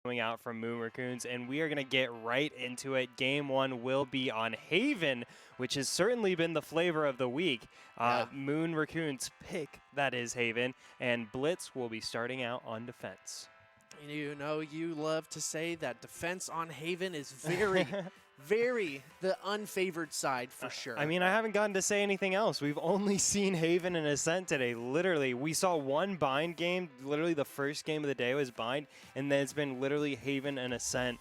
coming out from Moon Raccoons, and we are going to get right into it. Game 1 will be on Haven, which has certainly been the flavor of the week. Moon Raccoons pick, that is Haven, and Blitz will be starting out on defense. You know, you love to say that defense on Haven is very, very the unfavored side for sure. I mean, I haven't gotten to say anything else. We've only seen Haven and Ascent today. Literally, we saw one bind game. Literally, the first game of the day was bind, and then it's been literally Haven and Ascent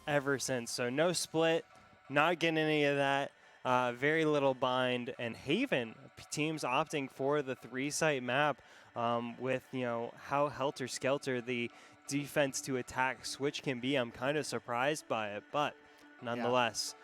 ever since. So no split, not getting any of that. Very little bind, and Haven teams opting for the 3-site map with, you know, how helter-skelter the defense to attack switch can be. I'm kind of surprised by it, but nonetheless,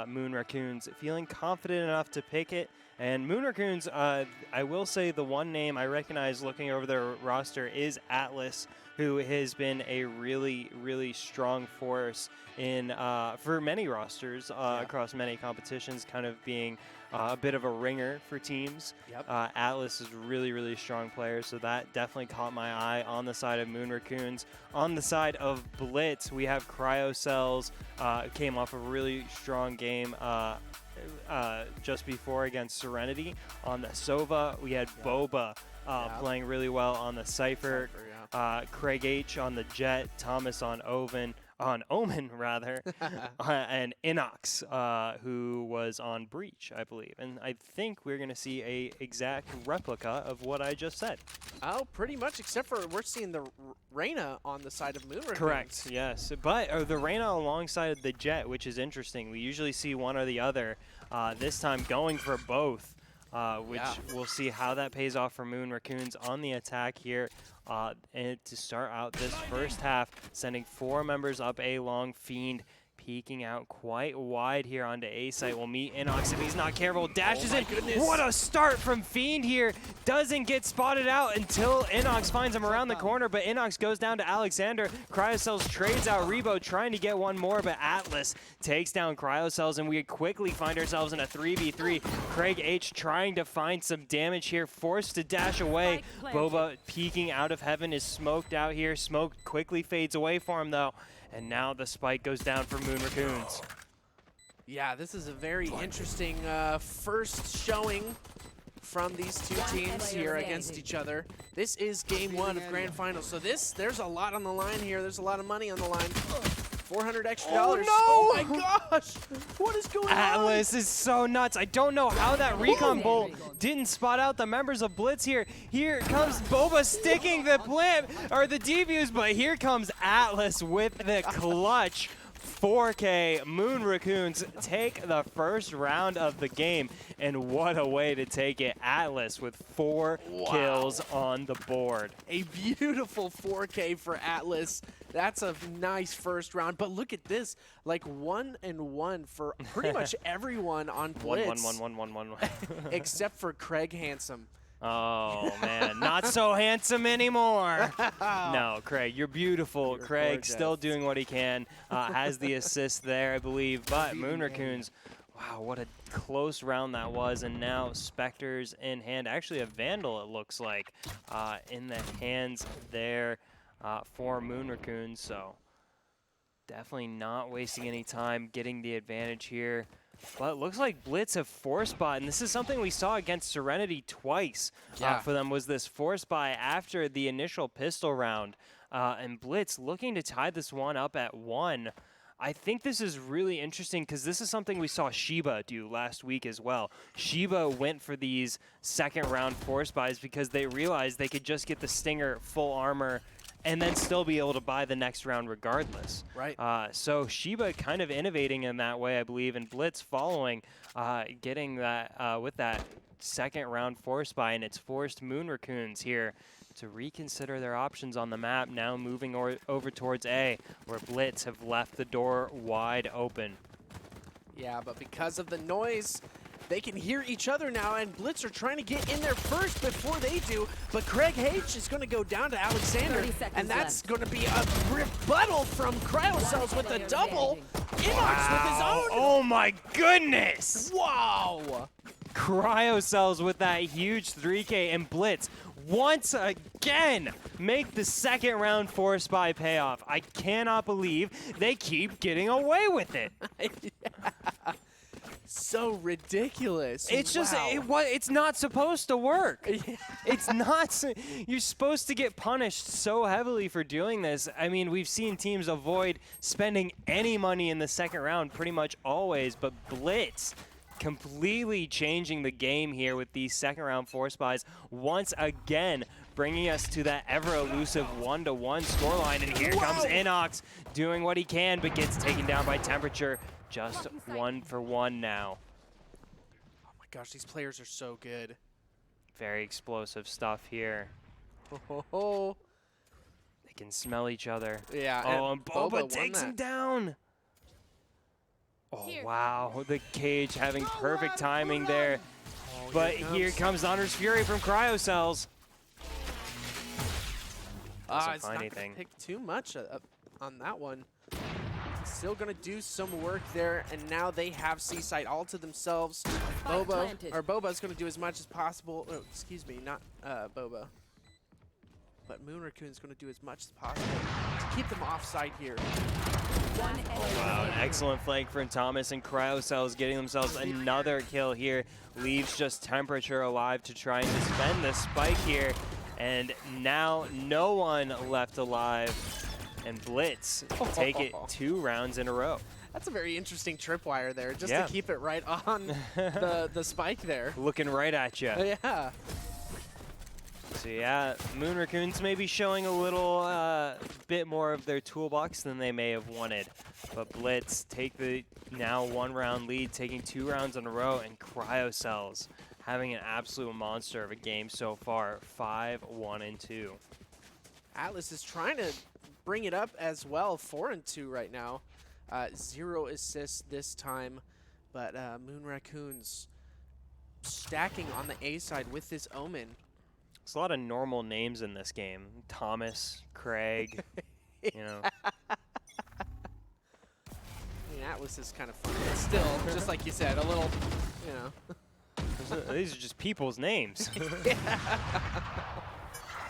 Moon Raccoons feeling confident enough to pick it. And Moon Raccoons, I will say the one name I recognize looking over their roster is Atlas, who has been a really, really strong force in for many rosters across many competitions, kind of being a bit of a ringer for teams. Atlas is a really, really strong player, so that definitely caught my eye on the side of Moon Raccoons. On the side of Blitz, we have Cryo Cells, came off a really strong game just before against Serenity. On the Sova, we had Boba playing really well on the Cypher. Craig H on the Jet, Thomas on Omen rather, and Inox, who was on Breach, I believe. And I think we're going to see a exact replica of what I just said. Oh, pretty much, except for we're seeing the Reyna on the side of Moon Raccoons. Correct, yes. But the Reyna alongside the Jet, which is interesting. We usually see one or the other. This time going for both. Which we'll see how that pays off for Moon Raccoons on the attack here. And to start out this first half, sending 4 members up A long. Fiend peeking out quite wide here onto A site. We'll meet Inox if he's not careful. Dashes in. Goodness. What a start from Fiend here. Doesn't get spotted out until Inox finds him around the corner, but Inox goes down to Alexander. Cryocells trades out Rebo, trying to get one more, but Atlas takes down Cryocells, and we quickly find ourselves in a 3v3. Craig H trying to find some damage here, forced to dash away. Boba peeking out of heaven is smoked out here. Smoke quickly fades away for him, though. And now the spike goes down for Moon Raccoons. Yeah, this is a very interesting first showing from these two teams here against each other. This is game 1 of Grand Finals. So there's a lot on the line here. There's a lot of money on the line. $400 extra. Oh, no! Oh my gosh! What is going on? Atlas is so nuts. I don't know how that recon bolt didn't spot out the members of Blitz here. Here comes Boba sticking the plant or the defuse, but here comes Atlas with the clutch. 4K. Moon Raccoons take the first round of the game, and what a way to take it. Atlas with 4 kills on the board. A beautiful 4K for Atlas. That's a nice first round, but look at this, like 1-1 for pretty much everyone on Blitz. 1-1-1-1-1-1. Except for Craig Handsome. Oh, man. Not so handsome anymore. No, Craig, you're beautiful. You're Craig gorgeous. still doing what he can. Has the assist there, I believe. But Moon Raccoons, wow, what a close round that was. And now Spectres in hand. Actually, a Vandal, it looks like, in the hands there for Moon Raccoons. So definitely not wasting any time, getting the advantage here. But it looks like Blitz have force bought, and this is something we saw against Serenity twice for them, was this force buy after the initial pistol round. And Blitz looking to tie this one up at 1. I think this is really interesting because this is something we saw Shiba do last week as well. Shiba went for these second round force buys because they realized they could just get the Stinger full armor and then still be able to buy the next round regardless. Right. So Shiba kind of innovating in that way, I believe, and Blitz following, getting that with that second round force buy, and it's forced Moon Raccoons here to reconsider their options on the map, now moving over towards A, where Blitz have left the door wide open. Yeah, but because of the noise, they can hear each other now, and Blitz are trying to get in there first before they do. But Craig H is going to go down to Alexander, and that's going to be a rebuttal from Cryocells with a double. Inox with his own. Oh my goodness! Wow! Cryocells with that huge 3K, and Blitz once again make the second round force buy payoff. I cannot believe they keep getting away with it. Yeah. So ridiculous. It's just, wow. it's not supposed to work. Yeah. It's not, you're supposed to get punished so heavily for doing this. I mean, we've seen teams avoid spending any money in the second round pretty much always, but Blitz completely changing the game here with these second round force buys once again, bringing us to that ever elusive 1-1 scoreline. And here comes Inox doing what he can, but gets taken down by Temperature. Just 1-for-1 now. Oh my gosh, these players are so good. Very explosive stuff here. Oh. They can smell each other. Yeah. Oh, and Boba takes him down. Oh, wow. The Cage having perfect timing there. Oh, but here comes Honor's Fury from Cryocells. It's not going to pick too much on that one. Still going to do some work there, and now they have Seaside all to themselves. Boba's going to do as much as possible. Oh, excuse me, not Boba. But Moon Raccoon's going to do as much as possible to keep them offside here. Oh, wow, an excellent flank from Thomas, and Cryocells getting themselves another kill here. Leaves just Temperature alive to try and defend the spike here. And now no one left alive. And Blitz take it 2 rounds in a row. That's a very interesting tripwire there, just to keep it right on the spike there. Looking right at you. Yeah. So yeah, Moon Raccoons may be showing a little bit more of their toolbox than they may have wanted. But Blitz take the now 1-round lead, taking 2 rounds in a row, and Cryocells having an absolute monster of a game so far, 5-1-2. Atlas is trying to bring it up as well, 4-2 right now. 0 assists this time, but Moon Raccoons stacking on the A side with this Omen. There's a lot of normal names in this game. Thomas, Craig, you know. I mean, Atlas is kind of fun, but still, just like you said, a little, you know. These are just people's names.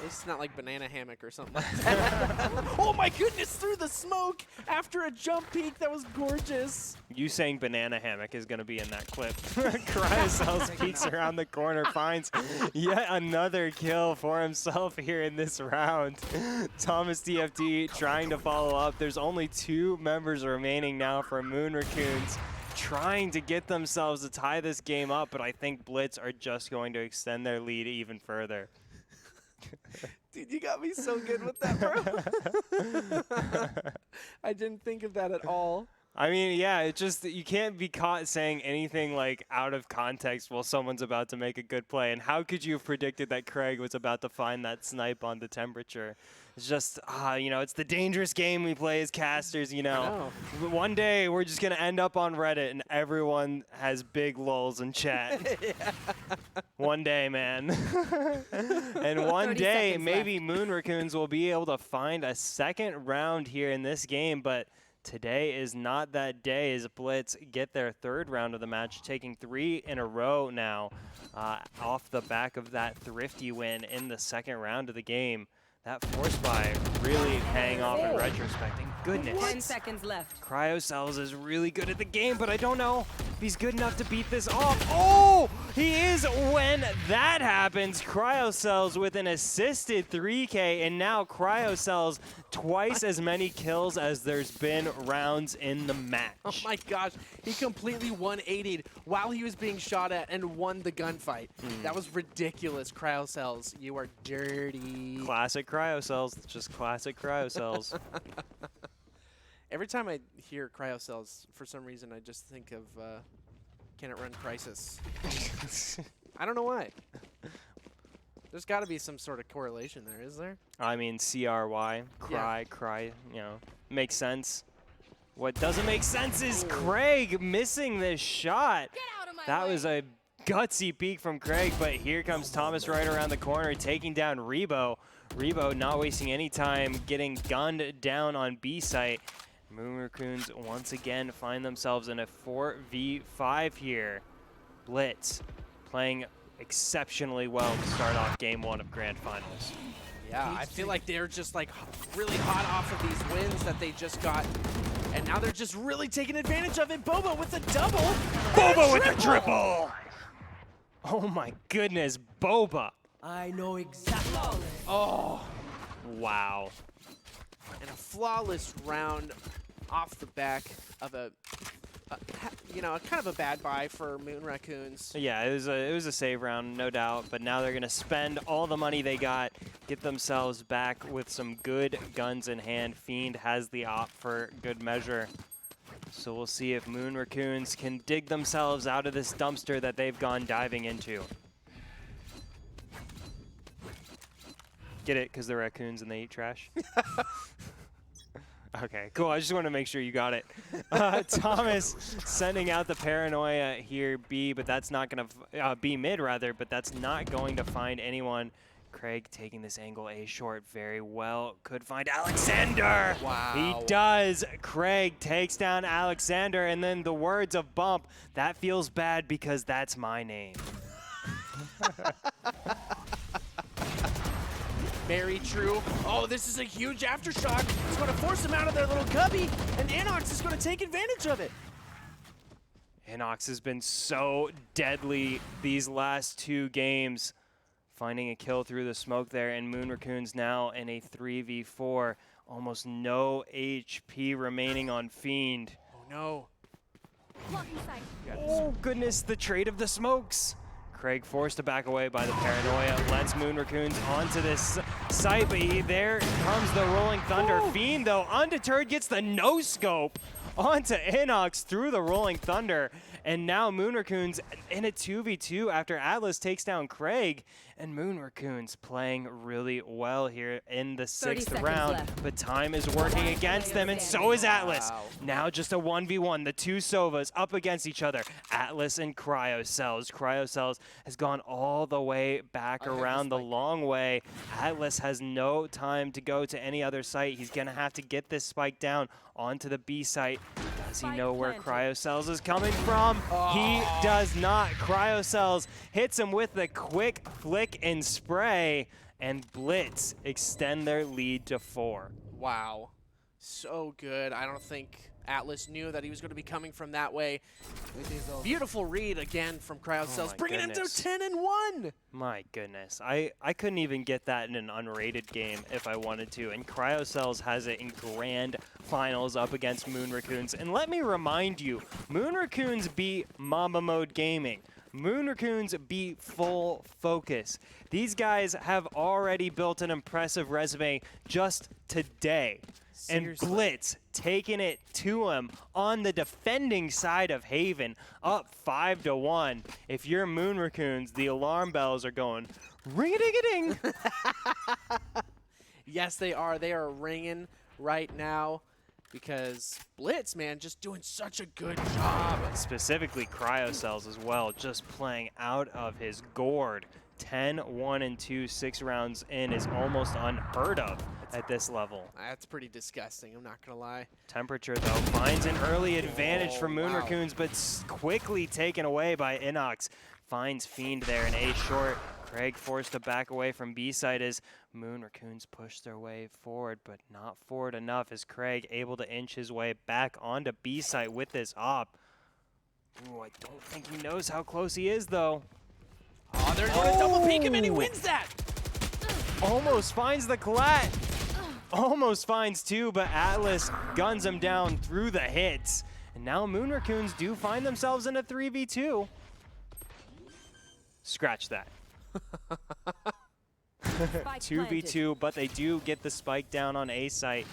It's not like Banana Hammock or something like that. Oh my goodness, through the smoke after a jump peek. That was gorgeous. You saying Banana Hammock is going to be in that clip. Cryocells peeks around the corner, finds yet another kill for himself here in this round. Thomas DFT trying to follow up. There's only 2 members remaining now for Moon Raccoons, trying to get themselves to tie this game up, but I think Blitz are just going to extend their lead even further. Dude, you got me so good with that, bro. I didn't think of that at all. I mean, yeah, it just, you can't be caught saying anything like out of context while someone's about to make a good play. And how could you have predicted that Craig was about to find that snipe on the Temperature? It's just, you know, it's the dangerous game we play as casters, you know. One day we're just going to end up on Reddit and everyone has big lulls in chat. One day, man. And one day, maybe Moon Raccoons will be able to find a second round here in this game, but today is not that day as Blitz get their 3rd round of the match, taking 3 in a row now off the back of that thrifty win in the 2nd round of the game. That force buy really paying off in retrospect. And goodness. 10 seconds left. Cryocells is really good at the game, but I don't know if he's good enough to beat this off. Oh, he is when that happens. Cryocells with an assisted 3K, and now Cryocells twice as many kills as there's been rounds in the match. Oh my gosh, he completely 180'd while he was being shot at and won the gunfight. That was ridiculous, Cryocells. You are dirty. Classic Cryocells, just classic Cryocells. Every time I hear Cryocells, for some reason, I just think of Can It Run Crisis. I don't know why. There's got to be some sort of correlation there, is there? I mean, CRY, cry, you know, makes sense. What doesn't make sense is Craig missing this shot. That was a gutsy peek from Craig, but here comes Thomas right around the corner, taking down Rebo. Rebo not wasting any time, getting gunned down on B site. Moon Raccoons once again find themselves in a 4v5 here. Blitz playing exceptionally well to start off Game 1 of Grand Finals. Yeah, I feel like they're just like really hot off of these wins that they just got. And now they're just really taking advantage of it. Boba with the double. Boba with the triple. Oh my goodness, Boba. I know exactly. Oh, wow. And a flawless round off the back of a you know, kind of a bad buy for Moon Raccoons. Yeah, it was a save round, no doubt. But now they're gonna spend all the money they got, get themselves back with some good guns in hand. Fiend has the op for good measure. So we'll see if Moon Raccoons can dig themselves out of this dumpster that they've gone diving into. Get it? Because they're raccoons and they eat trash? Okay, cool. I just want to make sure you got it. Thomas sending out the Paranoia here, B, but that's not going to B mid rather, but that's not going to find anyone. Craig taking this angle A short very well. Could find Alexander. Wow. He does. Craig takes down Alexander, and then the words of Bump, that feels bad because that's my name. Very true. Oh, this is a huge aftershock. It's going to force them out of their little cubby, and Inox is going to take advantage of it. Inox has been so deadly these last 2 games, finding a kill through the smoke there, and Moon Raccoons now in a 3v4. Almost no HP remaining on Fiend. Oh, no. Oh, goodness, the trade of the smokes. Craig forced to back away by the Paranoia. Lets Moon Raccoons onto this site, but there comes the Rolling Thunder. Ooh. Fiend, though, undeterred, gets the no-scope onto Inox through the Rolling Thunder. And now Moon Raccoons in a 2v2 after Atlas takes down Craig. And Moon Raccoons playing really well here in the 6th round. left. But time is working against them, and so is Atlas. Wow. Now just a 1v1, the 2 Sovas up against each other. Atlas and Cryocells. Cryocells has gone all the way back around the long way. Atlas has no time to go to any other site. He's gonna have to get this spike down onto the B site. Does he know where Cryocells is coming from? Oh. He does not. Cryocells hits him with the quick flick and spray, and Blitz extend their lead to 4. Wow. So good. I don't think Atlas knew that he was going to be coming from that way. Beautiful read again from Cryocells, my bringing it to goodness. 10-1. My goodness. I couldn't even get that in an unrated game if I wanted to. And Cryocells has it in grand finals up against Moon Raccoons. And let me remind you, Moon Raccoons beat Mamba Mode Gaming. Moon Raccoons beat Full Focus. These guys have already built an impressive resume just today. Seriously. And Blitz taking it to him on the defending side of Haven, up 5-1. If you're Moon Raccoons, the alarm bells are going ring-a-ding-a-ding. Yes, they are. They are ringing right now because Blitz, man, just doing such a good job. Specifically Cryocells as well, just playing out of his gourd. 10-1-2, 6 rounds in is almost unheard of at this level. That's pretty disgusting, I'm not going to lie. Temperature, though, finds an early advantage for Moon wow. Raccoons, but quickly taken away by Inox. Finds Fiend there in A short. Craig forced to back away from B side as Moon Raccoons push their way forward, but not forward enough as Craig able to inch his way back onto B side with this op. Ooh, I don't think he knows how close he is, though. Oh, they're going to double peek him, and he wins that. Almost finds the collat. Almost finds 2, but Atlas guns him down through the hits. And now Moon Raccoons do find themselves in a 3v2. Scratch that. 2v2, but they do get the spike down on A site.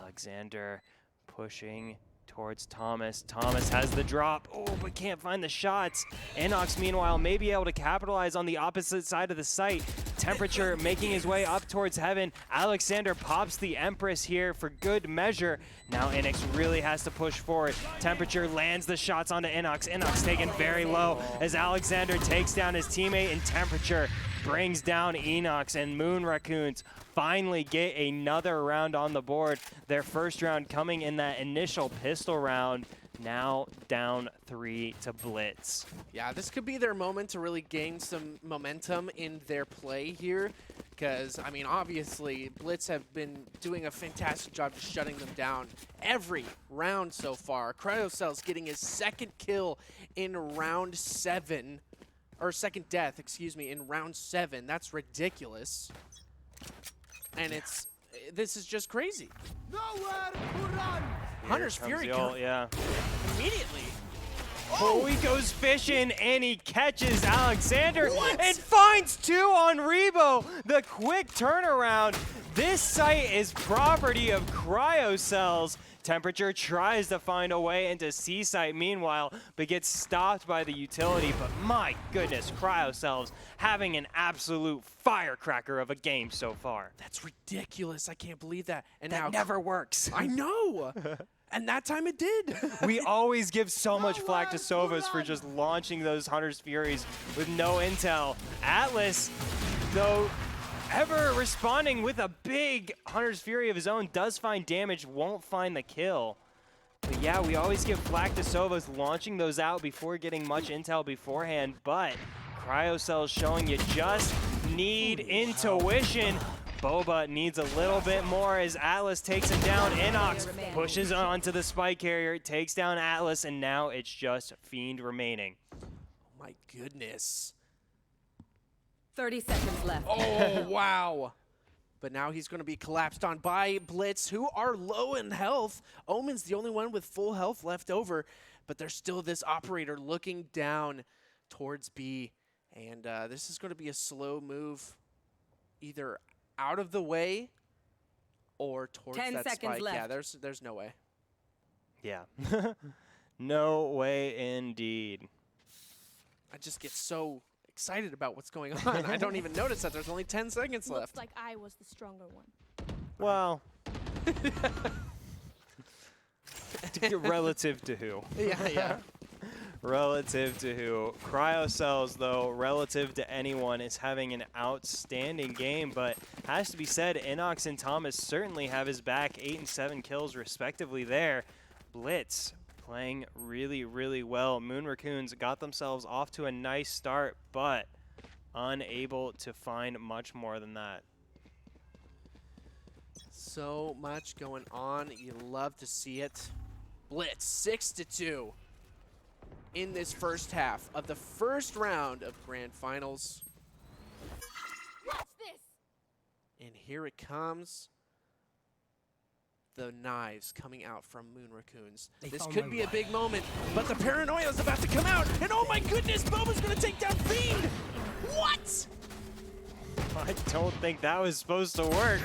Alexander pushing towards Thomas. Thomas has the drop. Oh, but can't find the shots. Inox, meanwhile, may be able to capitalize on the opposite side of the site. Temperature making his way up towards heaven. Alexander pops the Empress here for good measure. Now Inox really has to push forward. Temperature lands the shots onto Inox. Inox taken very low as Alexander takes down his teammate, and Temperature brings down Inox, and Moon Raccoons finally get another round on the board. Their first round coming in that initial pistol round, now down 3 to Blitz. Yeah, this could be their moment to really gain some momentum in their play here. Because, I mean, obviously, Blitz have been doing a fantastic job just shutting them down every round so far. Cryocell's getting his second kill in round 7. Or second death, excuse me, in round 7. That's ridiculous. And this is just crazy. Nowhere to run. Hunter's Fury Yeah. immediately. Oh, he goes fishing and he catches Alexander What? and finds 2 on Rebo. The quick turnaround. This site is property of Cryocells. Temperature tries to find a way into C-Site meanwhile, but gets stopped by the utility. But my goodness, Cryocells having an absolute firecracker of a game so far. That's ridiculous. I can't believe that. And That now never works. I know. And that time it did. We always give so much flack to Sovas for just launching those Hunter's Furies with no intel. Atlas, though, ever responding with a big Hunter's Fury of his own, does find damage, won't find the kill. But yeah, we always give flack to Sovas launching those out before getting much intel beforehand, but Cryocell's showing you just need intuition. Boba needs a little bit more as Atlas takes him down. Inox pushes onto the spike carrier, takes down Atlas, and now it's just Fiend remaining. My goodness. 30 seconds left. Oh, wow. But now he's going to be collapsed on by Blitz, who are low in health. Omen's the only one with full health left over, but there's still this operator looking down towards B. And this is going to be a slow move, either out of the way or towards 10 that seconds spike. left. Yeah, there's no way. Yeah. No way indeed. I just get so excited about what's going on. I don't even notice that there's only 10 seconds left. Looks like I was the stronger one. Well, relative to who? Yeah. Relative to who? Cryocells, though, relative to anyone, is having an outstanding game, but has to be said, Inox and Thomas certainly have his back, 8 and 7 kills respectively there. Blitz playing really, really well. Moon Raccoons got themselves off to a nice start, but unable to find much more than that. So much going on. You love to see it. Blitz 6-2 in this first half of the first round of Grand Finals. Watch this. And here it comes. The knives coming out from Moon Raccoons. This could be a big moment, but the paranoia is about to come out. And oh my goodness, Boba's going to take down Fiend. What? I don't think that was supposed to work.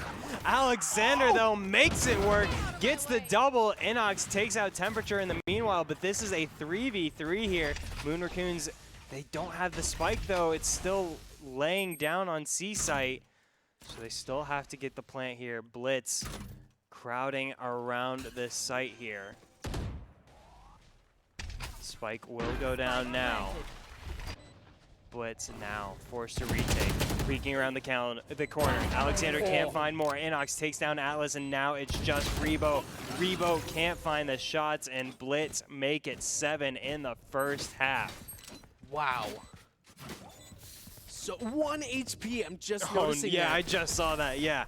Alexander, though, makes it work, gets the double. Inox takes out Temperature in the meanwhile, but this is a 3v3 here. Moon Raccoons, they don't have the spike, though. It's still laying down on C-Site, so they still have to get the plant here. Blitz crowding around this site here. Spike will go down now. Blitz now forced to retake. Freaking around the corner. Alexander can't find more. Inox takes down Atlas, and now it's just Rebo. Rebo can't find the shots, and Blitz make it 7 in the first half. Wow. So 1 HP, I'm just noticing yeah, that. I just saw that, yeah.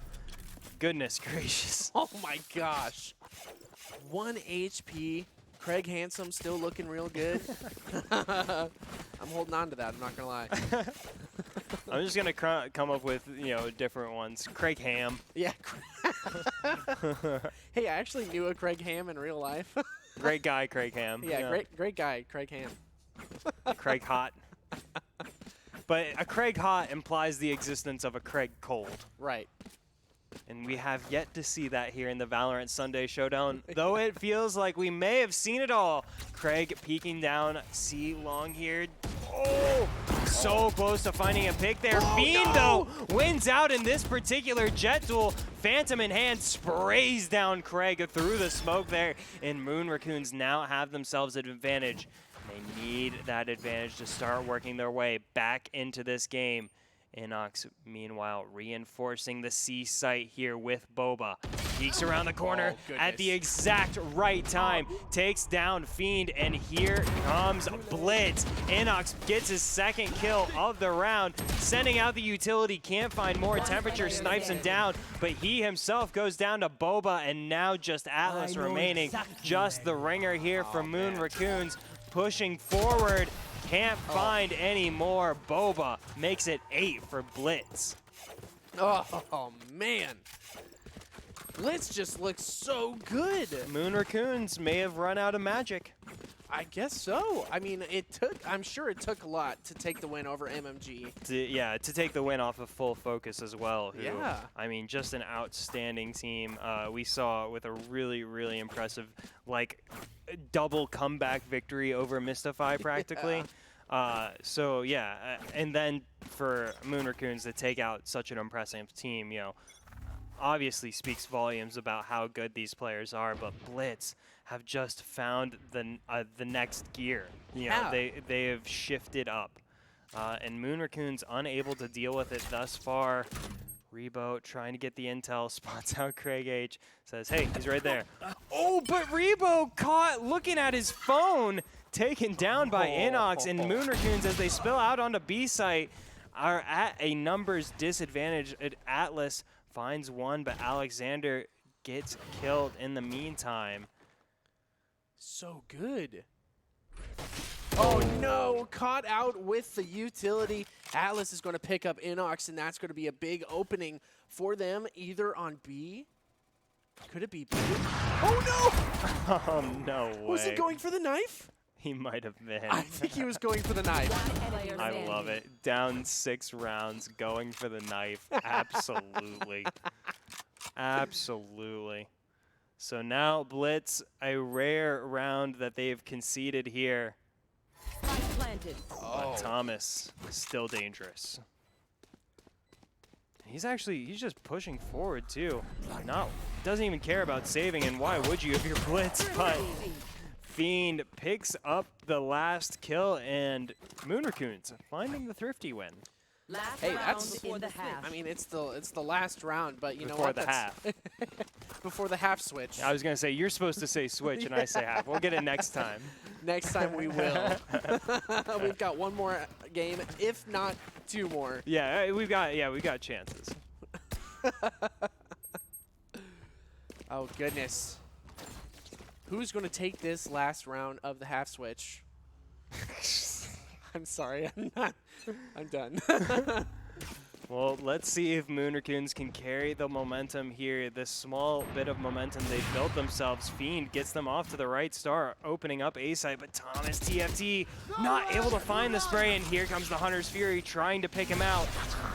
Goodness gracious. Oh my gosh. 1 HP. Craig Handsome still looking real good. I'm holding on to that, I'm not gonna lie. I'm just gonna come up with, different ones. Craig Ham. Yeah. Hey, I actually knew a Craig Ham in real life. Great guy, Craig Ham. Yeah, great guy, Craig Ham. Craig Hot. But a Craig Hot implies the existence of a Craig Cold. Right. And we have yet to see that here in the Valorant Sunday Showdown, though it feels like we may have seen it all. Craig peeking down, C long here. Oh, so close to finding a pick there. Fiend, though, wins out in this particular jet duel. Phantom in hand sprays down Craig through the smoke there, and Moon Raccoons now have themselves an advantage. They need that advantage to start working their way back into this game. Inox, meanwhile, reinforcing the C site here with Boba. Peeks around the corner at the exact right time. Takes down Fiend, and here comes Blitz. Inox gets his second kill of the round, sending out the utility. Can't find more. Temperature snipes him down, but he himself goes down to Boba, and now just Atlas remaining. Just the ringer here from Moon Raccoons, pushing forward. Can't find any more. Boba makes it 8 for Blitz. Oh, man. Blitz just looks so good. Moon Raccoons may have run out of magic. I guess so. I mean, I'm sure it took a lot to take the win over MMG. To take the win off of Full Focus as well. Who, yeah. I mean, just an outstanding team. We saw with a really, really impressive, like, double comeback victory over Mystify practically. So yeah, and then for Moon Raccoons to take out such an impressive team, you know, obviously speaks volumes about how good these players are. But Blitz have just found the next gear. You know, they have shifted up, and Moon Raccoons unable to deal with it thus far. Rebo trying to get the intel, spots out Craig H, says, hey, he's right there. Oh, but Rebo caught looking at his phone, taken down by Inox, and Moon Raccoons, as they spill out onto B site, are at a numbers disadvantage. Atlas finds one, but Alexander gets killed in the meantime. So good. Oh no, caught out with the utility. Atlas is going to pick up Inox, and that's going to be a big opening for them, either on B. Could it be B? Oh no! Oh, no way. Was he going for the knife? He might have been. I think he was going for the knife. I love it. Down 6 rounds, going for the knife. Absolutely. Absolutely. So now Blitz, a rare round that they've conceded here. But Thomas is still dangerous. He's just pushing forward too. Doesn't even care about saving, and why would you if you're Blitz? But Fiend picks up the last kill, and Moon Raccoons finding the thrifty win. Hey, that's I mean, it's the last round, but you know Before what? the half. Before the half switch. I was gonna say you're supposed to say switch, and I say half. We'll get it next time. Next time we will. We've got one more game, if not 2 more. Yeah, we've got chances. Oh goodness. Who's going to take this last round of the half switch? I'm sorry, I'm done. Well, let's see if Moon Raccoons can carry the momentum here. This small bit of momentum they've built themselves. Fiend gets them off to the right star, opening up A site, but Thomas TFT not able to find the spray, and here comes the Hunter's Fury trying to pick him out.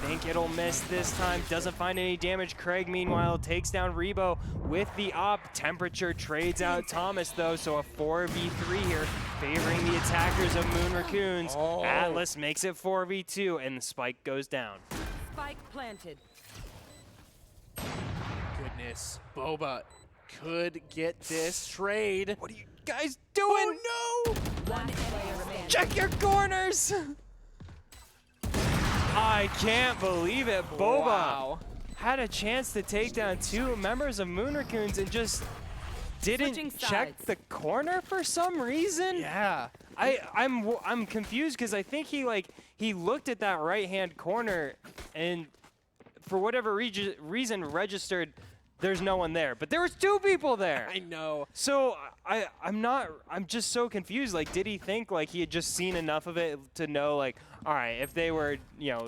Think it'll miss this time, doesn't find any damage. Craig, meanwhile, takes down Rebo with the op. Temperature trades out Thomas, though, so a 4v3 here, favoring the attackers of Moon Raccoons. Atlas makes it 4v2, and the spike goes down. Spike planted. Goodness, Boba could get this trade. What are you guys doing? Oh no! One player remaining. Check your corners! I can't believe it. Boba had a chance to take down 2 members of Moon Raccoons and just didn't check the corner for some reason. Yeah. I'm confused because I think he looked at that right-hand corner and for whatever reason registered there's no one there. But there was 2 people there. I know. So I'm just so confused. Like, did he think like he had just seen enough of it to know like, all right, if they were,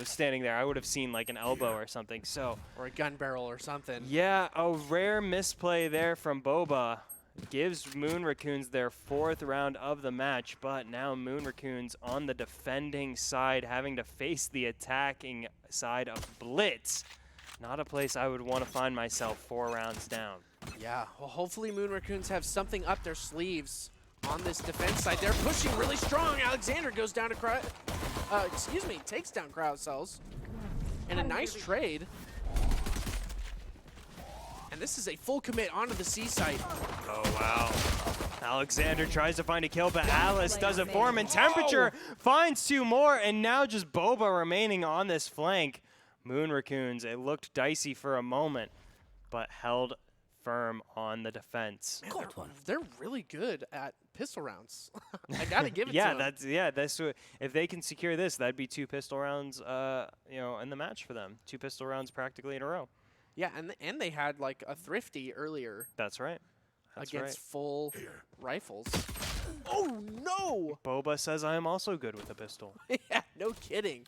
standing there, I would have seen like an elbow or something. So or a gun barrel or something. Yeah, a rare misplay there from Boba gives Moon Raccoons their 4th round of the match, but now Moon Raccoons on the defending side having to face the attacking side of Blitz. Not a place I would want to find myself 4 rounds down. Yeah, well, hopefully Moon Raccoons have something up their sleeves on this defense side. They're pushing really strong. Alexander goes down to takes down Crowd Cells. And a nice trade. And this is a full commit onto the C site. Oh, wow. Alexander tries to find a kill, but Alice does it for him, and Temperature finds 2 more, and now just Boba remaining on this flank. Moon Raccoons, it looked dicey for a moment, but held firm on the defense. Man, they're really good at pistol rounds. I gotta give it to them. That's what, if they can secure this, that'd be 2 pistol rounds, in the match for them. 2 pistol rounds practically in a row. Yeah, and they had like a thrifty earlier. That's right. That's against right. full rifles. Oh no! Boba says I am also good with a pistol. Yeah, no kidding.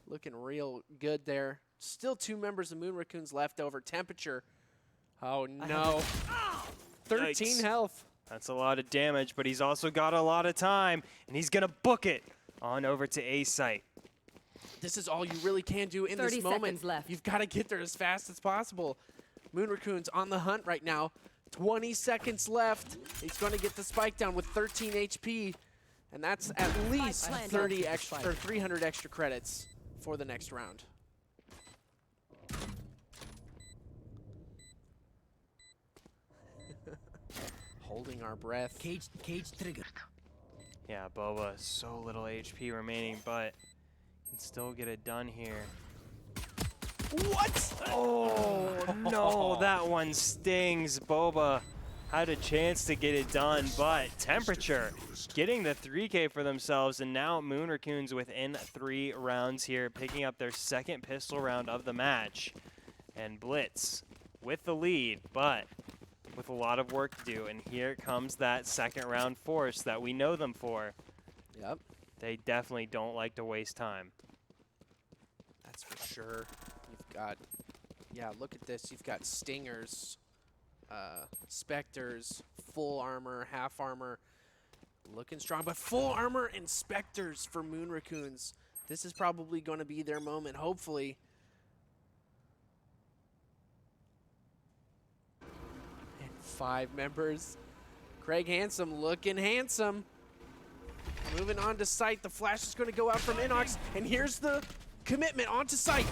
Looking real good there. Still 2 members of Moon Raccoons left over. Temperature. Oh no. 13 Yikes. health. That's a lot of damage, but he's also got a lot of time, and he's gonna book it on over to A site. This is all you really can do in 30 this moment. seconds left. You've got to get there as fast as possible. Moon Raccoon's on the hunt right now. 20 seconds left. He's going to get the spike down with 13 HP, and that's at least 30 extra or 300 extra credits for the next round. Holding our breath. Cage triggered. Yeah, Boba, so little HP remaining, but can still get it done here. What? Oh, no, that one stings. Boba had a chance to get it done, but Temperature getting the 3K for themselves, and now Moon Raccoons within 3 rounds here, picking up their 2nd pistol round of the match. And Blitz with the lead, but with a lot of work to do, and here comes that 2nd round force that we know them for. Yep. They definitely don't like to waste time. That's for sure. You've got, yeah, look at this. You've got Stingers, Spectres, full armor, half armor, looking strong, but full armor and Spectres for Moon Raccoons. This is probably going to be their moment, hopefully. And 5 members. Craig Handsome looking handsome. Moving on to site. The flash is going to go out from Inox, and here's the commitment onto site.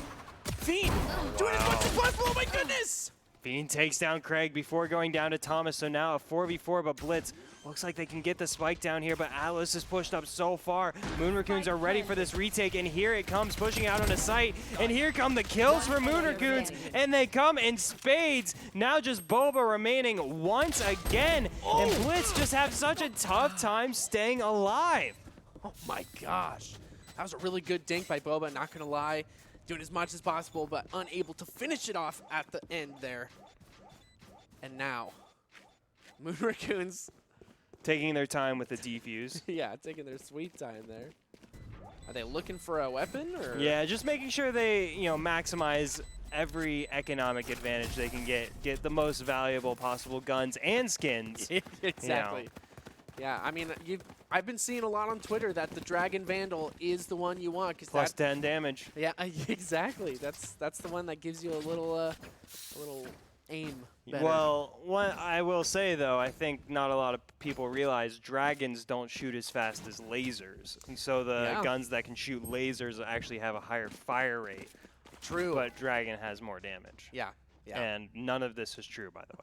Fiend doing as much as possible. Oh my goodness! Fiend takes down Craig before going down to Thomas, so now a 4v4, but Blitz looks like they can get the spike down here, but Alice is pushed up so far. Moon Raccoons are ready for this retake, and here it comes, pushing out on a site, and here come the kills for Moon Raccoons, and they come in spades. Now just Boba remaining once again, and Blitz just have such a tough time staying alive. Oh my gosh. That was a really good dink by Boba, not gonna lie. Doing as much as possible, but unable to finish it off at the end there. And now, Moon Raccoons. Taking their time with the defuse. Yeah, taking their sweet time there. Are they looking for a weapon, or? Yeah, just making sure they, maximize every economic advantage they can get the most valuable possible guns and skins. Exactly. Yeah, I mean, I've been seeing a lot on Twitter that the Dragon Vandal is the one you want, because Plus 10 damage. Yeah, exactly. That's the one that gives you a little aim. Better. Well, what I will say though, I think not a lot of people realize dragons don't shoot as fast as lasers, and so the guns that can shoot lasers actually have a higher fire rate. True. But dragon has more damage. Yeah. Yeah. And none of this is true, by the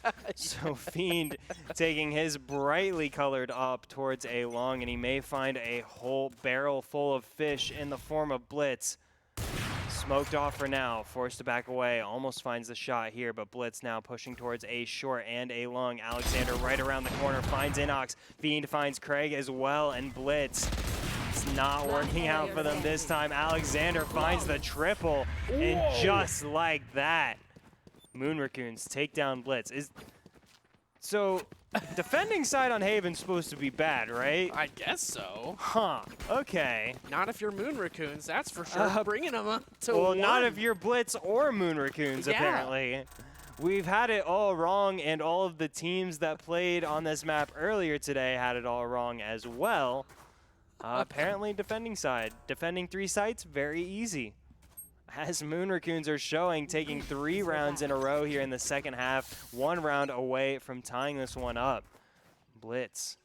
way. So Fiend taking his brightly colored up towards A long, and he may find a whole barrel full of fish in the form of Blitz. Smoked off for now, forced to back away, almost finds the shot here, but Blitz now pushing towards A short and A long. Alexander right around the corner finds Inox. Fiend finds Craig as well, and Blitz. It's not working out for them this time. Alexander finds the triple, and just like that, Moon Raccoons take down Blitz. So, defending side on Haven's supposed to be bad, right? I guess so. Huh, okay. Not if you're Moon Raccoons, that's for sure. Bringing them up to Well, one. not if you're Blitz or Moon Raccoons, apparently. We've had it all wrong, and all of the teams that played on this map earlier today had it all wrong as well. Apparently, defending side. Defending 3 sites, very easy. As Moon Raccoons are showing, taking 3 rounds in a row here in the second half, 1 round away from tying this one up. Blitz,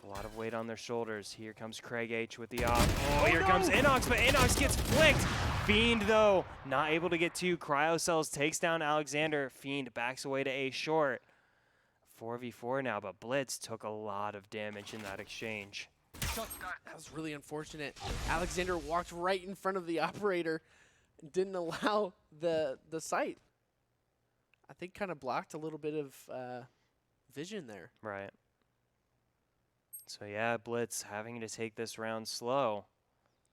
a lot of weight on their shoulders. Here comes Craig H with the off. Oh, here comes Inox, but Inox gets flicked. Fiend, though, not able to get 2. Cryo Cells takes down Alexander. Fiend backs away to A short. 4v4 now, but Blitz took a lot of damage in that exchange. That was really unfortunate. Alexander walked right in front of the operator and didn't allow the sight. I think kind of blocked a little bit of vision there. Right. So yeah, Blitz having to take this round slow.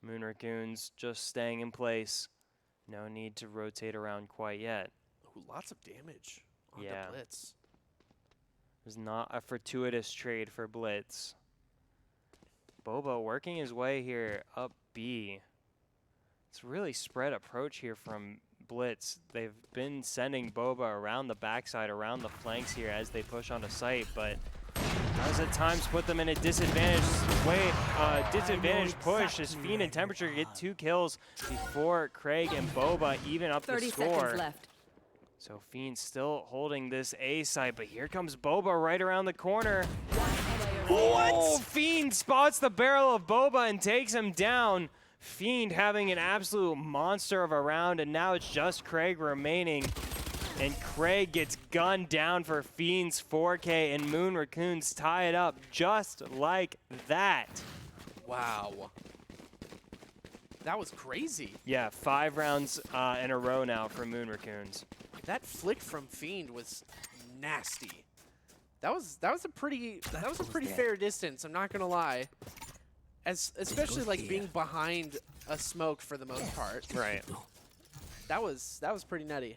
Moon Raccoons just staying in place. No need to rotate around quite yet. Ooh, lots of damage on Yeah. the Blitz. It was not a fortuitous trade for Blitz. Boba working his way here up B. It's really spread approach here from Blitz. They've been sending Boba around the backside, around the flanks here as they push onto site, but does at times put them in a disadvantaged push as Fiend and Temperature get 2 kills before Craig and Boba even up the 30 score. seconds left. So Fiend still holding this A site, but here comes Boba right around the corner. Oh, Fiend spots the barrel of Boba and takes him down. Fiend having an absolute monster of a round, and now it's just Craig remaining. And Craig gets gunned down for Fiend's 4K, and Moon Raccoons tie it up just like that. Wow. That was crazy. Yeah, 5 rounds in a row now for Moon Raccoons. That flick from Fiend was nasty. That was a pretty fair distance, I'm not gonna lie. Especially like being behind a smoke for the most part. Right. That was pretty nutty.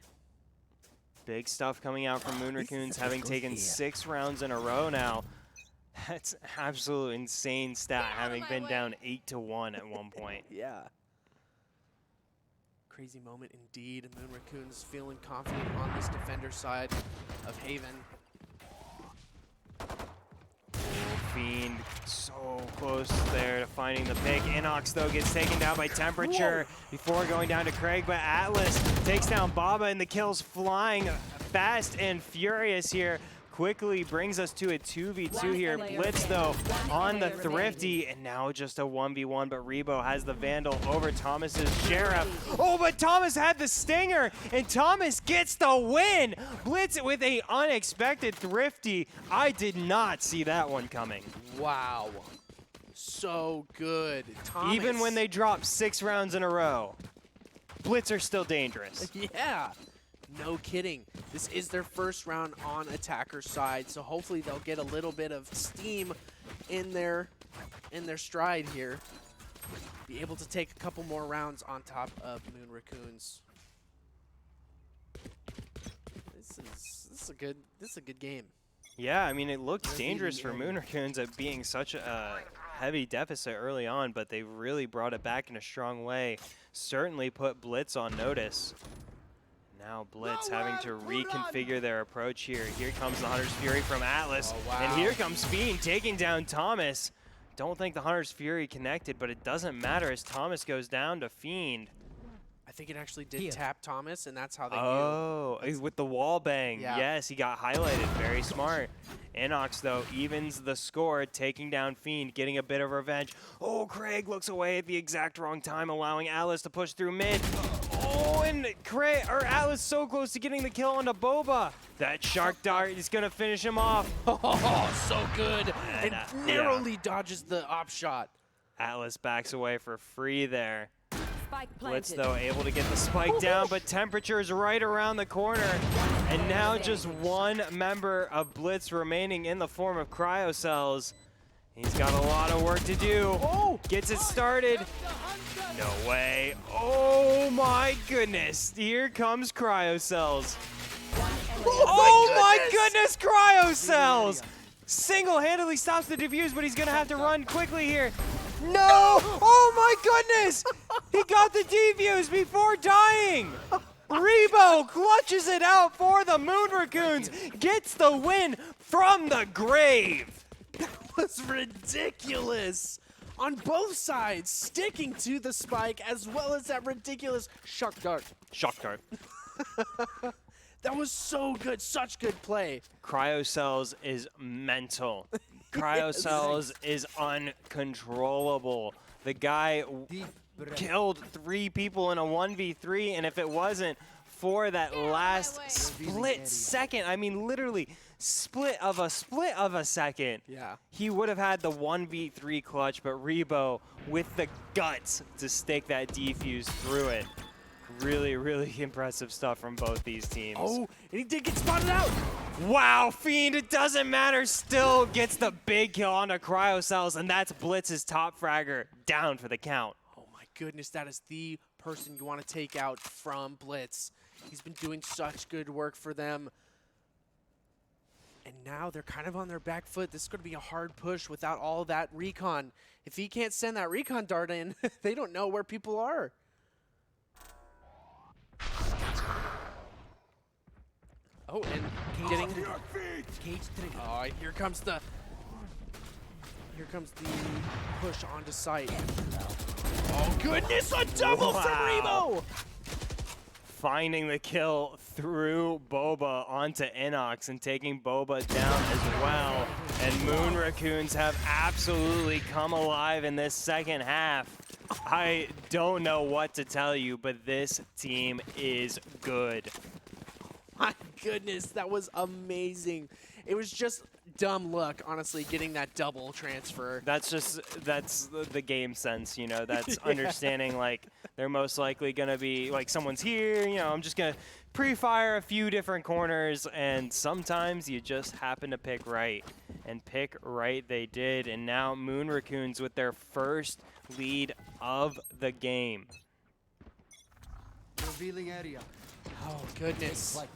Big stuff coming out from Moon Raccoons, having taken 6 rounds in a row now. That's absolute insane stat, having been down 8-1 at one point. Yeah. Crazy moment indeed. Moon Raccoons feeling confident on this defender side of Haven. Fiend so close there to finding the pick. Inox, though, gets taken down by Temperature before going down to Craig, but Atlas takes down Baba, and the kills flying fast and furious here. Quickly brings us to a 2v2 here. Blitz, though, on the Thrifty, and now just a 1v1, but Rebo has the Vandal over Thomas's Sheriff. Oh, but Thomas had the Stinger, and Thomas gets the win! Blitz with a unexpected Thrifty. I did not see that one coming. Wow. So good. Thomas. Even when they drop 6 rounds in a row, Blitz are still dangerous. Yeah. No kidding. This is their first round on attacker's side, so hopefully they'll get a little bit of steam in their stride here. Be able to take a couple more rounds on top of Moon Raccoons. This is a good game. Yeah, I mean, it looked dangerous for Moon Raccoons at being such a heavy deficit early on, but they really brought it back in a strong way. Certainly put Blitz on notice. Now Blitz having to reconfigure their approach here. Here comes the Hunter's Fury from Atlas. Oh, wow. And here comes Fiend taking down Thomas. Don't think the Hunter's Fury connected, but it doesn't matter as Thomas goes down to Fiend. I think it actually did tap Thomas, and that's how they Oh, with the wall bang. Yeah. Yes, he got highlighted. Very smart. Inox, though, evens the score, taking down Fiend, getting a bit of revenge. Oh, Craig looks away at the exact wrong time, allowing Atlas to push through mid. Oh, and Atlas so close to getting the kill onto Boba. That Shark Dart is going to finish him off. Oh, so good. And narrowly dodges the op shot. Atlas backs away for free there. Spike Blitz, planted. though, able to get the spike down, but Temperature is right around the corner. And now just one member of Blitz remaining in the form of Cryocells. He's got a lot of work to do. Oh, gets it started. No way. Oh my goodness. Here comes Cryocells. Oh my goodness, Cryocells! Single-handedly stops the defuse, but he's gonna have to run quickly here. No! Oh my goodness! He got the defuse before dying! Rebo clutches it out for the Moon Raccoons, gets the win from the grave. That was ridiculous. On both sides, sticking to the spike, as well as that ridiculous Shark Dart. Shock dart. That was so good, such good play. Cryocells is mental. Cryocells is uncontrollable. The guy killed 3 people in a 1v3, and if it wasn't for that last split second. I mean, literally split of a second. Yeah. He would have had the 1v3 clutch, but Rebo with the guts to stick that defuse through it. Really, really impressive stuff from both these teams. Oh, and he did get spotted out. Wow, Fiend, it doesn't matter, still gets the big kill onto Cryocells, and that's Blitz's top fragger down for the count. Oh my goodness, that is the person you want to take out from Blitz. He's been doing such good work for them. And now they're kind of on their back foot. This is going to be a hard push without all that recon. If he can't send that recon dart in, they don't know where people are. Oh, and getting oh, here comes the push onto site. Oh goodness, a double from Rebo! Finding the kill through Boba onto Inox and taking Boba down as well. And Moon Raccoons have absolutely come alive in this second half. I don't know what to tell you, but this team is good. My goodness, that was amazing. It was just dumb luck, honestly, getting that double transfer. That's the game sense, you know. That's understanding, like, they're most likely going to be, like, someone's here, you know, I'm just going to pre-fire a few different corners, and sometimes you just happen to pick right. And pick right they did, and now Moon Raccoons with their first lead of the game. Revealing area. Oh, goodness. Light.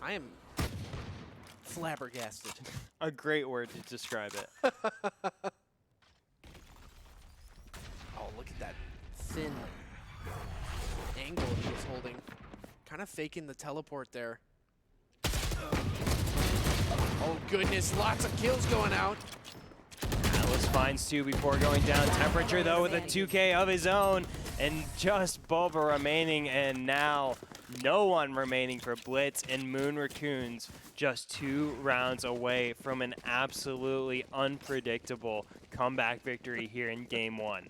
I am flabbergasted. A great word to describe it. Oh, look at that thin angle he was holding. Kind of faking the teleport there. Oh, goodness. Lots of kills going out. Atlas finds two before going down. Temperature, though, with a 2K of his own. And just Boba remaining, and now no one remaining for Blitz, and Moon Raccoons just 2 rounds away from an absolutely unpredictable comeback victory here in Game 1.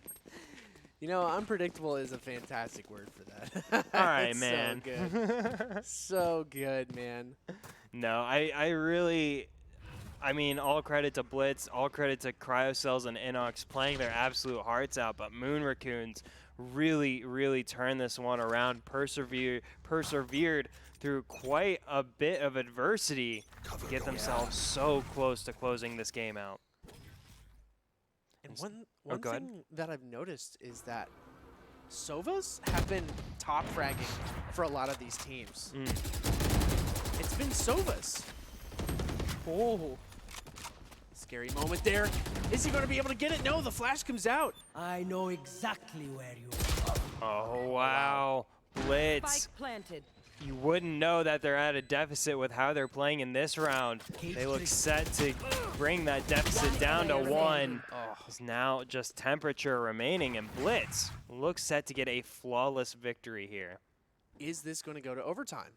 You know, unpredictable is a fantastic word for that. All right, man. So good. So good, man. No, I mean, all credit to Blitz, all credit to Cryocells and Inox playing their absolute hearts out, but Moon Raccoons really, really turned this one around, persevered through quite a bit of adversity to get themselves so close to closing this game out. And one thing that I've noticed is that Sovas have been top fragging for a lot of these teams. It's been Sovas. Oh. Scary moment there. Is he going to be able to get it? No, the flash comes out. I know exactly where you are. Oh, wow. Blitz. Spike planted. You wouldn't know that they're at a deficit with how they're playing in this round. They look set to bring that deficit down to 1. It's now just Temperature remaining, and Blitz looks set to get a flawless victory here. Is this going to go to overtime?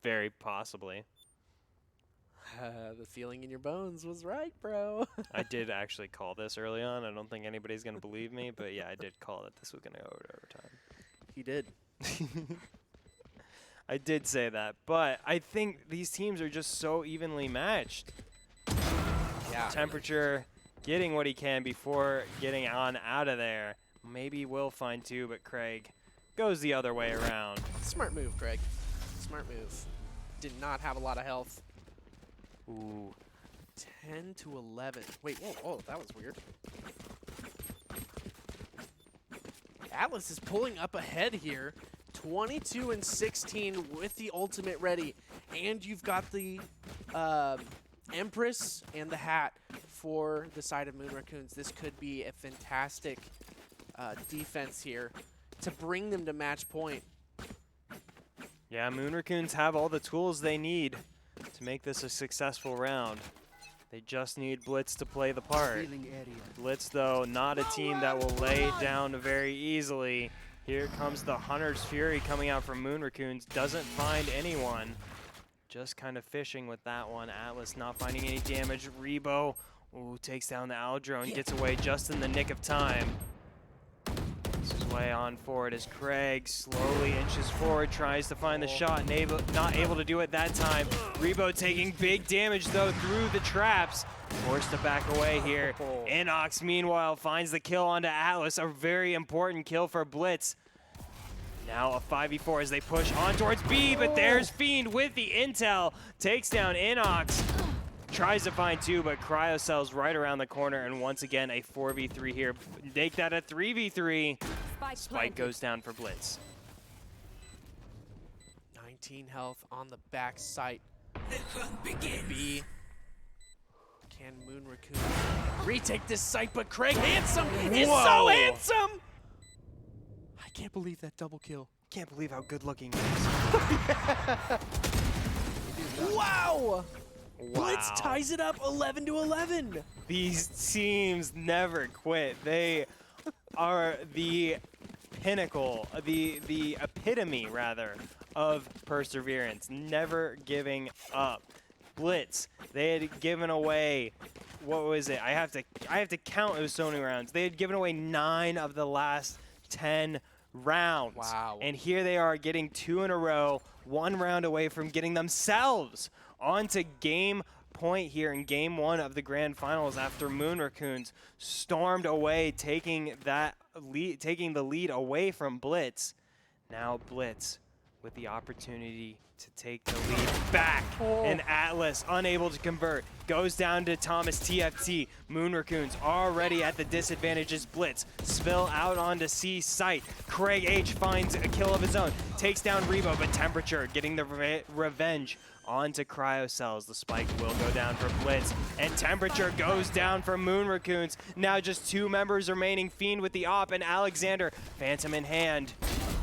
Very possibly. The feeling in your bones was right, bro. I did actually call this early on. I don't think anybody's going to believe me, but yeah, I did call that this was going to go to overtime. He did. I did say that, but I think these teams are just so evenly matched. Yeah. Temperature getting what he can before getting on out of there. Maybe we'll find 2, but Craig goes the other way around. Smart move, Craig. Smart move. Did not have a lot of health. Ooh. 10 to 11. Wait, whoa, that was weird. Atlas is pulling up ahead here. 22 and 16 with the ultimate ready. And you've got the Empress and the hat for the side of Moon Raccoons. This could be a fantastic defense here to bring them to match point. Yeah, Moon Raccoons have all the tools they need to make this a successful round. They just need Blitz to play the part. Blitz, though, not a team that will lay it down very easily. Here comes the Hunter's Fury coming out from Moon Raccoons. Doesn't find anyone. Just kind of fishing with that one. Atlas not finding any damage. Rebo takes down the Aldro and gets away just in the nick of time. This is way on forward as Craig slowly inches forward, tries to find the shot, and not able to do it that time. Rebo taking big damage though through the traps, forced to back away here. Inox meanwhile finds the kill onto Atlas, a very important kill for Blitz. Now a 5v4 as they push on towards B, but there's Fiend with the intel, takes down Inox. Tries to find two, but Cryocells right around the corner, and once again a 4v3 here. Make that a 3v3. Spike goes down for Blitz. 19 health on the back site. B. Can Moon Raccoon retake this site, but Craig Handsome is so handsome! I can't believe that double kill. Can't believe how good looking he is. Wow! Blitz ties it up 11-11. These teams never quit. They are the pinnacle, the epitome rather, of perseverance, never giving up. Blitz, they had given away, what was it? I have to count those Sony rounds. They had given away 9 of the last 10 rounds. Wow. And here they are getting 2 in a row, 1 round away from getting themselves onto game point here in game 1 of the grand finals after Moon Raccoons stormed away, taking the lead away from Blitz. Now Blitz with the opportunity to take the lead back, and Atlas unable to convert, goes down to Thomas TFT. Moon Raccoons already at the disadvantage as Blitz spill out onto C site. Craig H finds a kill of his own, takes down Rebo, but Temperature getting the revenge onto Cryocells. The spike will go down for Blitz, and Temperature goes down for Moon Raccoons. Now just 2 members remaining, Fiend with the op and Alexander, Phantom in hand.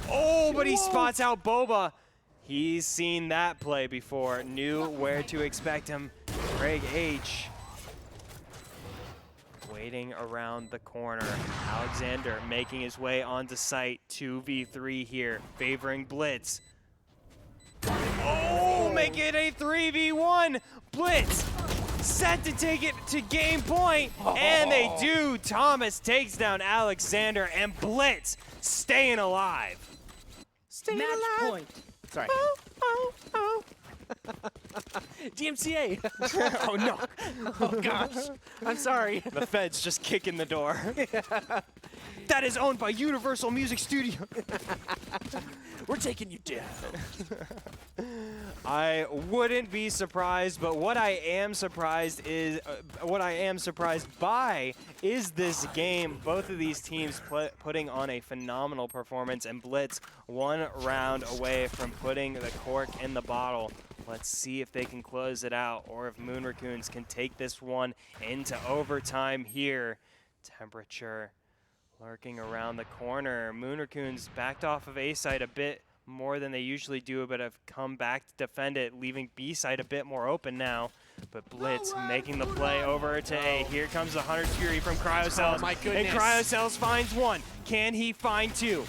Oh, but he spots out Boba. He's seen that play before, knew where to expect him. Craig H waiting around the corner. Alexander making his way onto site, 2v3 here, favoring Blitz. Oh, make it a 3v1. Blitz set to take it to game point, and they do. Thomas takes down Alexander, and Blitz staying alive. Match point. Sorry. DMCA. Oh no. Oh gosh. I'm sorry. The Fed's just kicking the door. That is owned by Universal Music Studio. We're taking you down. I wouldn't be surprised, but what I am surprised by is this game. Both of these teams putting on a phenomenal performance, and Blitz 1 round away from putting the cork in the bottle. Let's see if they can close it out, or if Moon Raccoons can take this one into overtime here. Temperature lurking around the corner. Moon Raccoons backed off of A side a bit more than they usually do, but have come back to defend it, leaving B side a bit more open now. But Blitz making the play over to A. Here comes the Hunter's Fury from Cryocells. Oh my goodness. And Cryocells finds 1. Can he find 2?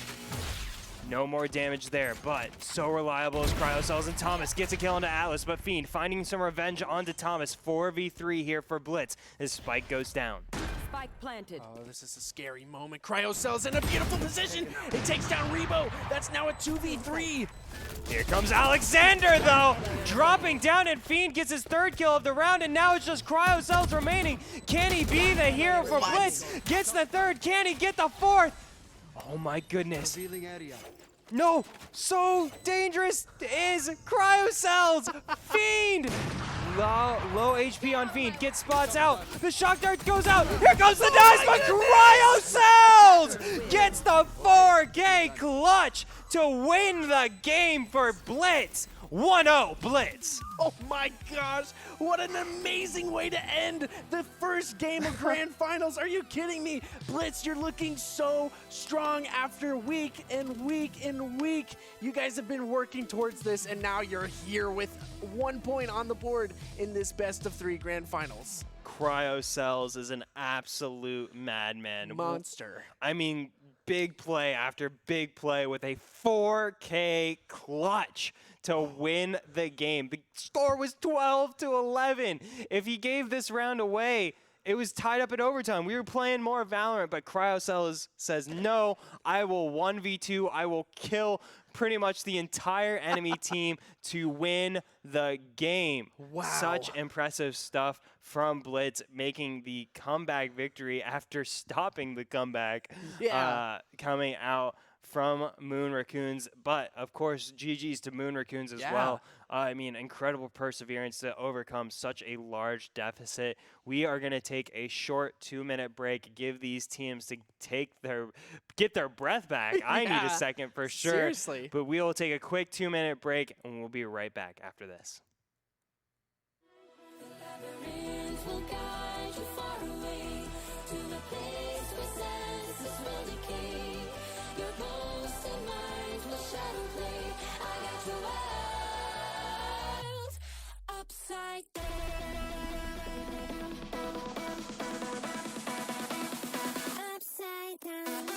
No more damage there, but so reliable as Cryocells, and Thomas gets a kill onto Atlas, but Fiend finding some revenge onto Thomas. 4v3 here for Blitz. His spike goes down. Spike planted. Oh, this is a scary moment. Cryocells in a beautiful position. It takes down Rebo. That's now a 2v3. Here comes Alexander, though, dropping down, and Fiend gets his 3rd kill of the round, and now it's just Cryocells remaining. Can he be the hero for Blitz? Gets the 3rd. Can he get the 4th? Oh my goodness. No, so dangerous is Cryocells. Fiend. Low HP on Fiend, gets spots out. The shock dart goes out. Here comes the dice, but Cryocells gets the 4K clutch to win the game for Blitz. 1-0 Blitz. Oh my gosh, what an amazing way to end the first game of Grand Finals. Are you kidding me? Blitz, you're looking so strong after week and week and week. You guys have been working towards this, and now you're here with 1 point on the board in this best of 3 Grand Finals. Cryocells is an absolute madman. Monster. I mean, big play after big play with a 4K clutch to win the game. The score was 12-11. If he gave this round away, it was tied up in overtime. We were playing more Valorant, but CryoCell says, no, I will 1v2. I will kill pretty much the entire enemy team to win the game. Wow. Such impressive stuff from Blitz, making the comeback victory after stopping the comeback coming out from Moon Raccoons. But, of course, GG's to Moon Raccoons as well. I mean, incredible perseverance to overcome such a large deficit. We are going to take a short 2-minute break, give these teams to get their breath back. I need a second for sure. Seriously. But we will take a quick 2-minute break, and we'll be right back after this. Upside down. Upside down.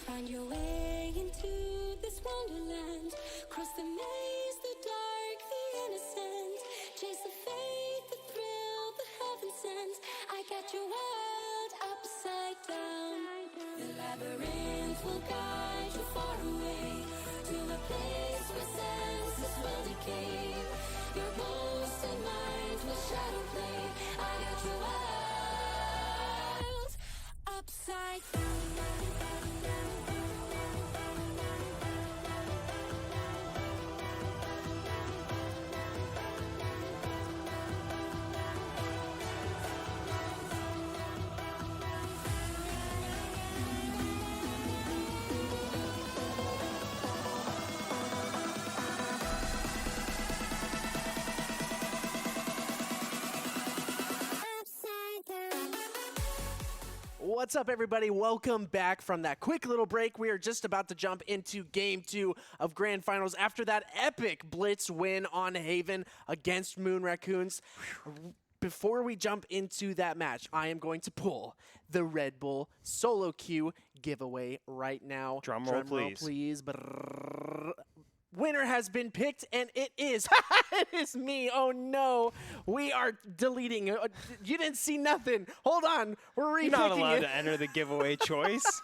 Find your way into this wonderland. Cross the maze, the dark, the innocent. Chase the faith, the thrill, the heaven sent. I got your world upside down. The labyrinth will guide you far away to a place where senses will decay. Your bones and mind will shadow play. I got your world upside down. What's up, everybody? Welcome back from that quick little break. We are just about to jump into Game 2 of Grand Finals after that epic Blitz win on Haven against Moon Raccoons. Before we jump into that match, I am going to pull the Red Bull solo queue giveaway right now. Drum roll, please. Brrr. Winner has been picked, and it is it is me. Oh no, we are deleting. You didn't see nothing. Hold on, we're repicking You're not allowed it. to enter the giveaway choice.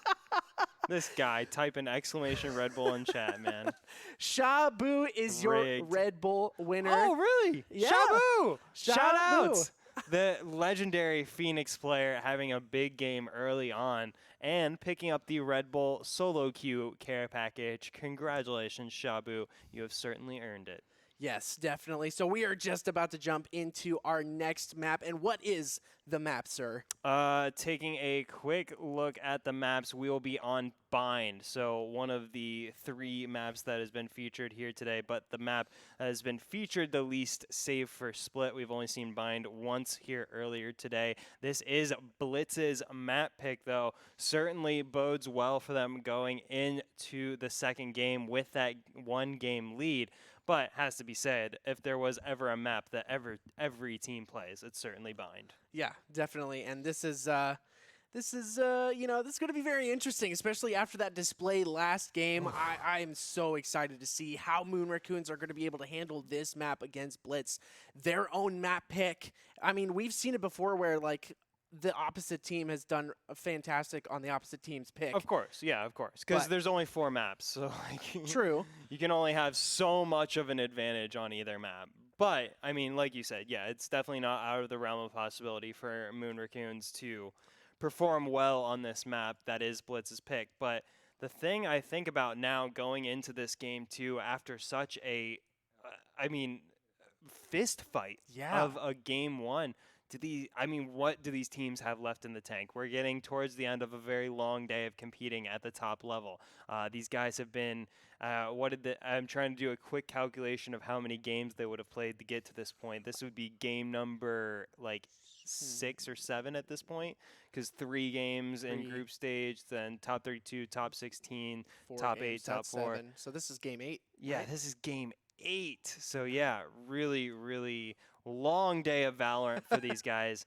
This guy, type an exclamation Red Bull in chat, man. Shabu is your Rigged. Red Bull winner. Oh, really? Yeah. Shabu! Shout Shabu. out! The legendary Phoenix player having a big game early on and picking up the Red Bull solo queue care package. Congratulations, Shabu. You have certainly earned it. Yes, definitely. So we are just about to jump into our next map. And what is the map, sir? Taking a quick look at the maps, we will be on Bind. So one of the 3 maps that has been featured here today, but the map that has been featured the least, save for Split. We've only seen Bind once here earlier today. This is Blitz's map pick, though. Certainly bodes well for them going into the second game with that 1-game lead. But has to be said, if there was ever a map that every team plays, it's certainly Bind. Yeah, definitely. And this is going to be very interesting, especially after that display last game. I am so excited to see how Moon Raccoons are going to be able to handle this map against Blitz. Their own map pick. I mean, we've seen it before where, like, the opposite team has done fantastic on the opposite team's pick. Of course, yeah, of course. Because there's only 4 maps, so like, true. You can only have so much of an advantage on either map. But, I mean, like you said, yeah, it's definitely not out of the realm of possibility for Moon Raccoons to perform well on this map that is Blitz's pick. But the thing I think about now going into this game, too, after such a, fist fight of a game 1, what do these teams have left in the tank? We're getting towards the end of a very long day of competing at the top level. These guys have been, I'm trying to do a quick calculation of how many games they would have played to get to this point. This would be game number, like, 6 or 7 at this point, because 3 games in group stage, then top 32, top 16, top 8, top 4. 7. So this is game 8. Yeah, right? this is game 8. So yeah, really, really long day of Valorant for these guys.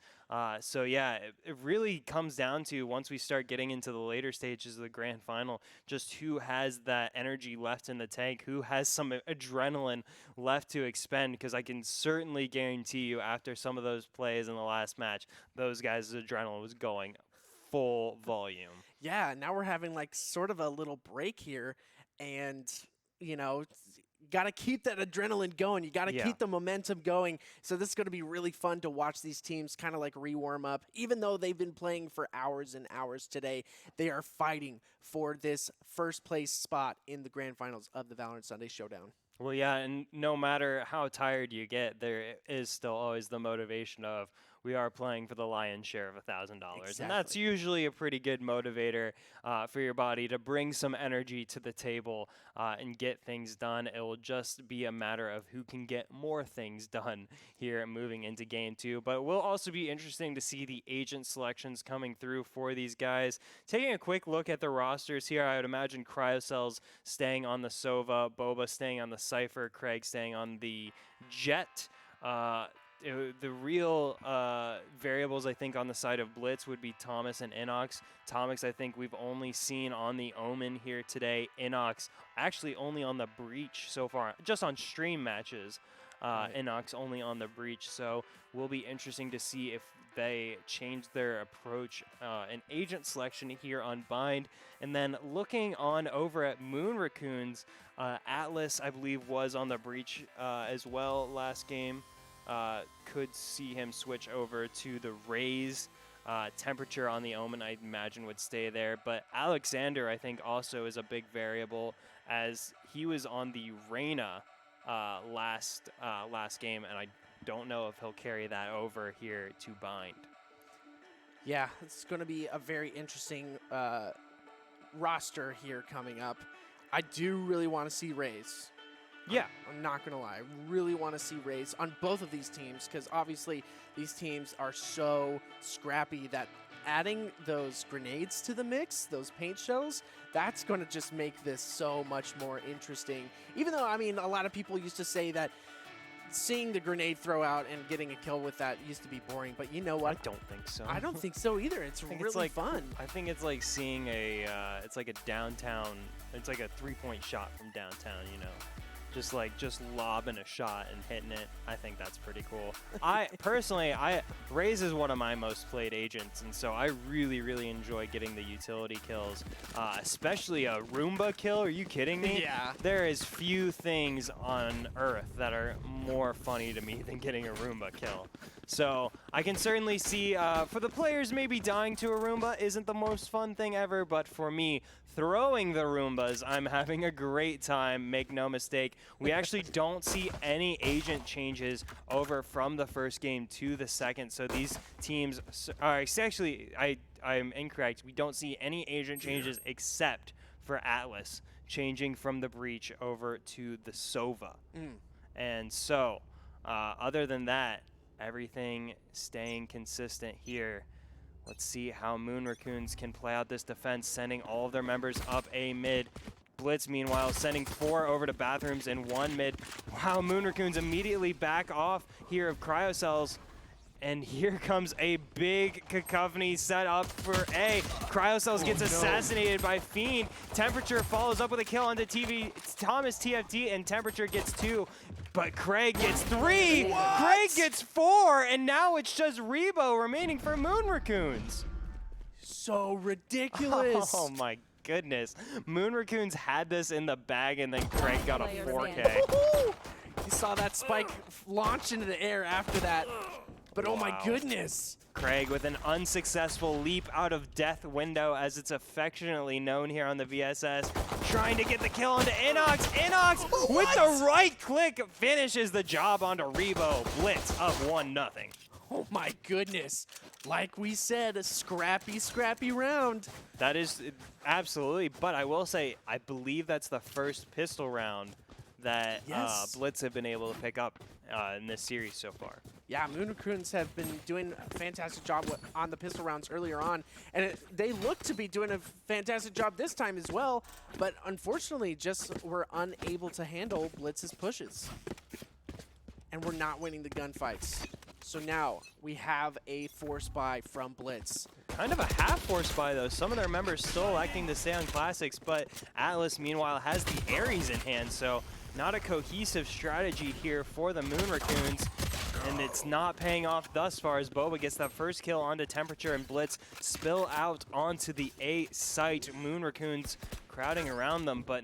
So yeah, it really comes down to, once we start getting into the later stages of the grand final, just who has that energy left in the tank, who has some adrenaline left to expend, because I can certainly guarantee you after some of those plays in the last match, those guys' adrenaline was going full volume. Yeah, now we're having like sort of a little break here, and you know, got to keep that adrenaline going. You got to keep the momentum going. So this is going to be really fun to watch these teams kind of like re-warm up. Even though they've been playing for hours and hours today, they are fighting for this first place spot in the grand finals of the Valorant Sunday Showdown. Well, yeah, and no matter how tired you get, there is still always the motivation of, we are playing for the lion's share of $1,000. Exactly. And that's usually a pretty good motivator for your body to bring some energy to the table and get things done. It will just be a matter of who can get more things done here moving into game 2. But it will also be interesting to see the agent selections coming through for these guys. Taking a quick look at the rosters here, I would imagine Cryocells staying on the Sova, Boba staying on the Cypher, Craig staying on the Jet. The real variables, I think, on the side of Blitz would be Thomas and Inox. Thomas, I think we've only seen on the Omen here today. Inox actually only on the Breach so far, just on stream matches. Inox only on the Breach, so will be interesting to see if they change their approach in agent selection here on Bind. And then looking on over at Moon Raccoons, Atlas, I believe, was on the Breach as well last game. Could see him switch over to the Raze. Temperature on the Omen, I imagine, would stay there. But Alexander, I think, also is a big variable, as he was on the Reyna last game, and I don't know if he'll carry that over here to Bind. Yeah, it's going to be a very interesting roster here coming up. I do really want to see Raze. Yeah. I'm not going to lie. I really want to see Raze on both of these teams, because obviously these teams are so scrappy that adding those grenades to the mix, those paint shells, that's going to just make this so much more interesting. Even though, I mean, a lot of people used to say that seeing the grenade throw out and getting a kill with that used to be boring, but you know what? I don't think so. I don't think so either. It's really fun. I think it's like seeing it's like a downtown, it's like a 3-point shot from downtown, you know? Just lobbing a shot and hitting it. I think that's pretty cool. Personally, Raze is one of my most played agents, and so I really, really enjoy getting the utility kills, especially a Roomba kill. Are you kidding me? Yeah. There is few things on Earth that are more funny to me than getting a Roomba kill. So I can certainly see, for the players, maybe dying to a Roomba isn't the most fun thing ever, but for me, throwing the Roombas, I'm having a great time, make no mistake. We actually don't see any agent changes over from the first game to the second, so these teams are actually, I'm incorrect. We don't see any agent changes except for Atlas changing from the Breach over to the Sova. And so, other than that, everything staying consistent here. Let's see how Moon Raccoons can play out this defense, sending all of their members up A mid. Blitz, meanwhile, sending 4 over to bathrooms and 1 mid. Wow, Moon Raccoons immediately back off here of Cryocells. And here comes a big cacophony set up for A. Cryocells gets assassinated by Fiend. Temperature follows up with a kill onto Thomas TFT, and Temperature gets 2. But Craig gets 3. What? Craig gets 4, and now it's just Rebo remaining for Moon Raccoons. So ridiculous. Oh my goodness. Moon Raccoons had this in the bag, and then Craig got a 4K. You saw that spike launch into the air after that. But oh my goodness. Craig with an unsuccessful leap out of death window, as it's affectionately known here on the VSS, trying to get the kill onto Inox. Inox with the right click finishes the job onto Rebo. Blitz up 1-0. Oh my goodness. Like we said, a scrappy, scrappy round. That is absolutely, but I will say, I believe that's the first pistol round that Yes. Blitz have been able to pick up in this series so far. Yeah, Moon Raccoons have been doing a fantastic job on the pistol rounds earlier on, and they look to be doing a fantastic job this time as well, but unfortunately just were unable to handle Blitz's pushes. And we're not winning the gunfights. So now we have a force buy from Blitz. Kind of a half force buy though. Some of their members still electing to stay on classics, but Atlas meanwhile has the Ares in hand, so not a cohesive strategy here for the Moon Raccoons. And it's not paying off thus far as Boba gets that first kill onto Temperature, and Blitz spill out onto the A site. Moon Raccoons crowding around them, but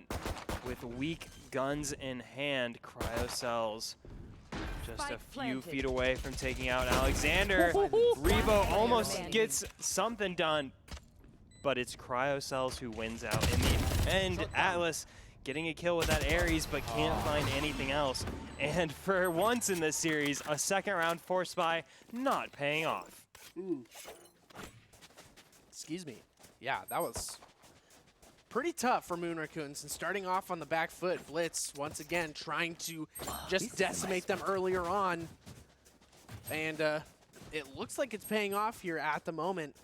with weak guns in hand, Cryocells just a few feet away from taking out Alexander. Rebo almost gets something done, but it's Cryocells who wins out in the end. Atlas getting a kill with that Ares, but can't find anything else. And for once in this series, a second round force buy not paying off. Excuse me. Yeah, that was pretty tough for Moon Raccoons. And starting off on the back foot, Blitz once again trying to just decimate them earlier on. And it looks like it's paying off here at the moment.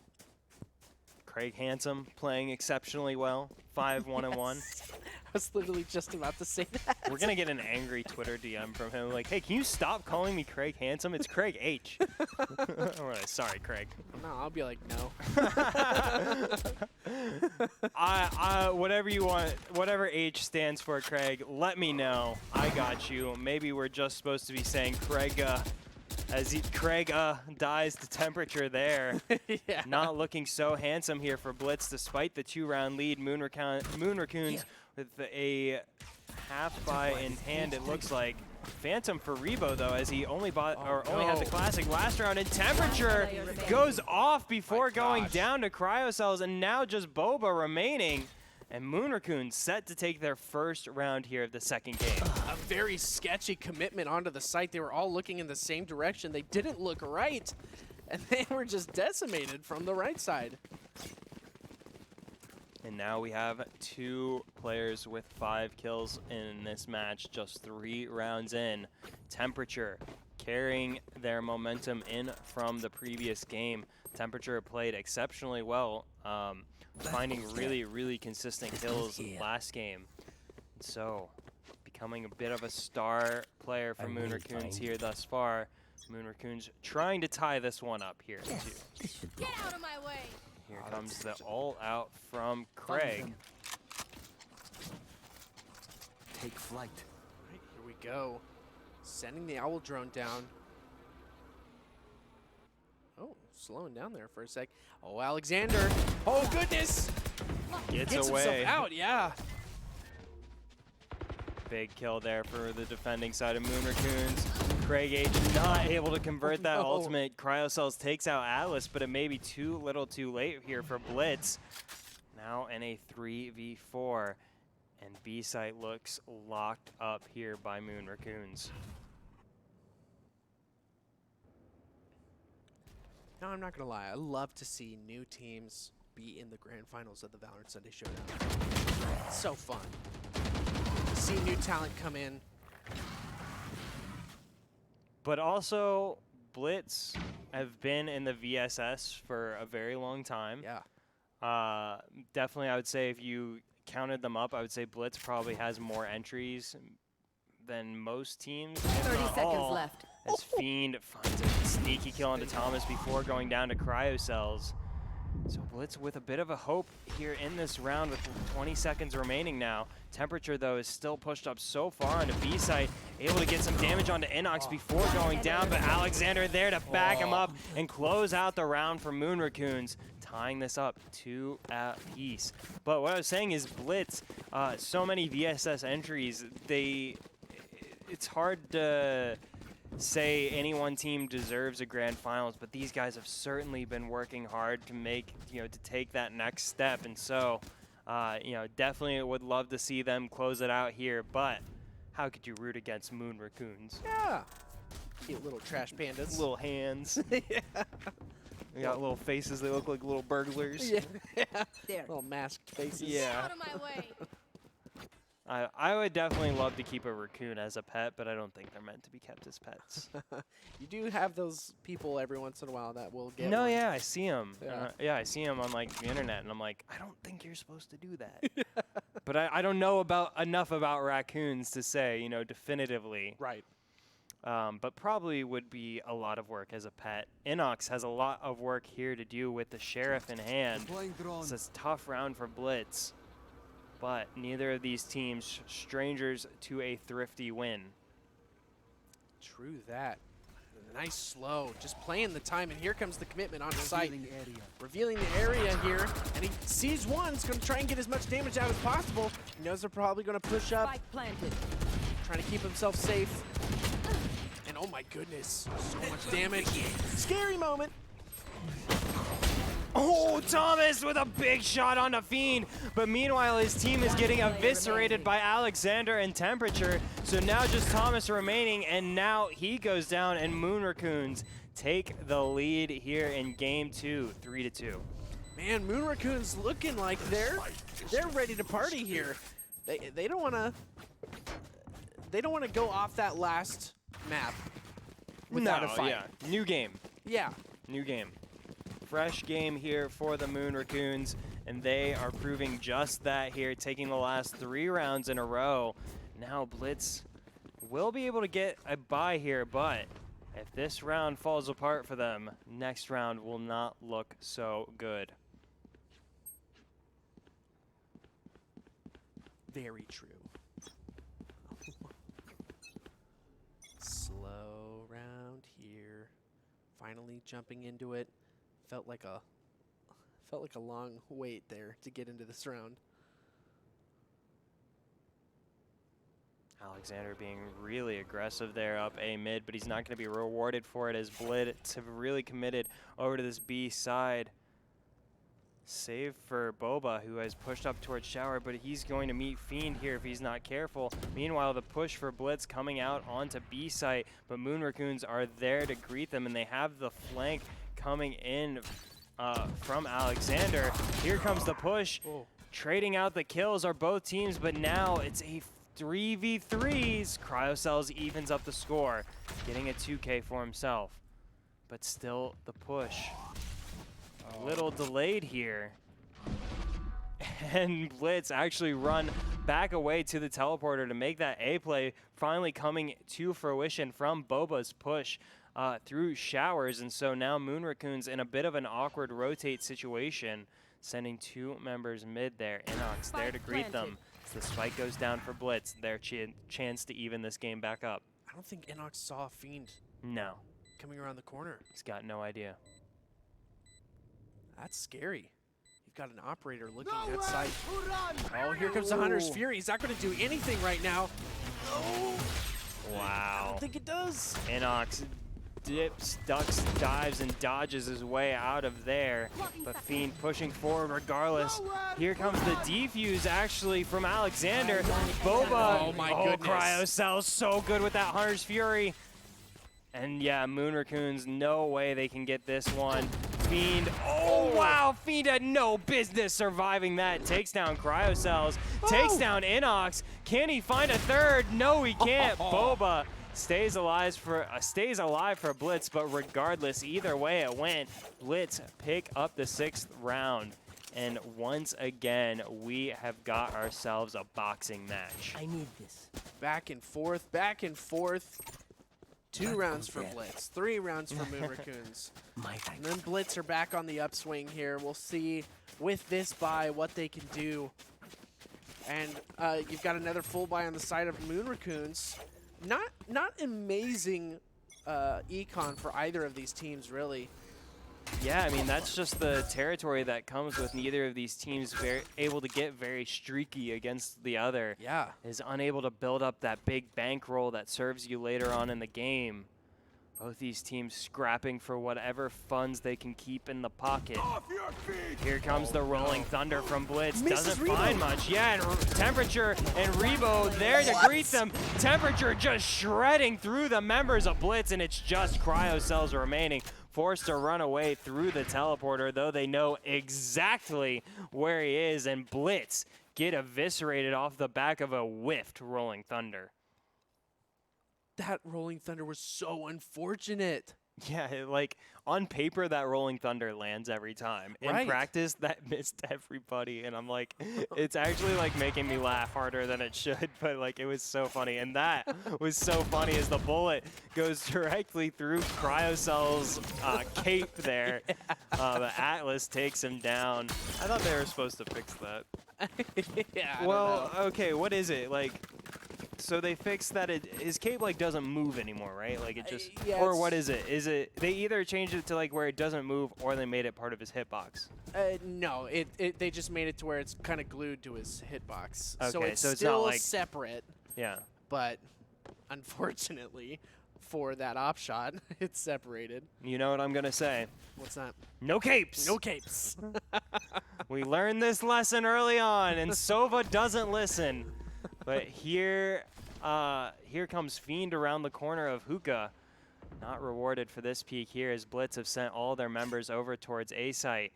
Craig Handsome playing exceptionally well. 5-1-1. I was literally just about to say that. We're going to get an angry Twitter DM from him. Like, hey, can you stop calling me Craig Handsome? It's Craig H. Sorry, Craig. No, I'll be like, no. Whatever you want, whatever H stands for, Craig, let me know. I got you. Maybe we're just supposed to be saying Craig, Craig dies to Temperature there. Yeah. Not looking so handsome here for Blitz despite the 2-round lead. Moon Raccoons with a half buy in hand, it looks like. Phantom for Rebo though, as he only only had the classic last round, and Temperature goes off before going down to Cryocells, and now just Boba remaining. And Moon Raccoons set to take their first round here of the second game. A very sketchy commitment onto the site. They were all looking in the same direction. They didn't look right, and they were just decimated from the right side. And now we have 2 players with 5 kills in this match, just 3 rounds in. Temperature carrying their momentum in from the previous game. Temperature played exceptionally well, finding really consistent kills last game. So, becoming a bit of a star player for Moon Raccoons here thus far. Moon Raccoons trying to tie this one up here, too. Get out of my way! Here comes the all-out from Craig. Take flight. All right, here we go. Sending the owl drone down. Oh, slowing down there for a sec. Oh, Alexander. Oh, goodness. Gets away. Himself out, yeah. Big kill there for the defending side of Moon Raccoons. Craig H not able to convert that ultimate. Cryocells takes out Atlas, but it may be too little too late here for Blitz. Now in a 3v4, and B site looks locked up here by Moon Raccoons. Now, I'm not going to lie. I love to see new teams be in the grand finals of the Valorant Sunday Showdown. It's so fun. To see new talent come in. But also, Blitz have been in the VSS for a very long time. Yeah. Definitely, I would say if you counted them up, I would say Blitz probably has more entries than most teams. 30 seconds left. As Fiend finds a sneaky kill onto Thomas before going down to Cryocells. So Blitz with a bit of a hope here in this round with 20 seconds remaining now. Temperature, though, is still pushed up so far onto B site, able to get some damage onto Inox before going down, but Alexander there to back him up and close out the round for Moon Raccoons, tying this up 2 apiece. But what I was saying is Blitz, so many VSS entries, it's hard to say any one team deserves a grand finals, but these guys have certainly been working hard to make, to take that next step. And so, definitely would love to see them close it out here, but how could you root against Moon Raccoons? Yeah. Cute little trash pandas. Little hands. Yeah. They got little faces. They look like little burglars. Yeah. There. Little masked faces. Yeah. Out of my way. I would definitely love to keep a raccoon as a pet, but I don't think they're meant to be kept as pets. You do have those people every once in a while that will get No, one. yeah, I see them. Yeah. Yeah, I see them on like the internet, and I'm like, I don't think you're supposed to do that. But I don't know enough about raccoons to say, you know, definitively. Right. But probably would be a lot of work as a pet. Inox has a lot of work here to do with the sheriff in hand. It's a tough round for Blitz. But neither of these teams strangers to a thrifty win. True that. Nice slow, just playing the time, and here comes the commitment on the site. Revealing the area here, and he sees one. He's going to try and get as much damage out as possible. He knows they're probably going to push up, Spike planted. trying to keep himself safe. And oh my goodness, so much damage. Scary moment. Oh, Thomas with a big shot on the Fiend. But meanwhile, his team is getting eviscerated by Alexander and Temperature. So now just Thomas remaining, and now he goes down, and Moon Raccoons take the lead here in game 2, 3-2. Man, Moon Raccoons looking like they're ready to party here. They don't want to go off that last map without a fight. Yeah, new game. Yeah. New game. Fresh game here for the Moon Raccoons, and they are proving just that here, taking the last 3 rounds in a row. Now Blitz will be able to get a bye here, but if this round falls apart for them, next round will not look so good. Very true. Slow round here. Finally jumping into it. Felt like a long wait there to get into this round. Alexander being really aggressive there up A mid, but he's not going to be rewarded for it as Blitz have really committed over to this B side. Save for Boba, who has pushed up towards Shower, but he's going to meet Fiend here if he's not careful. Meanwhile, the push for Blitz coming out onto B site, but Moon Raccoons are there to greet them, and they have the flank coming in from Alexander. Here comes the push. Oh. Trading out the kills are both teams, but now it's a 3v3s. Cryocells evens up the score, getting a 2K for himself. But still the push. A little delayed here. And Blitz actually run back away to the teleporter to make that A play, finally coming to fruition from Boba's push through Showers. And so now Moon Raccoons in a bit of an awkward rotate situation, sending 2 members mid there. Inox there to greet them. As the spike goes down for Blitz, their chance to even this game back up. I don't think Inox saw a Fiend No, coming around the corner. he's got no idea. That's scary. You've got an operator looking at sight. Oh, here comes the Hunter's Fury. He's not going to do anything right now. No. I Wow. don't think it does. Inox dips, ducks, dives, and dodges his way out of there. But Fiend pushing forward regardless. Here comes the defuse actually from Alexander. Boba. Oh my goodness. Cryocell so good with that Hunter's Fury. And yeah, Moon Raccoons, no way they can get this one. Fiend, oh wow, Fiend had no business surviving that. Takes down Cryocells, takes down Inox. Can he find a third? No, he can't. Boba stays alive for Blitz, but regardless, either way it went, Blitz pick up the 6th round. And once again, we have got ourselves a boxing match. I need this. Back and forth, back and forth. 2 rounds for Blitz, 3 rounds for Moon Raccoons. And then Blitz are back on the upswing here. We'll see with this buy what they can do. And you've got another full buy on the side of Moon Raccoons. Not amazing econ for either of these teams, really. Yeah, I mean, that's just the territory that comes with neither of these teams able to get very streaky against the other. Yeah. Is unable to build up that big bankroll that serves you later on in the game. Both these teams scrapping for whatever funds they can keep in the pocket. Here comes the Rolling Thunder from Blitz. Doesn't find much. Yeah, and Temperature and Rebo there to greet them. Temperature just shredding through the members of Blitz, and it's just Cryo Cells remaining. Forced to run away through the teleporter, though they know exactly where he is, and Blitz get eviscerated off the back of a whiffed Rolling Thunder. That Rolling Thunder was so unfortunate. Yeah, like on paper, that Rolling Thunder lands every time. In practice, that missed everybody, and I'm like, it's actually like making me laugh harder than it should, but like it was so funny. And that was so funny as the bullet goes directly through Cryocell's cape there. The Atlas takes him down. I thought they were supposed to fix that. Yeah. Well, okay, what is it like? So they fixed that his cape like doesn't move anymore, right? Like it just, yeah, or what is it? Is it they either changed it to like where it doesn't move, or they made it part of his hitbox? No, they just made it to where it's kind of glued to his hitbox. Okay, so it's so it's still not like separate. Yeah. But unfortunately, for that op shot, it's separated. You know what I'm gonna say? What's that? No capes. No capes. We learned this lesson early on, and Sova doesn't listen. But here comes Fiend around the corner of Hookah. Not rewarded for this peek here, as Blitz have sent all their members over towards A site.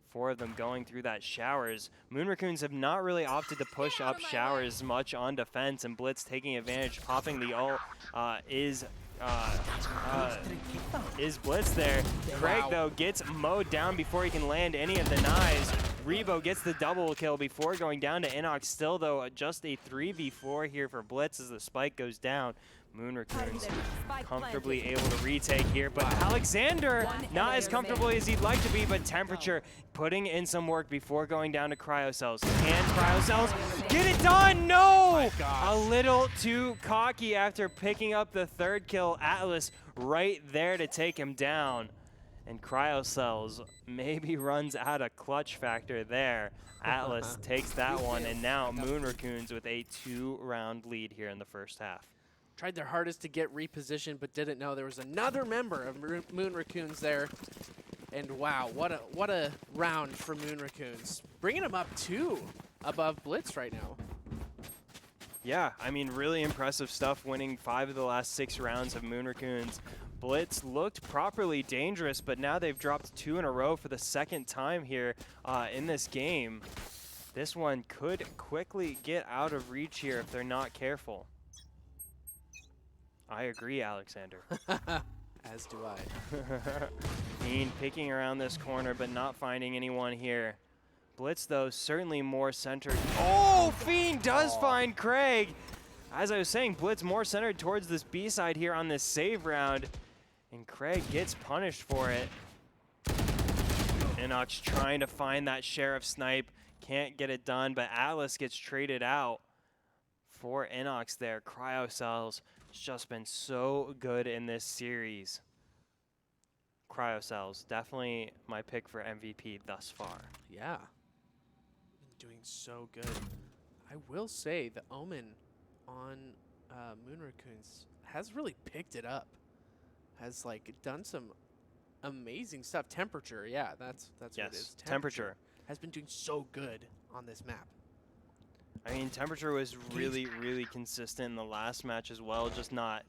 4 of them going through that showers. Moon Raccoons have not really opted to push up showers much on defense, and Blitz taking advantage, popping the ult is Blitz there. Craig, though, gets mowed down before he can land any of the knives. Rebo gets the double kill before going down to Inox. Still, though, just a 3v4 here for Blitz as the spike goes down. Moon Raccoons comfortably able to retake here, but Alexander not as comfortably as he'd like to be, but Temperature putting in some work before going down to Cryocells. Can Cryocells get it done? No! A little too cocky after picking up the 3rd kill. Atlas right there to take him down. And Cryocells maybe runs out of clutch factor there. Atlas takes that one, and now Moon Raccoons with a 2-round lead here in the first half. Tried their hardest to get repositioned, but didn't know there was another member of Moon Raccoons there. And wow, what a round for Moon Raccoons. Bringing them up 2 above Blitz right now. Yeah, I mean, really impressive stuff, winning 5 of the last 6 rounds of Moon Raccoons. Blitz looked properly dangerous, but now they've dropped 2 in a row for the 2nd time here in this game. This one could quickly get out of reach here if they're not careful. I agree, Alexander. As do I. Fiend picking around this corner, but not finding anyone here. Blitz, though, certainly more centered. Oh, Fiend does find Craig. As I was saying, Blitz more centered towards this B side here on this save round. And Craig gets punished for it. Inox trying to find that Sheriff snipe. Can't get it done, but Atlas gets traded out for Inox there. Cryocells has just been so good in this series. Cryocells, definitely my pick for MVP thus far. Yeah. Doing so good. I will say the Omen on Moon Raccoons has really picked it up. Has like done some amazing stuff. Temperature, yeah, that's what it is. Temperature has been doing so good on this map. I mean, Temperature was really, really consistent in the last match as well. Just not,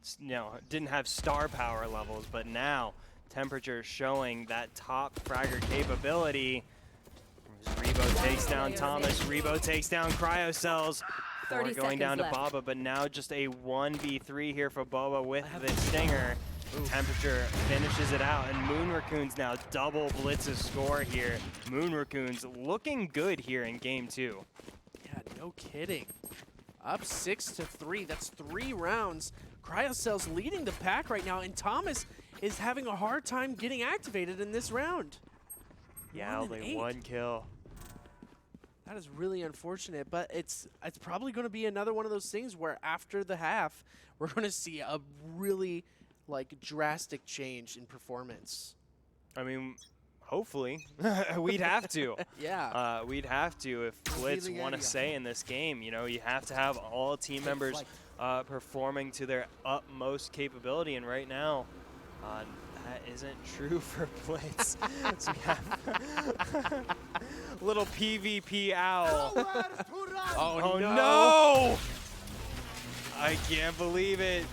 didn't have star power levels, but now Temperature showing that top fragger capability. Rebo takes down Thomas. Rebo takes down Cryocells. Before going down to Baba, but now just a 1v3 here for Baba with the Stinger. Temperature finishes it out, and Moon Raccoons now double Blitz's score here. Moon Raccoons looking good here in game 2. Yeah, no kidding. Up 6-3. That's 3 rounds. Cryocells leading the pack right now, and Thomas is having a hard time getting activated in this round. Yeah, only 1 kill. That is really unfortunate, but it's probably going to be another one of those things where after the half, we're going to see a really drastic change in performance. I mean, hopefully. We'd have to. Yeah. We'd have to if Blitz want to stay in this game. You have to have all team members performing to their utmost capability, and right now, That isn't true for Blitz. So we have little PvP owl. Oh, no! I can't believe it.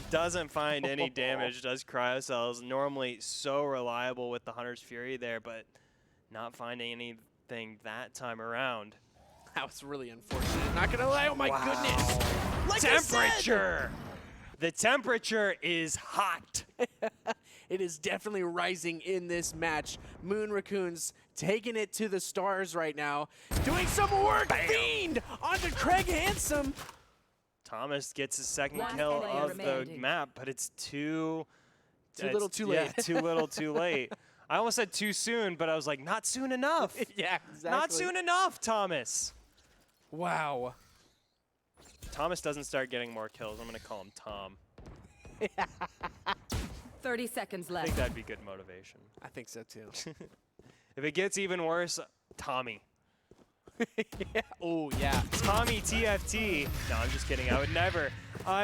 Doesn't find any damage, does cryocells. Normally so reliable with the Hunter's Fury there, but not finding anything that time around. That was really unfortunate. Not gonna lie, oh my goodness. Like Temperature! The temperature is hot. It is definitely rising in this match. Moon Raccoons taking it to the stars right now. Doing some work, Fiend, onto Craig Handsome. Thomas gets his second kill of the map, but it's too little too late. Yeah, too little too late. I almost said too soon, but I was like, not soon enough. Yeah, exactly. Not soon enough, Thomas. Wow. Thomas doesn't start getting more kills. I'm going to call him Tom. 30 seconds I left. think that'd be good motivation. I think so too. If it gets even worse, Tommy. Yeah. Oh, yeah. Tommy TFT. No, I'm just kidding. I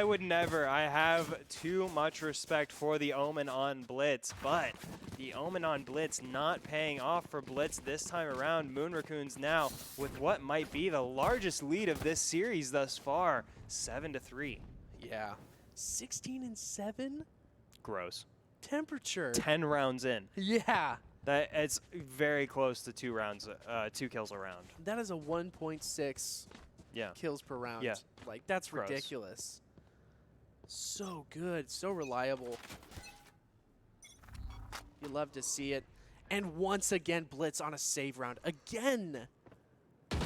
would never. I have too much respect for the Omen on Blitz, but the Omen on Blitz not paying off for Blitz this time around. Moon Raccoons now with what might be the largest lead of this series thus far, 7-3. Yeah. 16-7? Gross. Temperature. 10 rounds in. Yeah. That it's very close to 2 rounds, 2 kills a round. That is a 1.6 kills per round. Yeah. Like, that's Gross. ridiculous. So good, so reliable. You love to see it. And once again, Blitz on a save round. Again.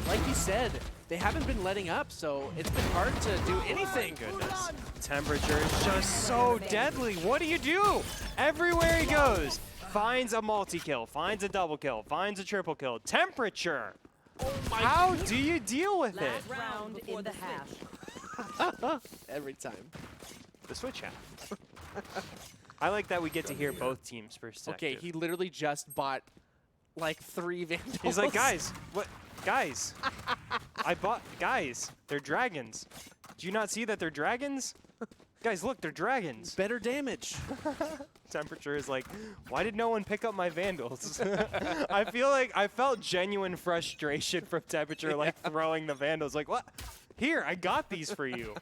Like you said, they haven't been letting up, so it's been hard to do anything. Goodness. Temperature is just so deadly. What do you do? Everywhere he goes, finds a multi-kill, finds a double kill, finds a triple kill. Temperature. Oh my How do you deal with Last it? round in the half. Every time. The switch half. I like that we get to hear both teams' perspective. Okay, he literally just bought like 3 Vandals. He's like, guys, what? Guys, guys, they're dragons. Do you not see that they're dragons? Guys, look, they're dragons. Better damage. Temperature is like, why did no one pick up my Vandals? I feel like I felt genuine frustration from Temperature, like throwing the Vandals. Like, what? Here, I got these for you.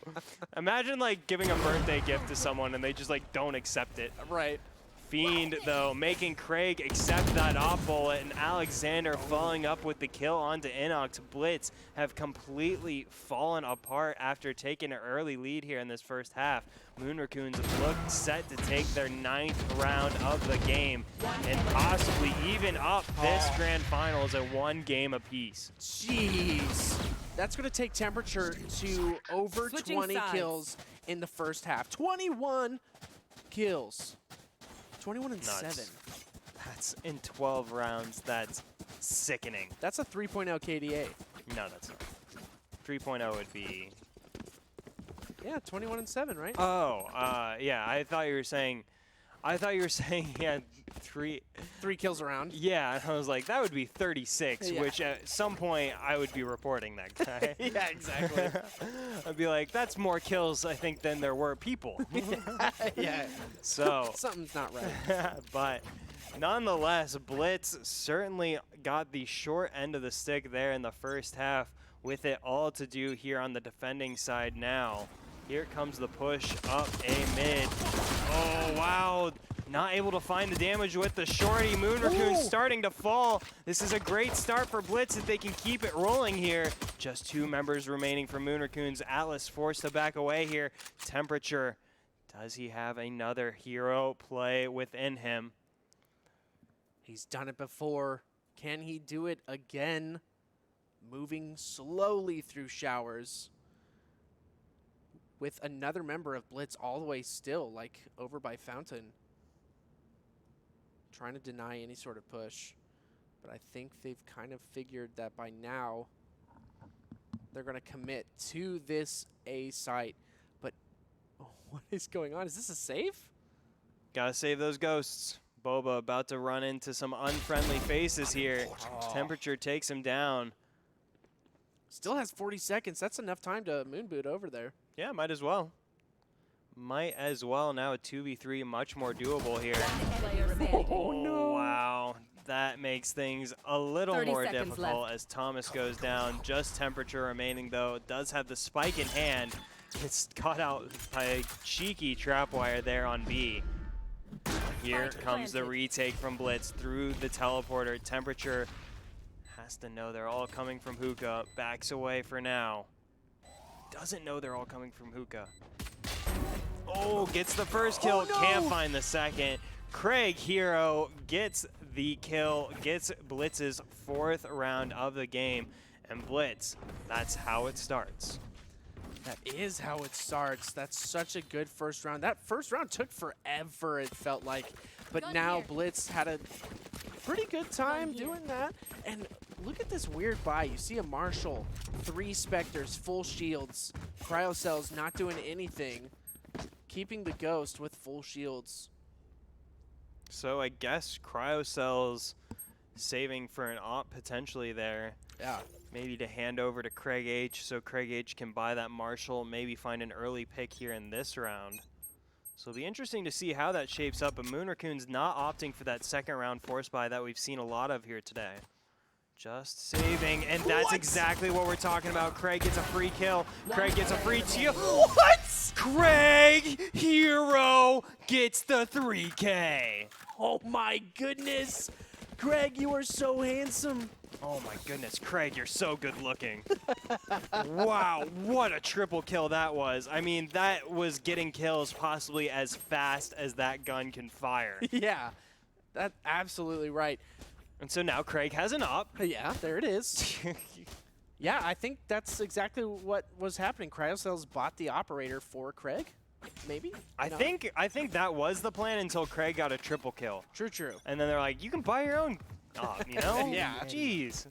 Imagine like giving a birthday gift to someone and they just like don't accept it. Right. Fiend, though, making Craig accept that op bullet, and Alexander following up with the kill onto Inox. Blitz have completely fallen apart after taking an early lead here in this first half. Moon Raccoons look set to take their 9th round of the game and possibly even up this grand finals at 1 game apiece. Jeez. That's going to take Temperature to over Switching 20 sides. kills in the first half. 21 kills. 21 and Nuts. 7. That's in 12 rounds. That's sickening. That's a 3.0 KDA. No, that's not. 3.0 would be... Yeah, 21 and 7, right? Oh, yeah. I thought you were saying he had 3 kills around. Yeah, and I was like, that would be 36, Yeah. which at some point I would be reporting that guy. Yeah, exactly. I'd be like, that's more kills, I think, than there were people. Yeah. So, Something's not right. but nonetheless, Blitz certainly got the short end of the stick there in the first half, with it all to do here on the defending side now. Here comes the push up a mid. Oh, wow. Not able to find the damage with the shorty. Moon Raccoon starting to fall. This is a great start for Blitz if they can keep it rolling here. Just 2 members remaining for Moon Raccoons. Atlas forced to back away here. Temperature. Does he have another hero play within him? He's done it before. Can he do it again? Moving slowly through showers. With another member of Blitz all the way still, like over by Fountain. Trying to deny any sort of push. But I think they've kind of figured that by now they're going to commit to this A site. But what is going on? Is this a save? Gotta save those ghosts. Boba about to run into some unfriendly faces here. Temperature takes him down. Still has 40 seconds. That's enough time to moon boot over there. Yeah, might as well. Might as well. Now a 2v3, much more doable here. Oh no! Wow, that makes things a little 30 more seconds difficult left. as Thomas goes down. Just temperature remaining though. Does have the spike in hand. It's caught out by a cheeky trap wire there on B. Here comes the retake from Blitz through the teleporter. Temperature has to know they're all coming from hookah. Backs away for now. Doesn't know they're all coming from hookah. Oh, gets the first kill. Oh, no. Can't find the second. Craig Hero gets the kill, gets Blitz's 4th round of the game. And Blitz, that's how it starts. That is how it starts. That's such a good first round. That first round took forever, it felt like. But now Blitz had a pretty good time doing that. And look at this weird buy. You see a Marshall, 3 Spectres, full shields. Cryocells not doing anything. Keeping the Ghost with full shields. So I guess Cryocells saving for an op potentially there. Yeah. Maybe to hand over to Craig H so Craig H can buy that Marshall, maybe find an early pick here in this round. So it'll be interesting to see how that shapes up, but Moon Raccoon's not opting for that second round force buy that we've seen a lot of here today. Just saving, and that's exactly what we're talking about. Craig gets a free kill. Craig gets a free kill. What? Craig Hero gets the 3K. Oh my goodness. Greg, you are so handsome. Oh my goodness, Craig, you're so good looking. Wow, what a triple kill that was. I mean, that was getting kills possibly as fast as that gun can fire. Yeah, that's absolutely right. And so now Craig has an op. Yeah, there it is. Yeah, I think that's exactly what was happening. Cryocells bought the operator for Craig, maybe? I think that was the plan until Craig got a triple kill. True, true. And then they're like, you can buy your own op, you know? Yeah. Jeez.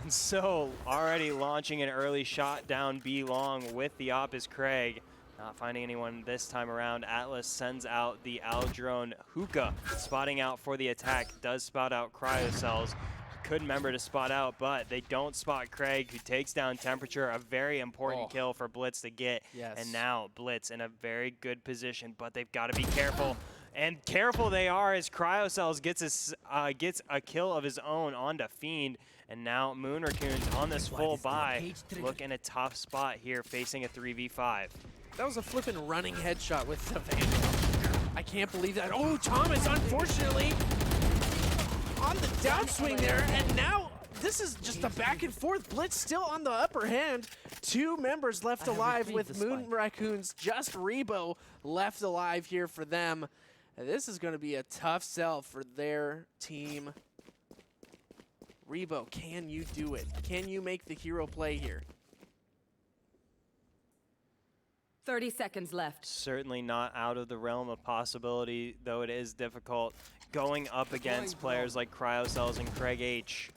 And so already launching an early shot down B long with the op is Craig. Not finding anyone this time around. Atlas sends out the Aldrone Hookah, spotting out for the attack. Does spot out Cryocells. Couldn't remember to spot out, but they don't spot Craig, who takes down Temperature. A very important kill for Blitz to get. Yes. And now Blitz in a very good position, but they've got to be careful. And careful they are as Cryocells gets a kill of his own onto Fiend. And now Moon Raccoons on this full buy. Look in a tough spot here, facing a 3v5. That was a flippin' running headshot with the Vanguard. I can't believe that. Oh, Thomas, unfortunately, on the downswing there. And now this is just a back and forth. Blitz still on the upper hand. 2 members left alive with Moon Raccoons. Just Rebo left alive here for them. And this is going to be a tough sell for their team. Rebo, can you do it? Can you make the hero play here? 30 seconds left. Certainly not out of the realm of possibility, though it is difficult going up against players like Cryocells and Craig H.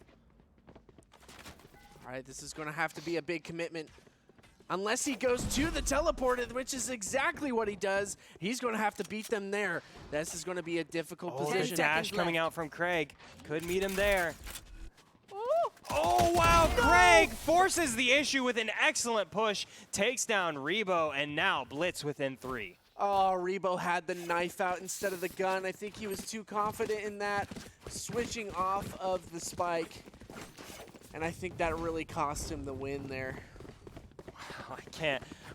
All right, this is going to have to be a big commitment. Unless he goes to the teleporter, which is exactly what he does, he's going to have to beat them there. This is going to be a difficult position. The dash coming out from Craig. Could meet him there. Oh, wow, no! Craig forces the issue with an excellent push, takes down Rebo, and now Blitz within 3. Oh, Rebo had the knife out instead of the gun. I think he was too confident in that, switching off of the spike. And I think that really cost him the win there.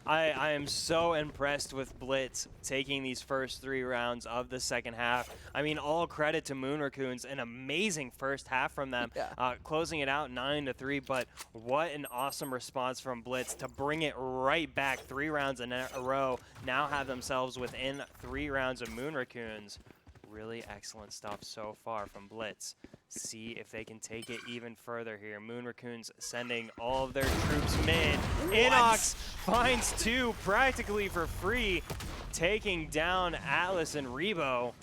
I am so impressed with Blitz taking these first 3 rounds of the second half. I mean, all credit to Moon Raccoons, an amazing first half from them, closing it out 9-3, but what an awesome response from Blitz to bring it right back 3 rounds in a row, now have themselves within 3 rounds of Moon Raccoons. Really excellent stuff so far from Blitz. See if they can take it even further here. Moon Raccoons sending all of their troops mid. Inox finds 2 practically for free, taking down Atlas and Rebo.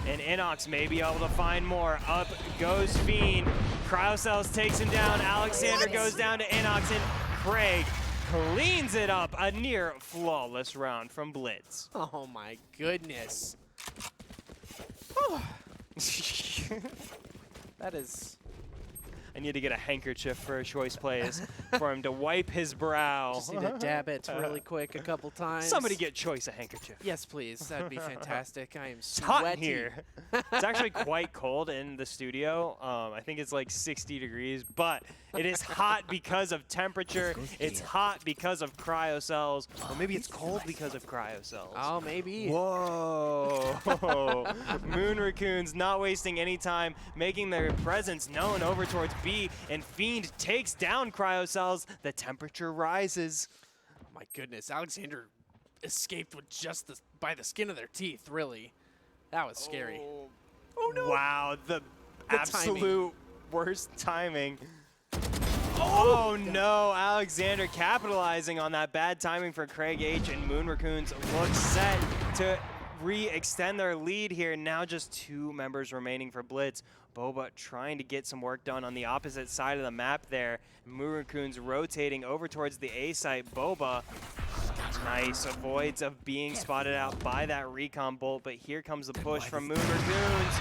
And Inox may be able to find more. Up goes Fiend. Cryocells takes him down. Alexander goes down to Inox, and Craig cleans it up. A near flawless round from Blitz. Oh my goodness. That is I need to get a handkerchief for choice plays for him to wipe his brow. Just need to dab it really quick a couple times. Somebody get Choice a handkerchief. Yes, please. That'd be fantastic. I am It's hot in sweaty. here. It's actually quite cold in the studio. I think it's like 60 degrees, but it is hot because of temperature. It's hot because of cryocells. Or maybe it's cold because of cryocells. Oh, maybe. Whoa. Moon Raccoons not wasting any time, making their presence known over towards B, and Fiend takes down cryocells. The temperature rises. Oh my goodness, Alexander escaped with just by the skin of their teeth, really. That was scary. Oh no. Wow, the absolute timing. worst timing. Oh no, Alexander capitalizing on that bad timing for Craig H, and Moon Raccoons look set to re-extend their lead here. Now just 2 members remaining for Blitz. Boba trying to get some work done on the opposite side of the map there. Moon Raccoons rotating over towards the A site. Boba, nice, avoids of being spotted out by that recon bolt, but here comes the push from Moon Raccoons.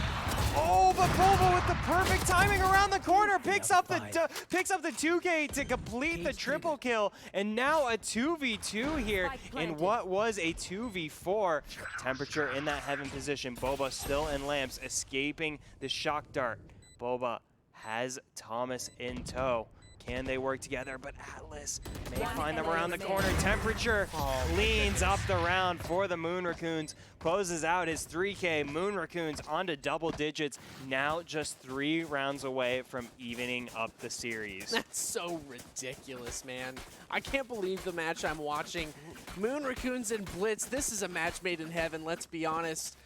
Oh, but Boba with the perfect timing around the corner picks up the 2K to complete the triple kill, and now a 2v2 here in what was a 2v4. Temperature in that heaven position. Boba still in lamps, escaping the shock dart. Boba has Thomas in tow. Can they work together? But Atlas may find them around the corner. Temperature leans up the round for the Moon Raccoons. Closes out his 3K. Moon Raccoons onto double digits. Now just 3 rounds away from evening up the series. That's so ridiculous, man. I can't believe the match I'm watching. Moon Raccoons and Blitz. This is a match made in heaven, let's be honest.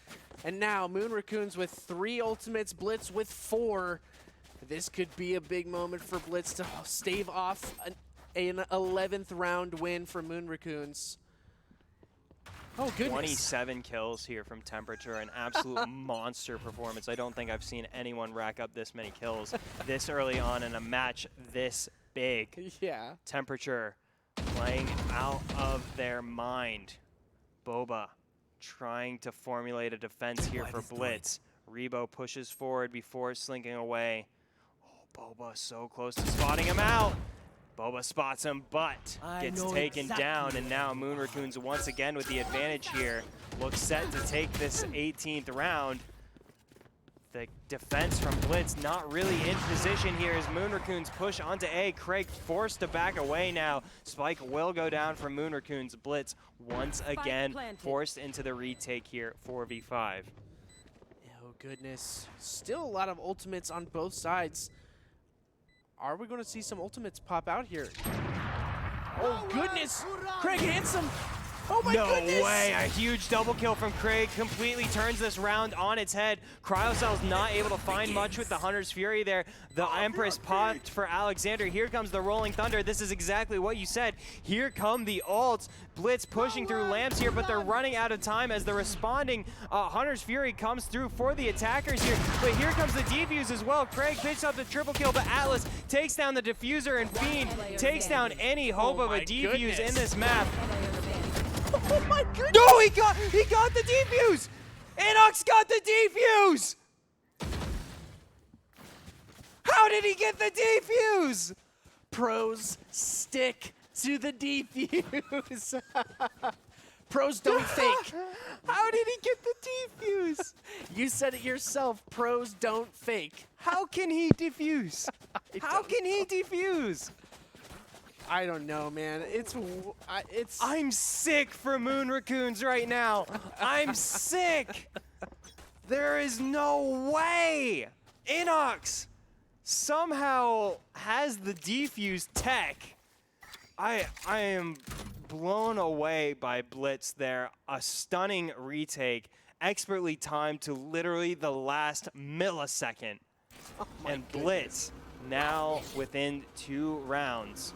And now Moon Raccoons with 3 ultimates, Blitz with 4. This could be a big moment for Blitz to stave off an 11th round win for Moon Raccoons. Oh, goodness. 27 kills here from Temperature, an absolute monster performance. I don't think I've seen anyone rack up this many kills this early on in a match this big. Yeah. Temperature playing out of their mind. Boba trying to formulate a defense here for Blitz. Rebo pushes forward before slinking away. Boba so close to spotting him out. Boba spots him, but gets taken down, and now Moon Raccoons once again with the advantage here. Looks set to take this 18th round. The defense from Blitz not really in position here as Moon Raccoons push onto A. Craig forced to back away now. Spike will go down from Moon Raccoons. Blitz once again forced into the retake here, 4v5. Oh, goodness. Still a lot of ultimates on both sides. Are we going to see some ultimates pop out here? Oh, goodness! Craig Handsome! Oh my goodness! No way! A huge double kill from Craig completely turns this round on its head. Cryocell's not able to find much with the Hunter's Fury there. The Empress popped for Alexander. Here comes the Rolling Thunder. This is exactly what you said. Here come the ults. Blitz pushing through lamps here, but they're running out of time as the responding Hunter's Fury comes through for the attackers here. But here comes the defuse as well. Craig picks up the triple kill, but Atlas takes down the diffuser, and Fiend takes down any hope of a defuse in this map. Oh my goodness! No, he got the defuse! Inox got the defuse! How did he get the defuse? Pros stick to the defuse. Pros don't fake. How did he get the defuse? You said it yourself. Pros don't fake. How can he defuse? How can he defuse? I don't know, man. I'm sick for Moon Raccoons right now. I'm sick. There is no way Inox somehow has the defuse tech. I am blown away by Blitz there. A stunning retake, expertly timed to literally the last millisecond. And Blitz now within 2 rounds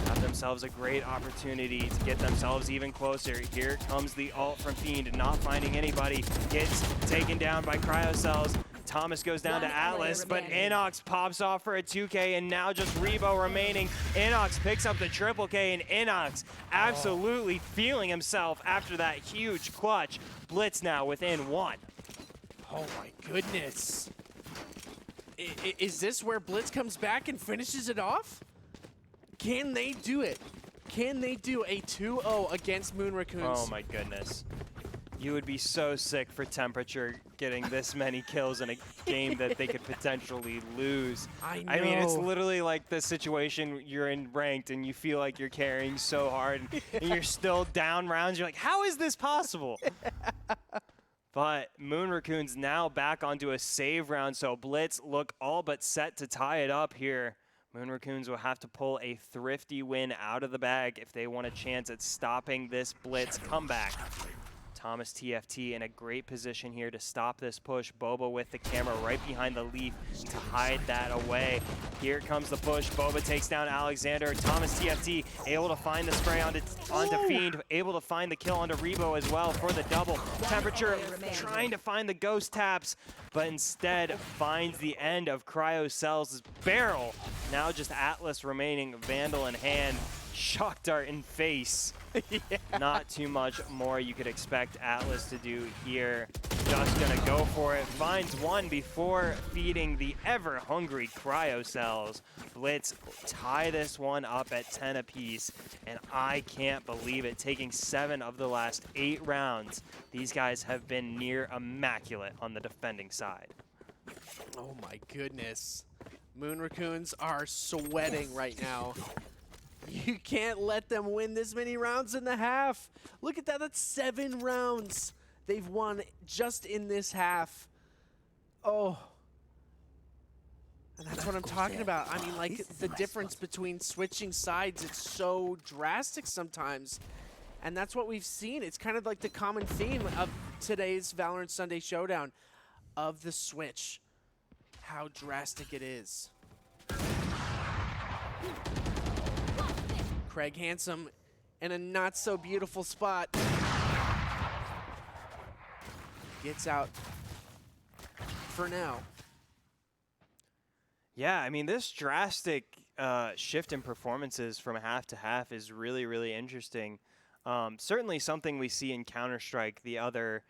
have themselves a great opportunity to get themselves even closer. Here comes the ult from Fiend, not finding anybody. Gets taken down by Cryocells. Thomas goes down to Atlas, but Inox pops off for a 2K, and now just Rebo remaining. Inox picks up the triple K, and Inox absolutely feeling himself after that huge clutch. Blitz now within 1. Oh my goodness. Is this where Blitz comes back and finishes it off? Can they do it? Can they do a 2-0 against Moon Raccoons? Oh my goodness. You would be so sick for Temperature getting this many kills in a game that they could potentially lose. I know. I mean, it's literally like the situation you're in ranked and you feel like you're carrying so hard and you're still down rounds. You're like, how is this possible? But Moon Raccoons now back onto a save round, so Blitz look all but set to tie it up here. Moon Raccoons will have to pull a thrifty win out of the bag if they want a chance at stopping this Blitz comeback. Thomas TFT in a great position here to stop this push. Boba with the camera right behind the leaf to hide that away. Here comes the push. Boba takes down Alexander. Thomas TFT able to find the spray onto Fiend, able to find the kill onto Rebo as well for the double. Temperature trying to find the ghost taps, but instead finds the end of Cryo Cells' barrel. Now just Atlas remaining, Vandal in hand. Shock dart in face. Yeah. Not too much more you could expect Atlas to do here. Just gonna go for it. Finds one before feeding the ever-hungry Cryo Cells. Blitz tie this one up at 10 apiece, and I can't believe it. Taking 7 of the last 8 rounds, these guys have been near immaculate on the defending side. Oh my goodness. Moon Raccoons are sweating right now. You can't let them win this many rounds in the half. Look at that, that's 7 rounds they've won just in this half. Oh. And that's what I'm talking about. I mean, like, the difference between switching sides, it's so drastic sometimes. And that's what we've seen. It's kind of like the common theme of today's Valorant Sunday Showdown, of the switch. How drastic it is. Craig Handsome in a not so beautiful spot. Gets out for now. Yeah, I mean, this drastic shift in performances from half to half is really, really interesting. Certainly something we see in Counter-Strike, the other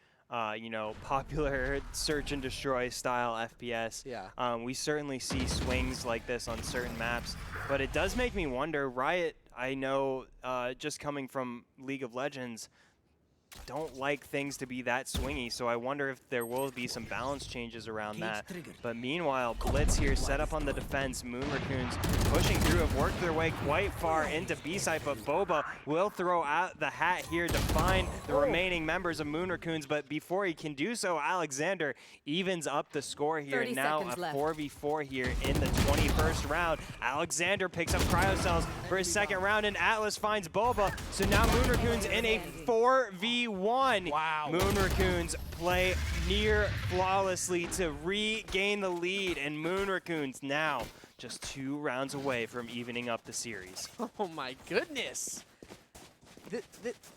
you know, popular search and destroy style FPS. Yeah. We certainly see swings like this on certain maps, but it does make me wonder, Riot, I know just coming from League of Legends, don't like things to be that swingy, so I wonder if there will be some balance changes around that. But meanwhile, Blitz here set up on the defense. Moon Raccoons pushing through, have worked their way quite far into B-side, but Boba will throw out the hat here to find the remaining members of Moon Raccoons, but before he can do so, Alexander evens up the score here. Now a 4v4 here in the 21st round. Alexander picks up Cryo Cells for his second round, and Atlas finds Boba, so now Moon Raccoons in a 4v1. Wow. Moon Raccoons play near flawlessly to regain the lead, and Moon Raccoons now just 2 rounds away from evening up the series. Oh my goodness.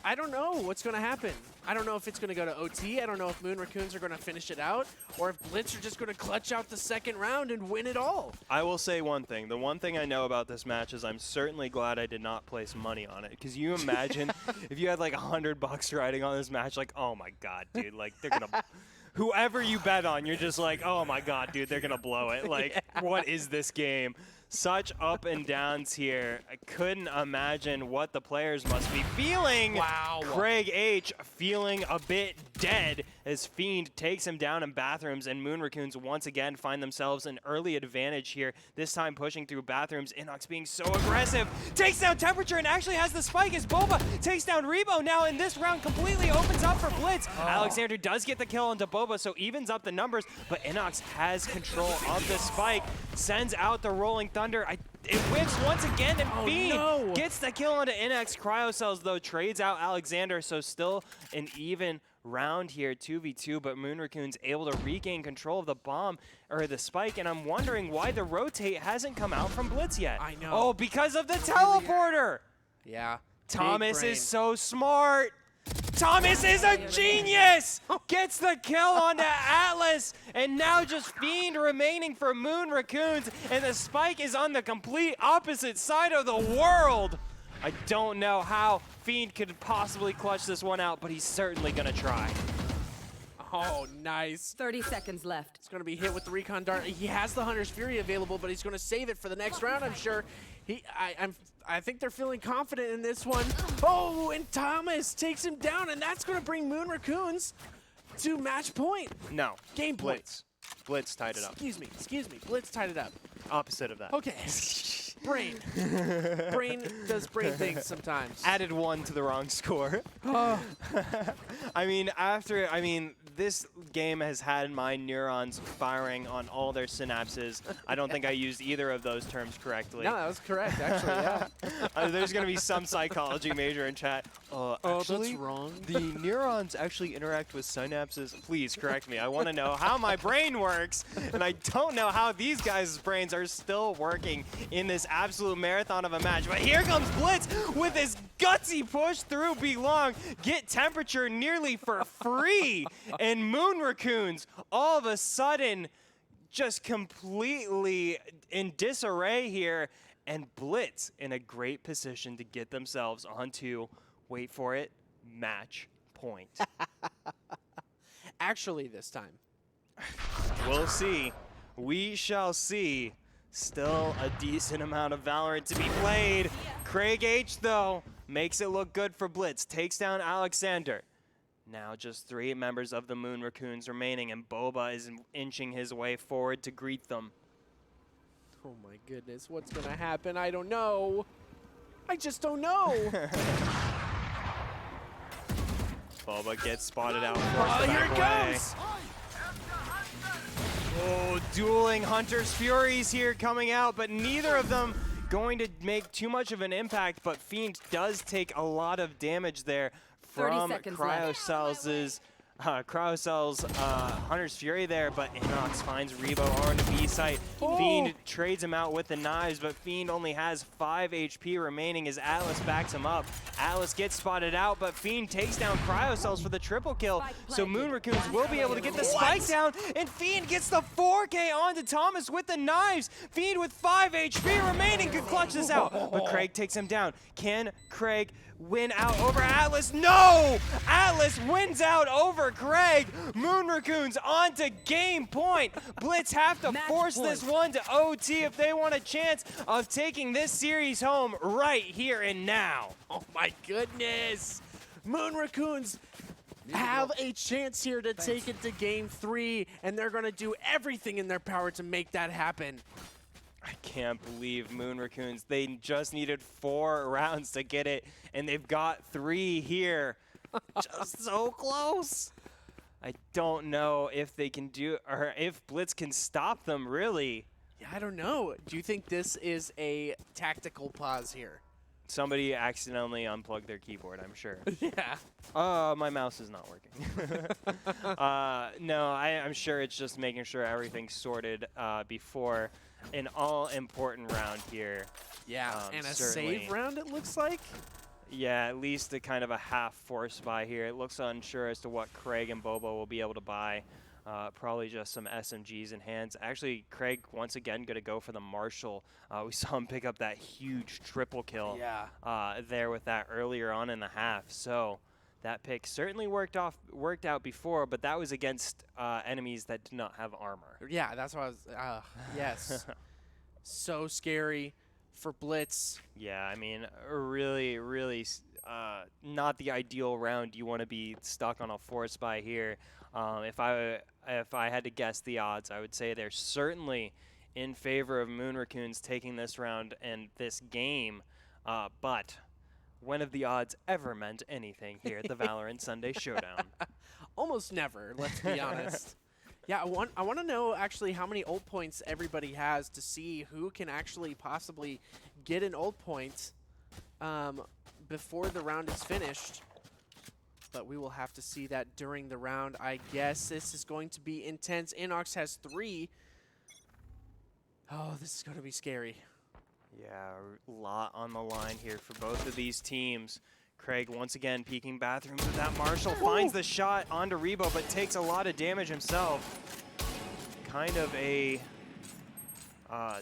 I don't know what's going to happen. I don't know if it's going to go to OT. I don't know if Moon Raccoons are going to finish it out, or if Blitz are just going to clutch out the second round and win it all. I will say one thing. The one thing I know about this match is I'm certainly glad I did not place money on it. Because you imagine if you had like $100 riding on this match, like, oh my God, dude, like they're going to... Whoever you bet on, you're just like, oh my God, dude, they're going to blow it. Like, yeah. What is this game? Such up and downs here. I couldn't imagine what the players must be feeling. Wow. Craig H feeling a bit dead as Fiend takes him down in bathrooms, and Moon Raccoons once again find themselves an early advantage here, this time pushing through bathrooms. Inox being so aggressive, takes down Temperature and actually has the spike as Boba takes down Rebo now, and this round completely opens up for Blitz. Alexander does get the kill into Boba, so evens up the numbers, but Inox has control of the spike, sends out the Rolling Thunder. It whips once again, and Fiend gets the kill onto Inox. Cryo Cells, though, trades out Alexander, so still an even round here, 2v2, but Moon Raccoon's able to regain control of the bomb, or the spike, and I'm wondering why the rotate hasn't come out from Blitz yet. I know. Oh, because of the teleporter! Yeah. Thomas is so smart! Thomas is a genius! Gets the kill onto Atlas, and now just Fiend remaining for Moon Raccoons, and the spike is on the complete opposite side of the world! I don't know how Fiend could possibly clutch this one out, but he's certainly gonna try. Oh, nice. 30 seconds left. He's going to be hit with the Recon Dart. He has the Hunter's Fury available, but he's going to save it for the next round, I'm sure. I think they're feeling confident in this one. Oh, and Thomas takes him down, and that's going to bring Moon Raccoons to match point. No. Game point. Blitz tied it up. Excuse me. Blitz tied it up. Opposite of that. Okay. Brain. Brain does brain things sometimes. Added 1 to the wrong score. Oh. I mean, this game has had my neurons firing on all their synapses. I don't think I used either of those terms correctly. No, that was correct, actually, yeah. There's going to be some psychology major in chat. Actually, that's wrong. The neurons actually interact with synapses. Please correct me. I want to know how my brain works, and I don't know how these guys' brains are still working in this absolute marathon of a match. But here comes Blitz with his gutsy push through Belong. Get temperature nearly for free. And Moon Raccoons, all of a sudden, just completely in disarray here. And Blitz in a great position to get themselves onto, wait for it, match point. Actually, this time. We'll see. We shall see. Still a decent amount of Valorant to be played. Craig H, though, makes it look good for Blitz. Takes down Alexander. Now just 3 members of the Moon Raccoons remaining, and Boba is inching his way forward to greet them. Oh my goodness, what's gonna happen? I don't know. I just don't know. Boba gets spotted out. Oh, here it goes. Oh, dueling Hunter's Furies here coming out, but neither of them going to make too much of an impact, but Fiend does take a lot of damage there from Cryocell's Hunter's Fury there, but Inox finds Rebo on the B site. Oh. Fiend trades him out with the knives, but Fiend only has 5 HP remaining as Atlas backs him up. Atlas gets spotted out, but Fiend takes down Cryocells for the triple kill, so Moon Raccoons will be able to get the spike down, and Fiend gets the 4K onto Thomas with the knives. Fiend with 5 HP remaining could clutch this out, but Craig takes him down. Can Craig win out over Atlas? No! Atlas wins out over Craig. Moon Raccoons on to game point. Blitz have to force this one to OT if they want a chance of taking this series home right here and now. Oh my goodness. Moon Raccoons have a chance here to take it to game 3, and they're going to do everything in their power to make that happen. I can't believe Moon Raccoons. They just needed 4 rounds to get it, and they've got 3 here. Just so close. I don't know if they can do, or if Blitz can stop them, really. Yeah, I don't know. Do you think this is a tactical pause here? Somebody accidentally unplugged their keyboard, I'm sure. Yeah. My mouse is not working. No, I'm sure it's just making sure everything's sorted before an all-important round here. Yeah, and a certainly. save round, it looks like? Yeah, at least a kind of a half force buy here. It looks unsure as to what Craig and Bobo will be able to buy. Probably just some SMGs in hands. Actually, Craig, once again, going to go for the Marshall. We saw him pick up that huge triple kill there with that earlier on in the half. So that pick certainly worked out before, but that was against enemies that did not have armor. Yeah, that's what I was, yes. So scary for Blitz. Yeah, I mean, really, really not the ideal round. You want to be stuck on a force buy here. If I had to guess the odds, I would say they're certainly in favor of Moon Raccoons taking this round and this game. But when have the odds ever meant anything here at the Valorant Sunday Showdown? Almost never, let's be honest. Yeah, I want to know actually how many ult points everybody has to see who can actually possibly get an ult point before the round is finished. But we will have to see that during the round. I guess this is going to be intense. Inox has 3. Oh, this is going to be scary. Yeah, a lot on the line here for both of these teams. Craig once again peeking bathrooms with that Marshall. Finds the shot onto Rebo, but takes a lot of damage himself. Kind of a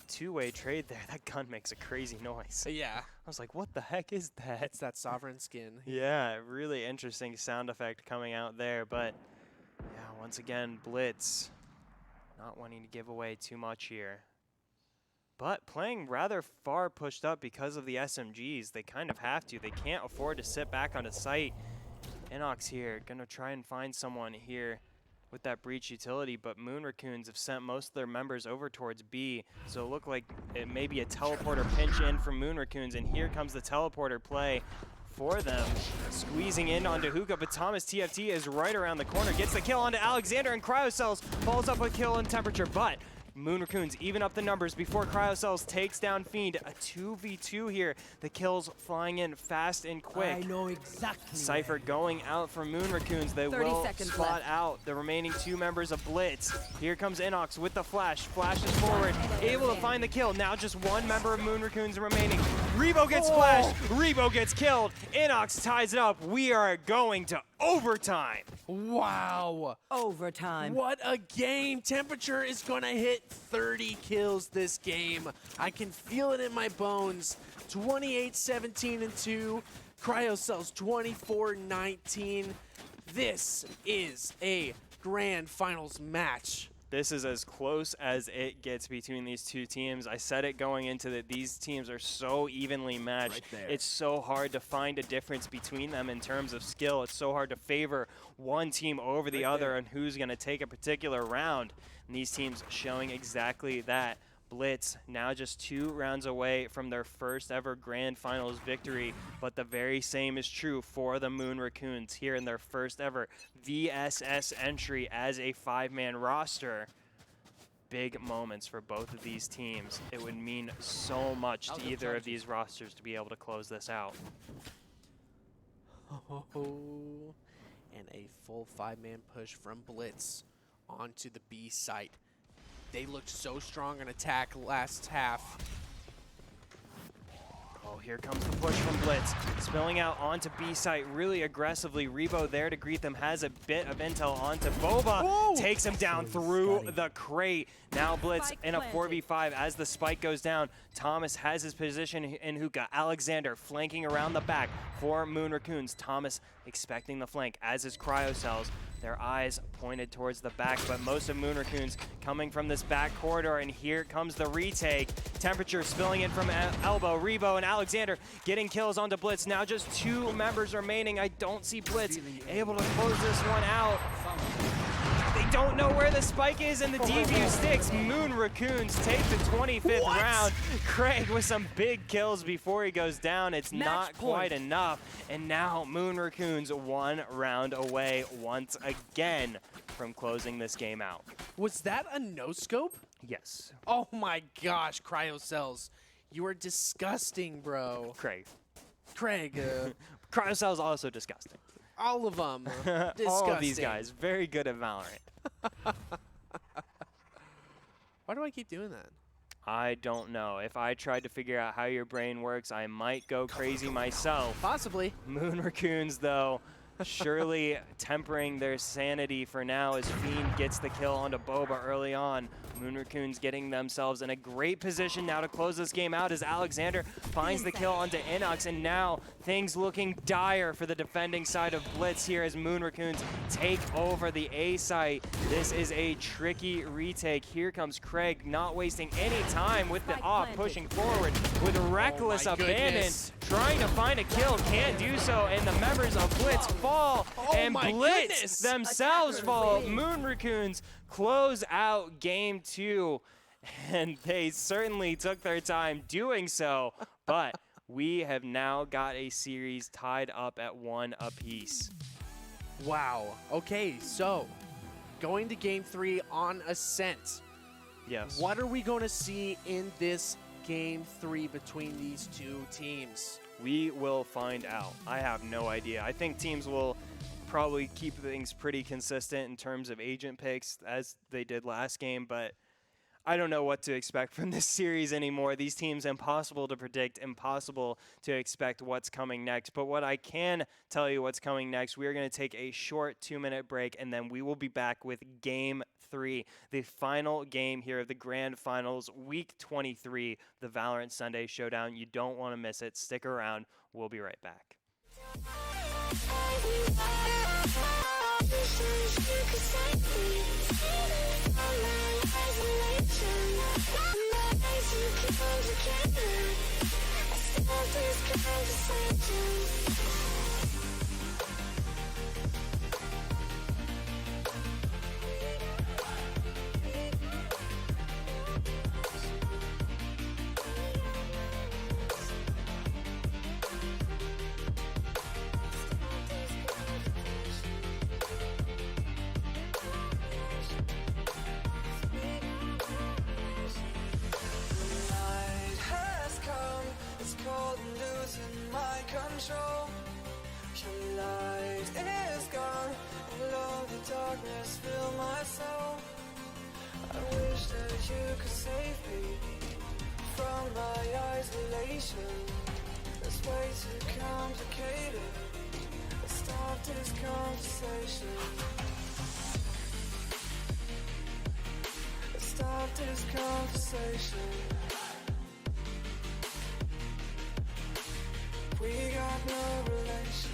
two-way trade there. That gun makes a crazy noise. Yeah. I was like, what the heck is that? It's that Sovereign skin. Yeah, really interesting sound effect coming out there. But yeah, Once again, Blitz not wanting to give away too much here. But playing rather far pushed up because of the SMGs. They kind of have to. They can't afford to sit back on the site. Inox here, gonna try and find someone here with that breach utility, but Moon Raccoons have sent most of their members over towards B, so it looked like it may be a teleporter pinch in from Moon Raccoons, and here comes the teleporter play for them, squeezing in onto Hookah, but Thomas TFT is right around the corner, gets the kill onto Alexander, and Cryocells follows up with kill and temperature, but Moon Raccoons even up the numbers before Cryocells takes down Fiend. A 2v2 here. The kills flying in fast and quick. I know exactly. Cypher going out for Moon Raccoons. They will spot out the remaining 2 members of Blitz. Here comes Inox with the flash. Flashes forward, able to find the kill. Now just 1 member of Moon Raccoons remaining. Rebo gets flashed. Rebo gets killed. Inox ties it up. We are going to overtime. Wow. Overtime. What a game. Temperature is going to hit 30 kills this game. I can feel it in my bones. 28-17-2. Cryocells 24-19. This is a grand finals match. This is as close as it gets between these 2 teams. I said it going into that these teams are so evenly matched. It's so hard to find a difference between them in terms of skill. It's so hard to favor one team over the other and who's going to take a particular round. And these teams showing exactly that. Blitz now just 2 rounds away from their first ever grand finals victory, but the very same is true for the Moon Raccoons here in their first ever VSS entry as a 5-man roster. Big moments for both of these teams. It would mean so much to either of these rosters to be able to close this out. And a full 5-man push from Blitz onto the B site. They looked so strong on attack last half. Oh, here comes the push from Blitz. Spilling out onto B site really aggressively. Rebo there to greet them, has a bit of intel onto Boba. Whoa. Takes him down through the crate. Now Blitz in a 4v5 as the spike goes down. Thomas has his position in Hookah. Alexander flanking around the back for Moon Raccoons. Thomas expecting the flank as his Cryocells. Their eyes pointed towards the back, but most of Moon Raccoons coming from this back corridor, and here comes the retake. Temperature spilling in from Elbow. Rebo and Alexander getting kills onto Blitz. Now just 2 members remaining. I don't see Blitz able to close this one out. They don't know where the spike is, and the DVU sticks. Moon Raccoons take the 25th round. Craig with some big kills before he goes down. It's not quite enough. And now Moon Raccoons 1 round away once again from closing this game out. Was that a no-scope? Yes. Oh my gosh, Cryocells. You are disgusting, bro. Craig. Cryocells also disgusting. All of them. Disgusting. All of these guys, very good at Valorant. Why do I keep doing that? I don't know. If I tried to figure out how your brain works, I might go crazy myself. Possibly. Moon Raccoons, though, surely tempering their sanity for now as Fiend gets the kill onto Boba early on. Moon Raccoons getting themselves in a great position now to close this game out as Alexander finds the kill onto Inox, and now things looking dire for the defending side of Blitz here as Moon Raccoons take over the A site. This is a tricky retake. Here comes Craig, not wasting any time with the off, pushing forward with reckless abandon, trying to find a kill, can't do so, and the members of Blitz fall, and Blitz themselves fall. Moon Raccoons close out game 2, and they certainly took their time doing so, but we have now got a series tied up at 1 apiece. Wow. Okay, so going to game 3 on Ascent. Yes. What are we going to see in this game 3 between these 2 teams? We will find out. I have no idea. I think teams will probably keep things pretty consistent in terms of agent picks as they did last game, but I don't know what to expect from this series anymore. These teams, impossible to predict, impossible to expect what's coming next. But what I can tell you what's coming next, we are going to take a short 2-minute break, and then we will be back with Game 3, the final game here of the Grand Finals, Week 23, the Valorant Sunday Showdown. You don't want to miss it. Stick around. We'll be right back. control. Your light is gone, alone the darkness fill my soul. I wish that you could save me from my isolation. It's way too complicated. Let's stop this conversation. Let's stop this conversation. We got no relation.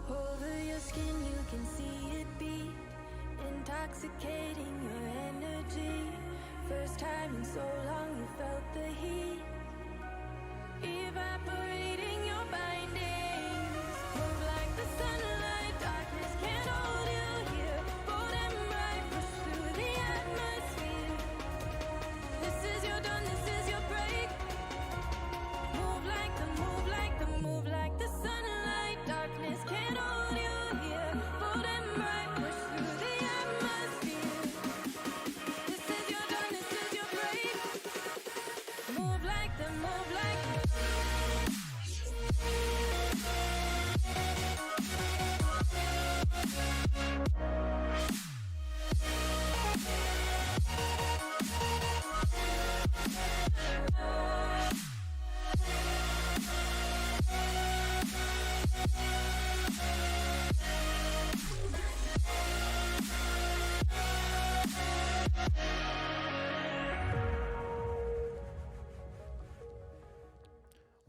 Over your skin you can see it beat, intoxicating your energy. First time in so long you felt the heat, evaporating your bindings. Move like the sunlight, darkness can't hold you here. Bold and bright, push through the atmosphere. This is your dawn, this is your break. Move like the sunlight, darkness can't hold you here. Bold and bright, push through the atmosphere. This is your dawn, this is your break. Move like the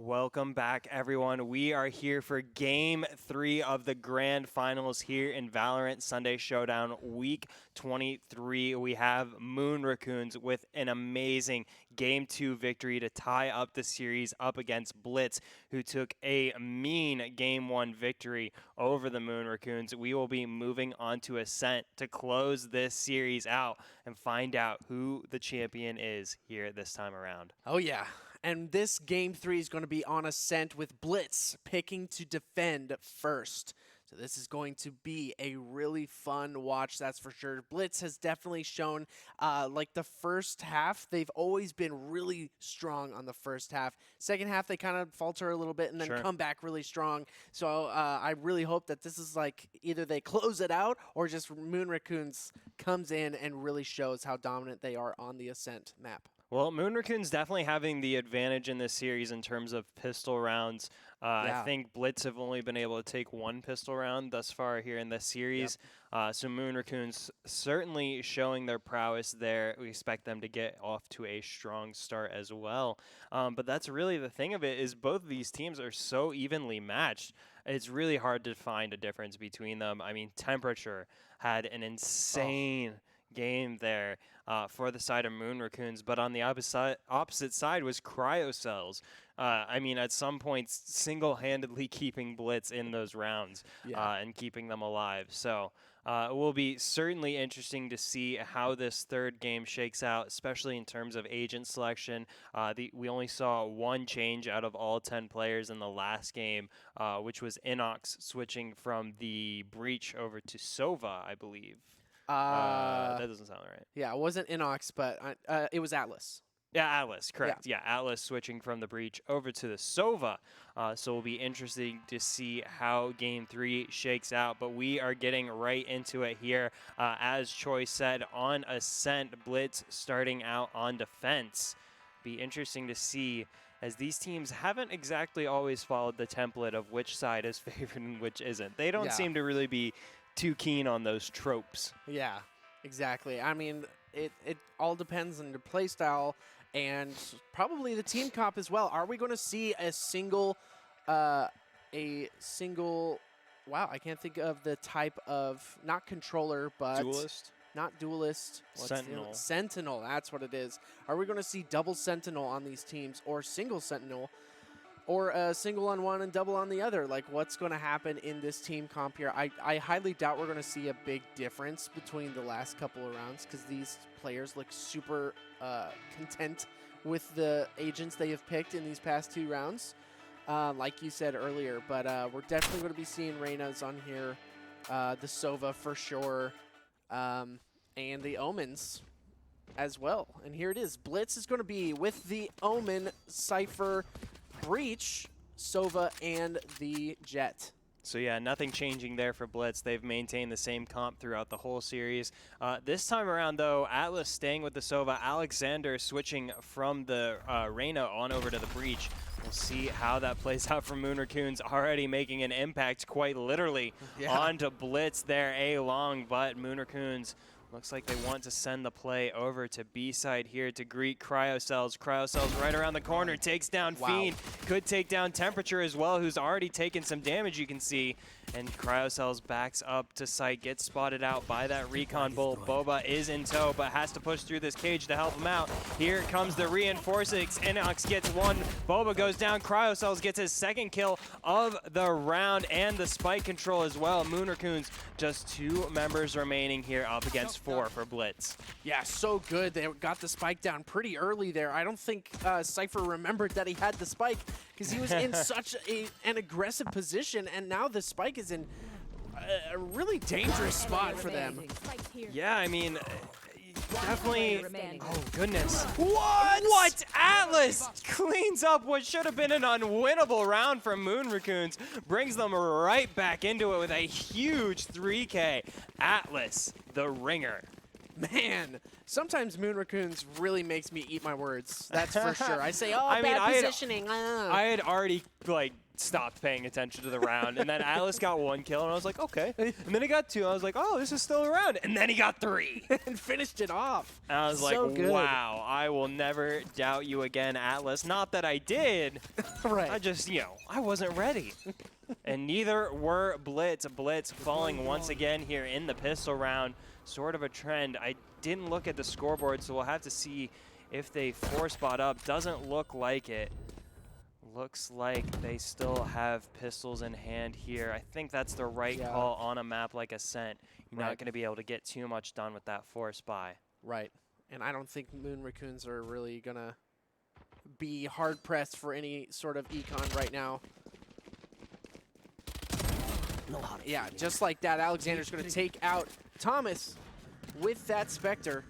Welcome back, everyone. We are here for Game 3 of the Grand Finals here in Valorant Sunday Showdown Week 23. We have Moon Raccoons with an amazing Game 2 victory to tie up the series up against Blitz, who took a mean Game 1 victory over the Moon Raccoons. We will be moving on to Ascent to close this series out and find out who the champion is here this time around. Oh, yeah. And this Game 3 is going to be on Ascent with Blitz picking to defend first. So this is going to be a really fun watch, that's for sure. Blitz has definitely shown, like the first half, they've always been really strong on the first half. Second half, they kind of falter a little bit and then come back really strong. So I really hope that this is like either they close it out or just Moon Raccoons comes in and really shows how dominant they are on the Ascent map. Well, Moon Raccoon's definitely having the advantage in this series in terms of pistol rounds. I think Blitz have only been able to take one pistol round thus far here in this series. So Moon Raccoon's certainly showing their prowess there. We expect them to get off to a strong start as well. But that's really the thing of it, is both of these teams are so evenly matched. It's really hard to find a difference between them. I mean, Temperature had an insane game there for the side of Moon Raccoons, but on the opposite side was Cryocells. I mean, at some points, single-handedly keeping Blitz in those rounds and keeping them alive. So it will be certainly interesting to see how this third game shakes out, especially in terms of agent selection. We only saw one change out of all 10 players in the last game, which was Inox switching from the Breach over to Sova, I believe. That doesn't sound right. Yeah, it wasn't Inox, but it was Atlas. Yeah, Atlas, correct. Yeah, Atlas switching from the Breach over to the Sova. So it'll be interesting to see how Game 3 shakes out. But we are getting right into it here. As Choi said, on Ascent, Blitz starting out on defense. Be interesting to see, as these teams haven't exactly always followed the template of which side is favored and which isn't. They don't seem to really be too keen on those tropes. Yeah, exactly. I mean, it all depends on your play style and probably the team comp as well. Are we going to see a single, wow, I can't think of the type of, not controller, but Duelist? Not duelist. Sentinel. Sentinel, that's what it is. Are we going to see double Sentinel on these teams or single Sentinel? Or a single on one and double on the other? Like, what's going to happen in this team comp here? I highly doubt we're going to see a big difference between the last couple of rounds because these players look super content with the agents they have picked in these past 2 rounds, like you said earlier. But we're definitely going to be seeing Reyna's on here, the Sova for sure, and the Omens as well. And here it is. Blitz is going to be with the Omen, Cypher, Breach, Sova, and the Jet. So yeah, nothing changing there for Blitz. They've maintained the same comp throughout the whole series. This time around, though, Atlas staying with the Sova, Alexander switching from the Reyna on over to the Breach. We'll see how that plays out for Moon Raccoons, already making an impact quite literally onto Blitz there A-long, but Moon Raccoons looks like they want to send the play over to B-side here to greet Cryocells. Cryocells right around the corner, takes down Fiend. Could take down Temperature as well, who's already taken some damage, you can see. And Cryocells backs up to site, gets spotted out by that Recon Bull. Boba is in tow, but has to push through this cage to help him out. Here comes the reinforcements. Inox gets one. Boba goes down. Cryocells gets his second kill of the round and the spike control as well. Moon Raccoons, just 2 members remaining here up against 4 for Blitz. Yeah, so good. They got the spike down pretty early there. I don't think Cypher remembered that he had the spike because he was in such an aggressive position, and now the spike is in a really dangerous spot for them. Yeah, I mean, definitely. Oh, goodness. What? Atlas cleans up what should have been an unwinnable round from Moon Raccoons, brings them right back into it with a huge 3K. Atlas, the ringer. Man, sometimes Moon Raccoons really makes me eat my words. That's for sure. I say, oh, I mean, bad positioning. I had already, like, stopped paying attention to the round, and then Atlas got 1 kill, and I was like, okay. And then he got 2, I was like, oh, this is still around. And then he got 3. And finished it off. And I was so like, good. wow, I will never doubt you again, Atlas. Not that I did. Right. I just, I wasn't ready. And neither were Blitz. Blitz falling once again here in the pistol round. Sort of a trend. I didn't look at the scoreboard, so we'll have to see if they 4-spot up. Doesn't look like it. Looks like they still have pistols in hand here. I think that's the right call on a map like Ascent. You're not going to be able to get too much done with that 4-spy. Right. And I don't think Moon Raccoons are really going to be hard-pressed for any sort of econ right now. Yeah, just like that, Alexander's going to take out Thomas with that Spectre.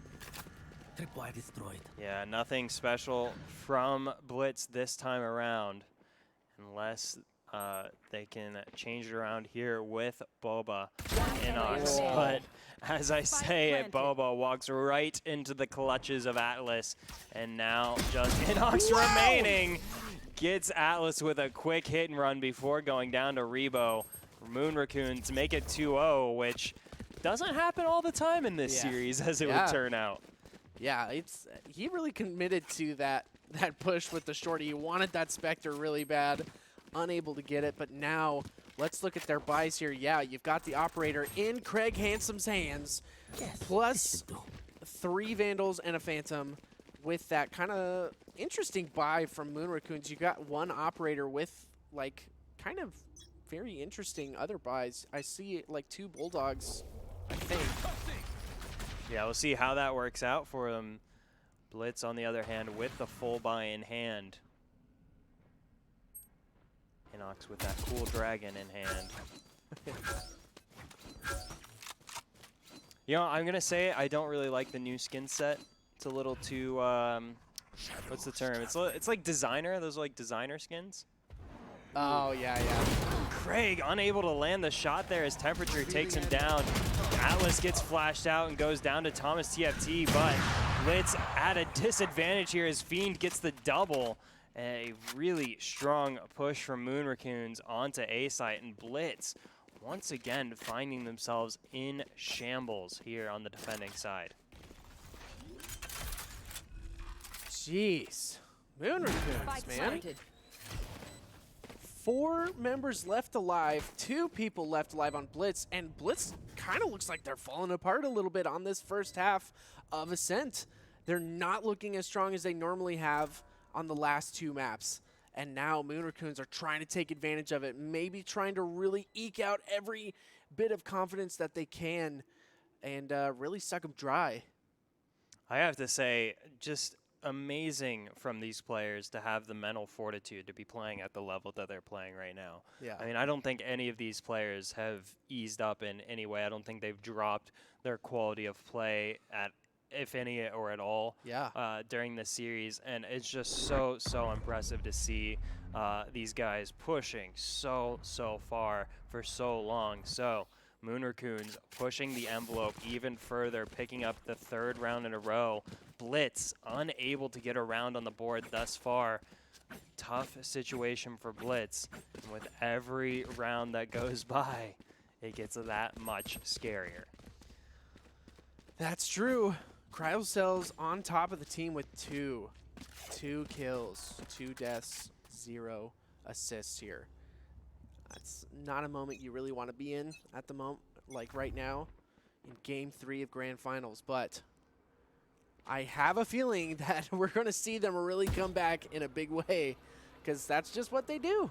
Tripwire destroyed. Yeah, nothing special from Blitz this time around, unless they can change it around here with Boba Inox. But as I say it, Boba walks right into the clutches of Atlas, and now just Inox remaining gets Atlas with a quick hit and run before going down to Rebo. Moon Raccoons make it 2-0, which doesn't happen all the time in this series, as it would turn out. Yeah, he really committed to that push with the shorty. He wanted that Spectre really bad, unable to get it. But now let's look at their buys here. Yeah, you've got the operator in Craig Handsome's hands, plus 3 Vandals and a Phantom. With that kind of interesting buy from Moon Raccoons, you got 1 operator with like kind of very interesting other buys. I see like 2 Bulldogs, I think. Yeah, we'll see how that works out for them. Blitz, on the other hand, with the full buy in hand. Inox with that cool dragon in hand. You know, I'm going to say I don't really like the new skin set. It's a little too, what's the term? It's like designer. Those are like designer skins. Oh, yeah. Craig unable to land the shot there as Temperature takes him down. Atlas gets flashed out and goes down to Thomas TFT, but Blitz at a disadvantage here as Fiend gets the double. A really strong push from Moon Raccoons onto A site, and Blitz once again finding themselves in shambles here on the defending side. Jeez. Moon Raccoons, man. 4 members left alive, 2 people left alive on Blitz, and Blitz kind of looks like they're falling apart a little bit on this first half of Ascent. They're not looking as strong as they normally have on the last 2 maps. And now Moon Raccoons are trying to take advantage of it, maybe trying to really eke out every bit of confidence that they can and really suck them dry. I have to say, just amazing from these players to have the mental fortitude to be playing at the level that they're playing right now. Yeah. I mean, I don't think any of these players have eased up in any way. I don't think they've dropped their quality of play at, if any, or at all during this series. And it's just so impressive to see these guys pushing so far for so long. So Moon Raccoons pushing the envelope even further, picking up the 3rd round in a row. Blitz unable to get around on the board thus far. Tough situation for Blitz. And with every round that goes by, it gets that much scarier. That's true. Cryocells on top of the team with 2 kills, 2 deaths, 0 assists here. That's not a moment you really want to be in at the moment, like right now, in Game 3 of Grand Finals. But I have a feeling that we're going to see them really come back in a big way, because that's just what they do.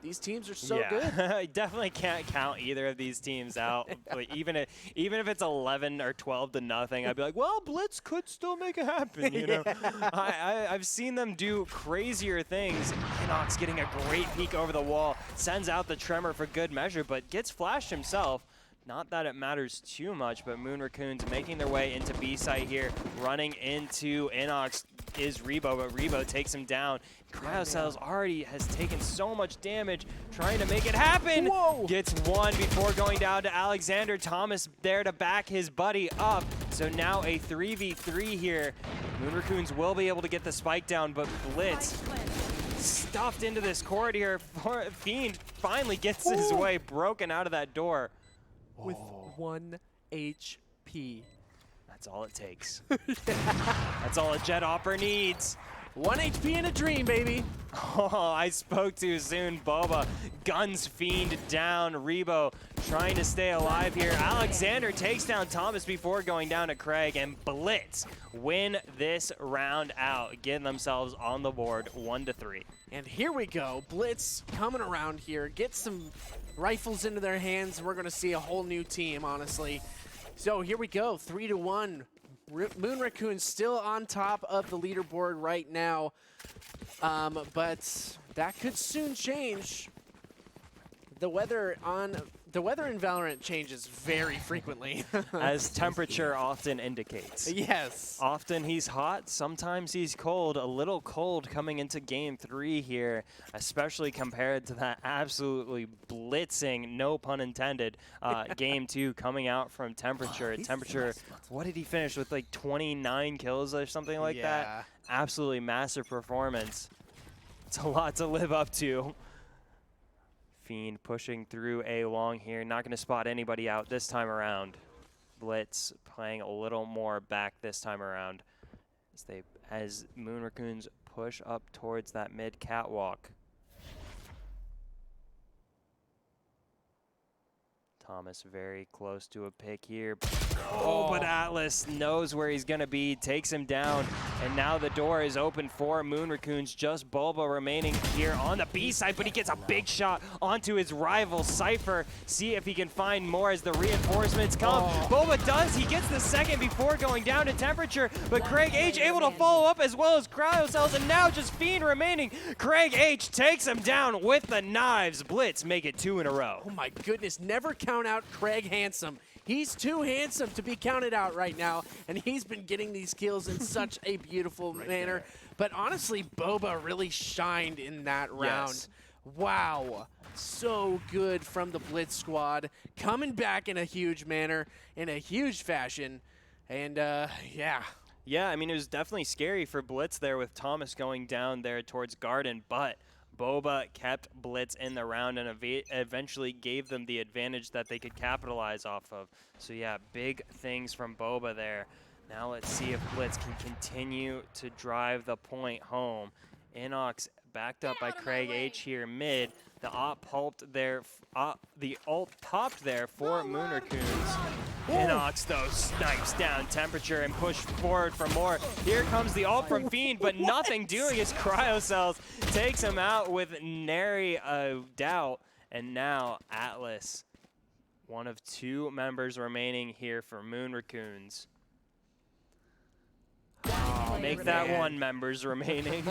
These teams are so good. I definitely can't count either of these teams out. Like, even if it's 11 or 12 to nothing, I'd be like, well, Blitz could still make it happen. You know, I've seen them do crazier things. Inox getting a great peek over the wall, sends out the Tremor for good measure, but gets flashed himself. Not that it matters too much, but Moon Raccoons making their way into B site here, running into Inox is Rebo, but Rebo takes him down. Cryocells already has taken so much damage, trying to make it happen. Whoa. Gets 1 before going down to Alexander. Thomas there to back his buddy up. So now a 3v3 here. Moon Raccoons will be able to get the spike down, but Blitz stuffed into this corridor. Fiend finally gets his way broken out of that door. With 1 HP. That's all it takes. That's all a Jet Opera needs. 1 HP in a dream, baby. Oh, I spoke too soon. Boba guns Fiend down. Rebo trying to stay alive here. Alexander takes down Thomas before going down to Craig, and Blitz win this round out, getting themselves on the board 1-3. And here we go. Blitz coming around here, get some rifles into their hands, and we're going to see a whole new team, honestly. So here we go, 3-1. Moon Raccoons still on top of the leaderboard right now, but that could soon change. The weather in Valorant changes very frequently. As temperature often indicates. Yes. Often he's hot, sometimes he's cold. A little cold coming into game 3 here, especially compared to that absolutely blitzing, no pun intended, game 2 coming out from Temperature. Temperature, what did he finish with, like 29 kills or something like that? Absolutely massive performance. It's a lot to live up to. Fiend pushing through A long here, not going to spot anybody out this time around. Blitz playing a little more back this time around as Moon Raccoons push up towards that mid catwalk. Thomas very close to a pick here. Oh, but Atlas knows where he's going to be, takes him down, and now the door is open for Moon Raccoons. Just Bulba remaining here on the B side, but he gets a big shot onto his rival, Cypher. See if he can find more as the reinforcements come. Bulba does. He gets the second before going down to Temperature, but Craig H able to follow up as well as Cryocells, and now just Fiend remaining. Craig H takes him down with the knives. Blitz make it 2 in a row. Oh my goodness, never count out Craig Handsome. He's too handsome to be counted out right now, and he's been getting these kills in such a beautiful manner. But honestly, Boba really shined in that round. Yes. Wow, so good from the Blitz squad, coming back in a huge manner, in a huge fashion, and yeah. Yeah, I mean, it was definitely scary for Blitz there with Thomas going down there towards Garden, but Boba kept Blitz in the round and eventually gave them the advantage that they could capitalize off of. So yeah, big things from Boba there. Now let's see if Blitz can continue to drive the point home. Inox backed up by Craig H here mid. The ult popped there for Moon Raccoons. Inox, though, snipes down Temperature and push forward for more. Here comes the ult from Fiend, but nothing doing as Cryocells takes him out with nary a doubt. And now Atlas, one of 2 members remaining here for Moon Raccoons. Oh, make that 1 members remaining.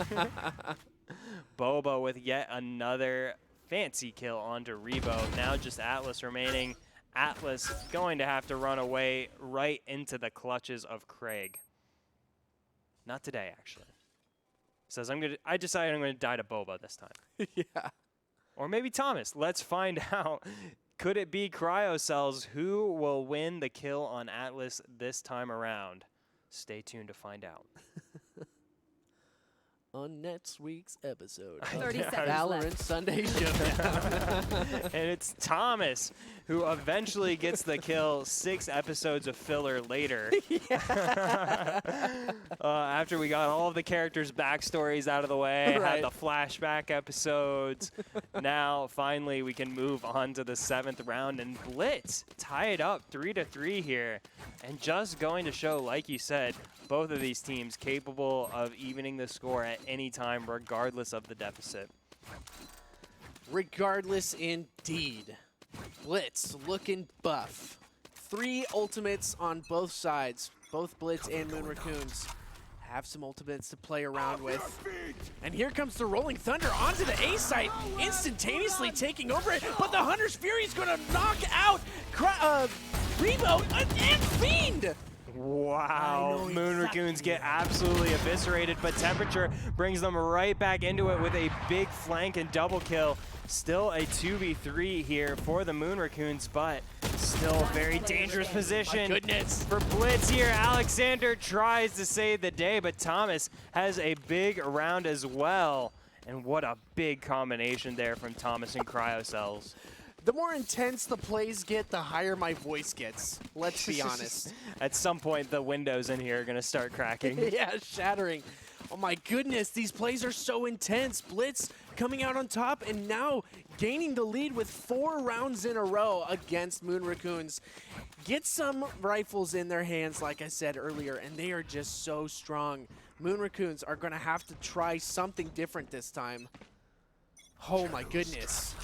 Boba with yet another fancy kill onto Rebo. Now just Atlas remaining. Atlas going to have to run away right into the clutches of Craig. Not today, actually. Says I decided I'm gonna die to Boba this time. Yeah. Or maybe Thomas. Let's find out. Could it be Cryocells who will win the kill on Atlas this time around? Stay tuned to find out. On next week's episode 30 of seconds Valorant left. Sunday Showdown. And it's Thomas who eventually gets the kill 6 episodes of filler later. After we got all of the characters' backstories out of the way, had the flashback episodes. Now, finally, we can move on to the 7th round. And Blitz tie it up 3-3 here. And just going to show, like you said, both of these teams capable of evening the score at any time, regardless of the deficit. Regardless, indeed. Blitz looking buff. 3 ultimates on both sides. Both Blitz and Moon Raccoons have some ultimates to play around with. And here comes the Rolling Thunder onto the A site, instantaneously taking over it. But the Hunter's Fury is going to knock out Rebo and Fiend. Wow, Moon Raccoons get absolutely eviscerated, but Temperature brings them right back into it with a big flank and double kill. Still a 2v3 here for the Moon Raccoons, but still a very dangerous position. My goodness. For Blitz here, Alexander tries to save the day, but Thomas has a big round as well. And what a big combination there from Thomas and Cryocells. The more intense the plays get, the higher my voice gets. Let's be honest. At some point, the windows in here are going to start cracking. Yeah, shattering. Oh my goodness, these plays are so intense. Blitz coming out on top and now gaining the lead with 4 rounds in a row against Moon Raccoons. Get some rifles in their hands, like I said earlier, and they are just so strong. Moon Raccoons are going to have to try something different this time. Oh my goodness.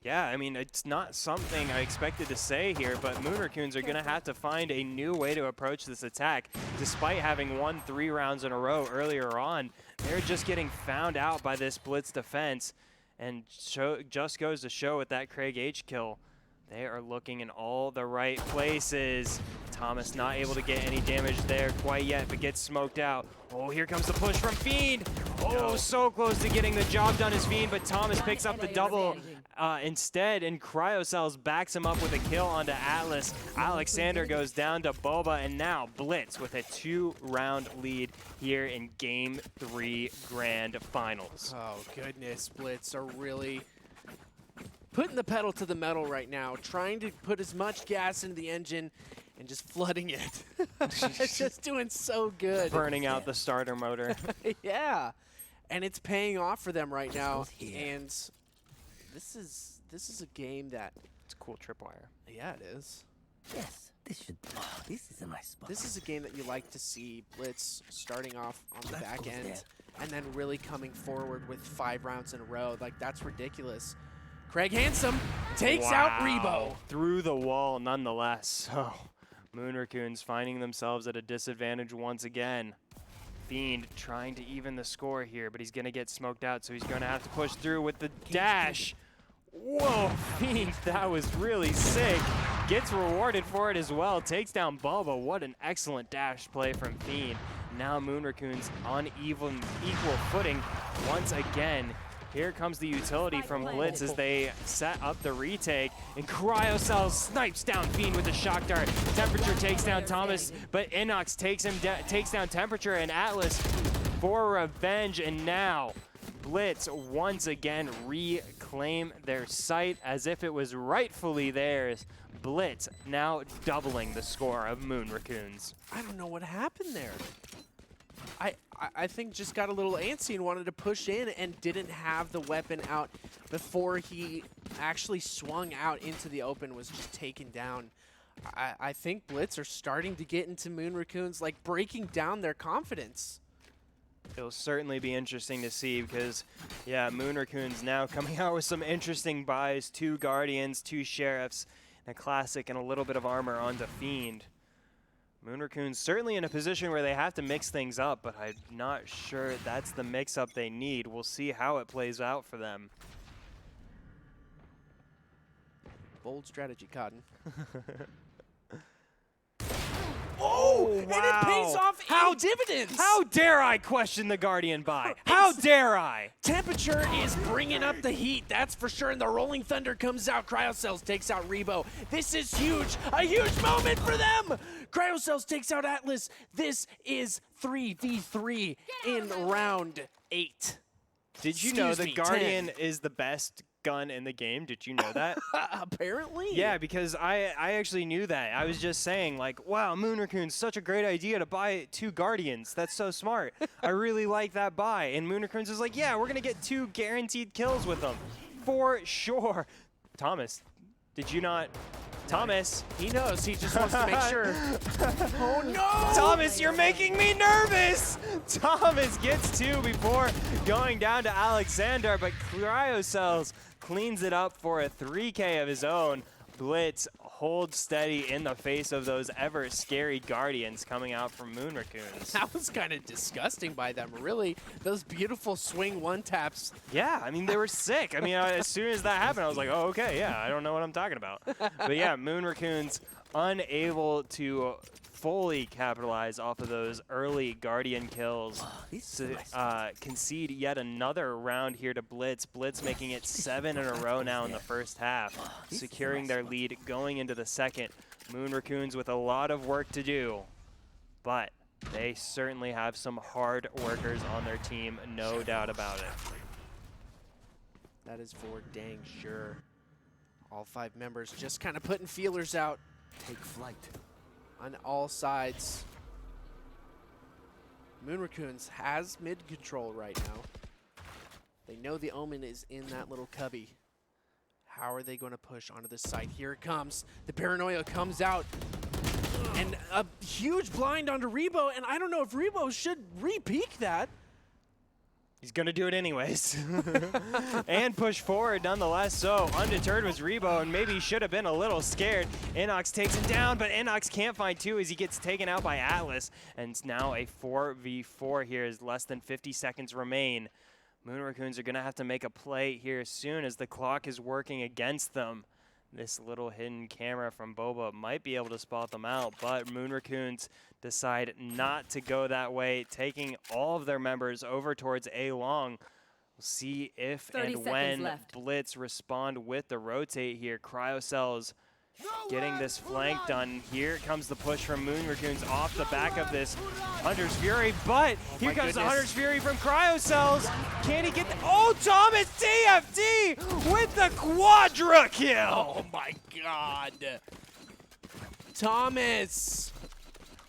Yeah, I mean, it's not something I expected to say here, but Moon Raccoons are going to have to find a new way to approach this attack. Despite having won 3 rounds in a row earlier on, they're just getting found out by this Blitz defense. And just goes to show with that Craig H kill, they are looking in all the right places. Thomas not able to get any damage there quite yet, but gets smoked out. Oh, here comes the push from Fiend. Oh, so close to getting the job done as Fiend, but Thomas picks up the double instead, and Cryocells backs him up with a kill onto Atlas. Alexander goes down to Boba, and now Blitz with a 2-round lead here in Game 3 Grand Finals. Oh, goodness. Blitz are really putting the pedal to the metal right now, trying to put as much gas into the engine and just flooding it. It's just doing so good. Burning out the starter motor. Yeah, and it's paying off for them right now. And this is a game that It's a cool tripwire. Yeah, it is. Yes, this is a nice spot. This is a game that you like to see Blitz starting off on the Let's back go end there. and then really coming forward with 5 rounds in a row. Like, that's ridiculous. Craig Handsome takes out Rebo. Through the wall nonetheless. So Moon Raccoons finding themselves at a disadvantage once again. Fiend trying to even the score here, but he's going to get smoked out, so he's going to have to push through with the dash. Whoa, Fiend, that was really sick. Gets rewarded for it as well. Takes down Bubba. What an excellent dash play from Fiend. Now Moon Raccoons on equal footing once again. Here comes the utility from Blitz as they set up the retake, and Cryocells snipes down Fiend with a shock dart. Temperature takes down Thomas, but Inox takes down Temperature and Atlas for revenge, and now Blitz once again reclaim their site as if it was rightfully theirs. Blitz now doubling the score of Moon Raccoons. I don't know what happened there. I think just got a little antsy and wanted to push in and didn't have the weapon out before he actually swung out into the open, was just taken down. I think Blitz are starting to get into Moon Raccoons, like breaking down their confidence. It'll certainly be interesting to see because, yeah, Moon Raccoons now coming out with some interesting buys. 2 Guardians, 2 Sheriffs, and a Classic, and a little bit of armor onto Fiend. Moon Raccoons certainly in a position where they have to mix things up, but I'm not sure that's the mix-up they need. We'll see how it plays out for them. Bold strategy, Cotton. Oh, wow. And it pays off in dividends. How dare I question the Guardian buy? How dare I? Temperature is bringing up the heat, that's for sure, and the Rolling Thunder comes out. Cryocells takes out Rebo. This is huge, a huge moment for them. Cryocells takes out Atlas. This is 3v3 in round 8. Did you know the Guardian is the best gun in the game? Did you know that? Apparently. Yeah, because I actually knew that. I was just saying, like, wow, Moon Raccoon's such a great idea to buy 2 Guardians. That's so smart. I really like that buy. And Moon Raccoons is like, yeah, we're going to get 2 guaranteed kills with them. For sure. Thomas, did you not? Thomas. He knows. He just wants to make sure. Oh, no! Thomas, you're making me nervous! Thomas gets 2 before going down to Alexander, but Cryocells cleans it up for a 3K of his own. Blitz holds steady in the face of those ever scary Guardians coming out from Moon Raccoons. That was kind of disgusting by them, really. Those beautiful swing one-taps. Yeah, I mean, they were sick. I mean, as soon as that happened, I was like, oh, okay, yeah, I don't know what I'm talking about. But yeah, Moon Raccoons unable to fully capitalize off of those early Guardian kills to concede yet another round here to Blitz. Blitz making it 7 in a row now in the first half, securing their lead going into the second. Moon Raccoons with a lot of work to do, but they certainly have some hard workers on their team, no doubt about it. That is for dang sure. All 5 members just kind of putting feelers out. Take flight. On all sides. Moon Raccoons has mid control right now. They know the Omen is in that little cubby. How are they going to push onto the site? Here it comes. The Paranoia comes out. And a huge blind onto Rebo, and I don't know if Rebo should re-peek that. He's going to do it anyways. And push forward nonetheless. So undeterred was Rebo, and maybe he should have been a little scared. Inox takes him down, but Inox can't find 2 as he gets taken out by Atlas. And it's now a 4v4 here as less than 50 seconds remain. Moon Raccoons are going to have to make a play here soon as the clock is working against them. This little hidden camera from Boba might be able to spot them out, but Moon Raccoons decide not to go that way, taking all of their members over towards A Long. We'll see if and when Blitz respond with the rotate here. Cryocells getting this flank done. Here comes the push from Moon Raccoons off the back of this Hunter's Fury, but here comes the Hunter's Fury from Cryocells. Can he get the, oh, Thomas TFT with the quadra kill. Oh my God. Thomas.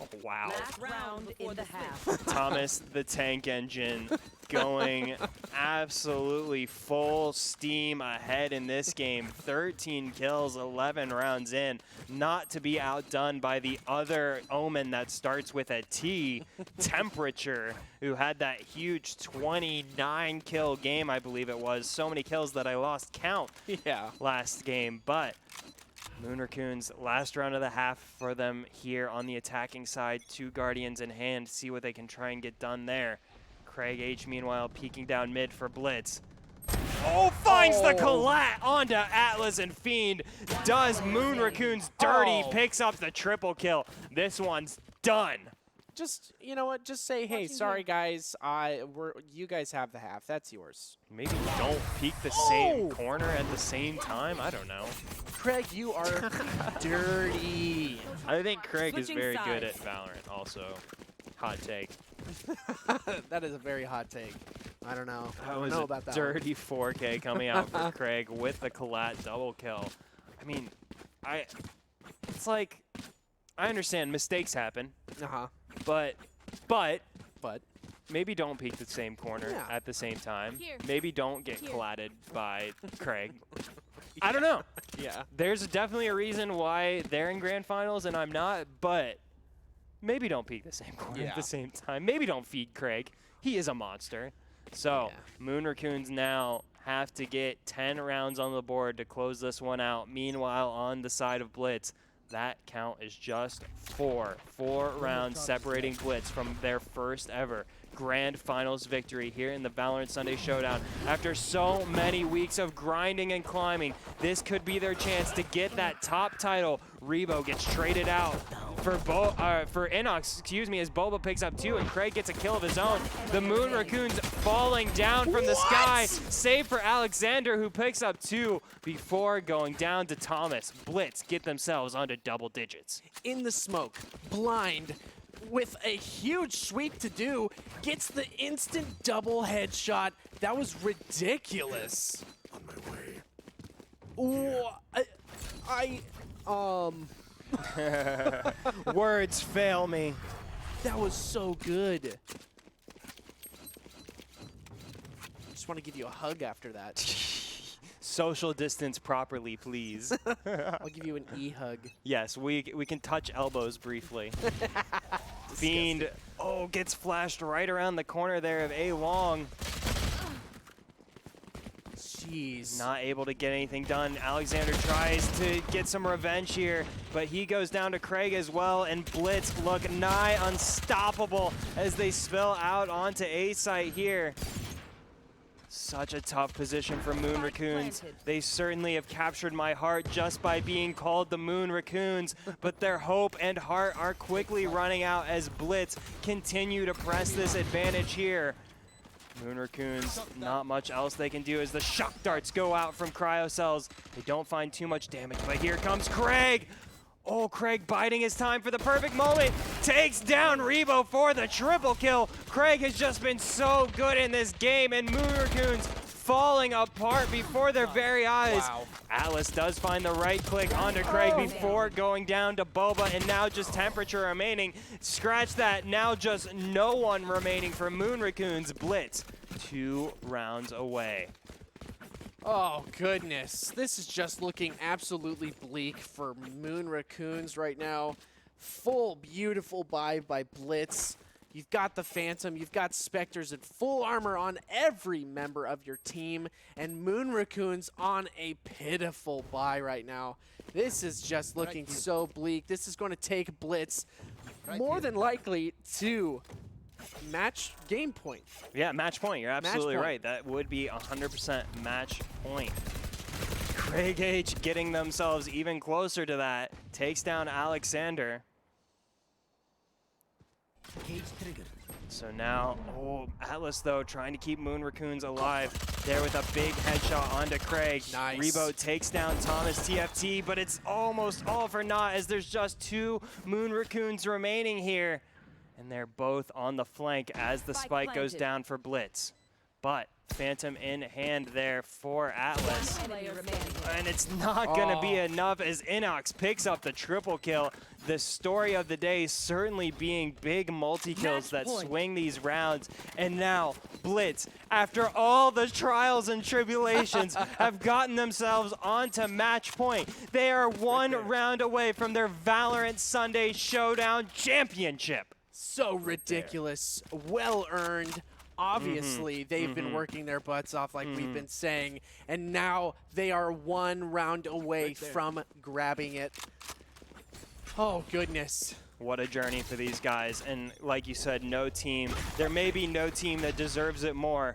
Oh, wow. Last round in the half. Thomas the Tank Engine going absolutely full steam ahead in this game. 13 kills, 11 rounds in. Not to be outdone by the other Omen that starts with a T, Temperature, who had that huge 29 kill game, I believe it was. So many kills that I lost count last game. But Moon Raccoons, last round of the half for them here on the attacking side. 2 Guardians in hand, see what they can try and get done there. Craig H, meanwhile, peeking down mid for Blitz. Oh, finds the collat onto Atlas and Fiend. Does Moon Raccoons dirty, picks up the triple kill. This one's done. Just, you know what, just say, hey, sorry guys, you guys have the half, that's yours. Maybe don't peek the same corner at the same time, I don't know. Craig, you are dirty. I think Craig is very good at Valorant also. Hot take. That is a very hot take. I don't know. I That don't was know a about that dirty 4K coming out for Craig with the collat double kill. I mean, it's like, I understand mistakes happen. But maybe don't peek the same corner at the same time. Maybe don't get collatted by Craig. I don't know. There's definitely a reason why they're in grand finals and I'm not, but maybe don't peek the same corner at the same time. Maybe don't feed Craig. He is a monster. So Moon Raccoons now have to get 10 rounds on the board to close this one out. Meanwhile, on the side of Blitz, that count is just 4 rounds separating Blitz from their first ever grand finals victory here in the Valorant Sunday Showdown. After so many weeks of grinding and climbing, this could be their chance to get that top title. Rebo gets traded out for Inox, as Boba picks up 2 and Craig gets a kill of his own. The Moon Raccoons falling down from the sky, save for Alexander who picks up 2 before going down to Thomas. Blitz get themselves onto double digits. In the smoke, blind, with a huge sweep to do, gets the instant double headshot. That was ridiculous. On my way. Words fail me. That was so good. Just want to give you a hug after that. Social distance properly, please. I'll give you an e-hug. Yes, we can touch elbows briefly. Fiend, gets flashed right around the corner there of A Long. Jeez. Not able to get anything done. Alexander tries to get some revenge here, but he goes down to Craig as well, and Blitz look nigh unstoppable as they spill out onto A site here. Such a tough position for Moon Raccoons. They certainly have captured my heart just by being called the Moon Raccoons, but their hope and heart are quickly running out as Blitz continue to press this advantage here. Moon Raccoons, not much else they can do as the shock darts go out from Cryocells. They don't find too much damage, but here comes Craig. Oh, Craig biding his time for the perfect moment. Takes down Rebo for the triple kill. Craig has just been so good in this game, and Moon Raccoons falling apart before their very eyes. Wow. Atlas does find the right click onto Craig before going down to Boba, and now just Temperature remaining. Scratch that, now just no one remaining for Moon Raccoons. Blitz 2 rounds away. Oh, goodness. This is just looking absolutely bleak for Moon Raccoons right now. Full, beautiful buy by Blitz. You've got the Phantom, you've got Spectres in full armor on every member of your team, and Moon Raccoons on a pitiful buy right now. This is just looking so bleak. This is going to take Blitz more than likely to match game point. Yeah, match point. You're absolutely point. right. That would be 100% match point. Craig H getting themselves even closer to that. Takes down Alexander. So now, Atlas though trying to keep Moon Raccoons alive. There with a big headshot onto Craig. Nice. Rebo takes down Thomas TFT, but it's almost all for naught as there's just 2 Moon Raccoons remaining here. And they're both on the flank as the spike goes down for Blitz. But Phantom in hand there for Atlas. And it's not going to be enough as Inox picks up the triple kill. The story of the day certainly being big multi-kills that swing these rounds. And now Blitz, after all the trials and tribulations, have gotten themselves onto match point. They are 1 round away from their Valorant Sunday Showdown championship. So ridiculous. Well earned. Obviously, they've been working their butts off like we've been saying, and now they are 1 round away from grabbing it. Oh, goodness. What a journey for these guys. And like you said, no team. There may be no team that deserves it more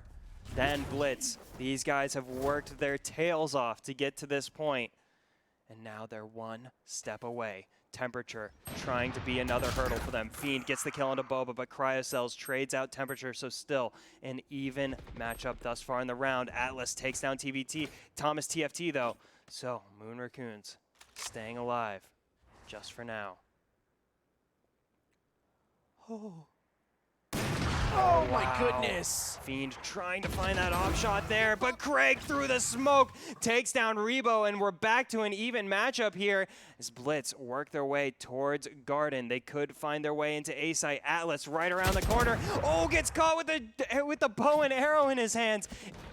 than Blitz. These guys have worked their tails off to get to this point, and now they're 1 step away. Temperature trying to be another hurdle for them. Fiend gets the kill onto Boba, but Cryocells trades out Temperature, so still an even matchup thus far in the round. Atlas takes down TVT. Thomas TFT, though. So, Moon Raccoons staying alive just for now. Oh my goodness. Fiend trying to find that off shot there, but Craig through the smoke takes down Rebo, and we're back to an even matchup here as Blitz work their way towards Garden. They could find their way into A site. Atlas right around the corner. Oh, gets caught with the bow and arrow in his hands.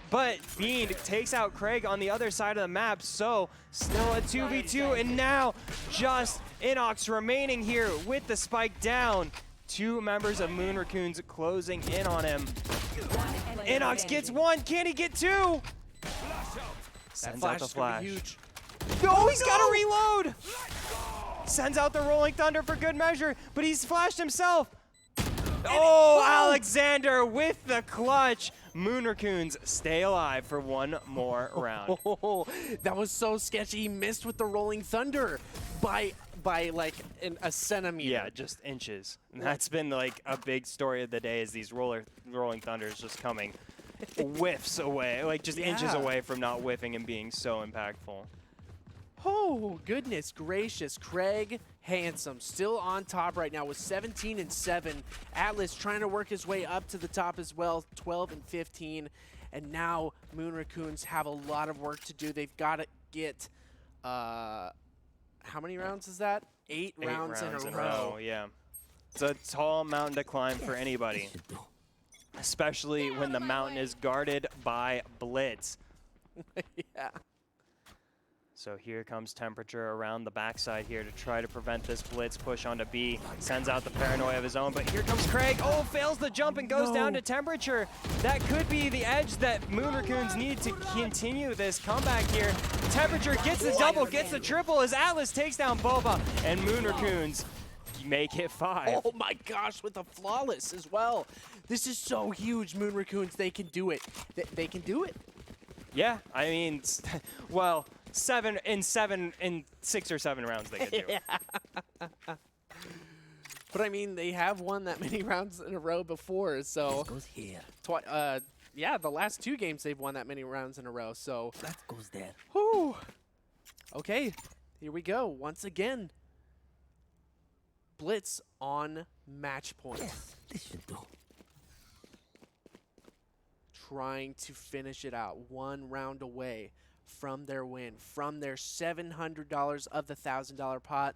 But Fiend takes out Craig on the other side of the map, so still a 2v2, and now just Inox remaining here with the spike down. 2 members of Moon Raccoons closing in on him. Inox gets 1. Can he get 2? Sends out the flash. Huge. No, he's got to reload. Sends out the Rolling Thunder for good measure, but he's flashed himself. Oh, Alexander with the clutch. Moon Raccoons stay alive for 1 more round. Oh, that was so sketchy. He missed with the Rolling Thunder by like a centimeter. Yeah, just inches. And that's been like a big story of the day, is these Rolling Thunders just coming whiffs away, like just inches away from not whiffing and being so impactful. Oh, goodness gracious. Craig Handsome still on top right now with 17 and 7. Atlas trying to work his way up to the top as well, 12 and 15. And now Moon Raccoons have a lot of work to do. They've got to get, how many rounds is that? 8 rounds in a row. Yeah. It's a tall mountain to climb for anybody, especially when the mountain is guarded by Blitz. Yeah. So here comes Temperature around the backside here to try to prevent this Blitz push onto B. Sends out the paranoia of his own, but here comes Craig. Oh, fails the jump and goes down to Temperature. That could be the edge that Moon Raccoons need to continue this comeback here. Temperature gets the double, gets the triple as Atlas takes down Boba, and Moon Raccoons make it 5. Oh my gosh, with a flawless as well. This is so huge, Moon Raccoons. They can do it. They can do it. Yeah, I mean, well, 6 or 7 rounds they could do. Yeah. But I mean, they have won that many rounds in a row before, so. Goes here. Yeah, the last 2 games they've won that many rounds in a row, so. That goes there. Whew. Okay, here we go. Once again, Blitz on match point. Yes, this should do. Trying to finish it out, 1 round away from their win, from their $700 of the $1,000 pot.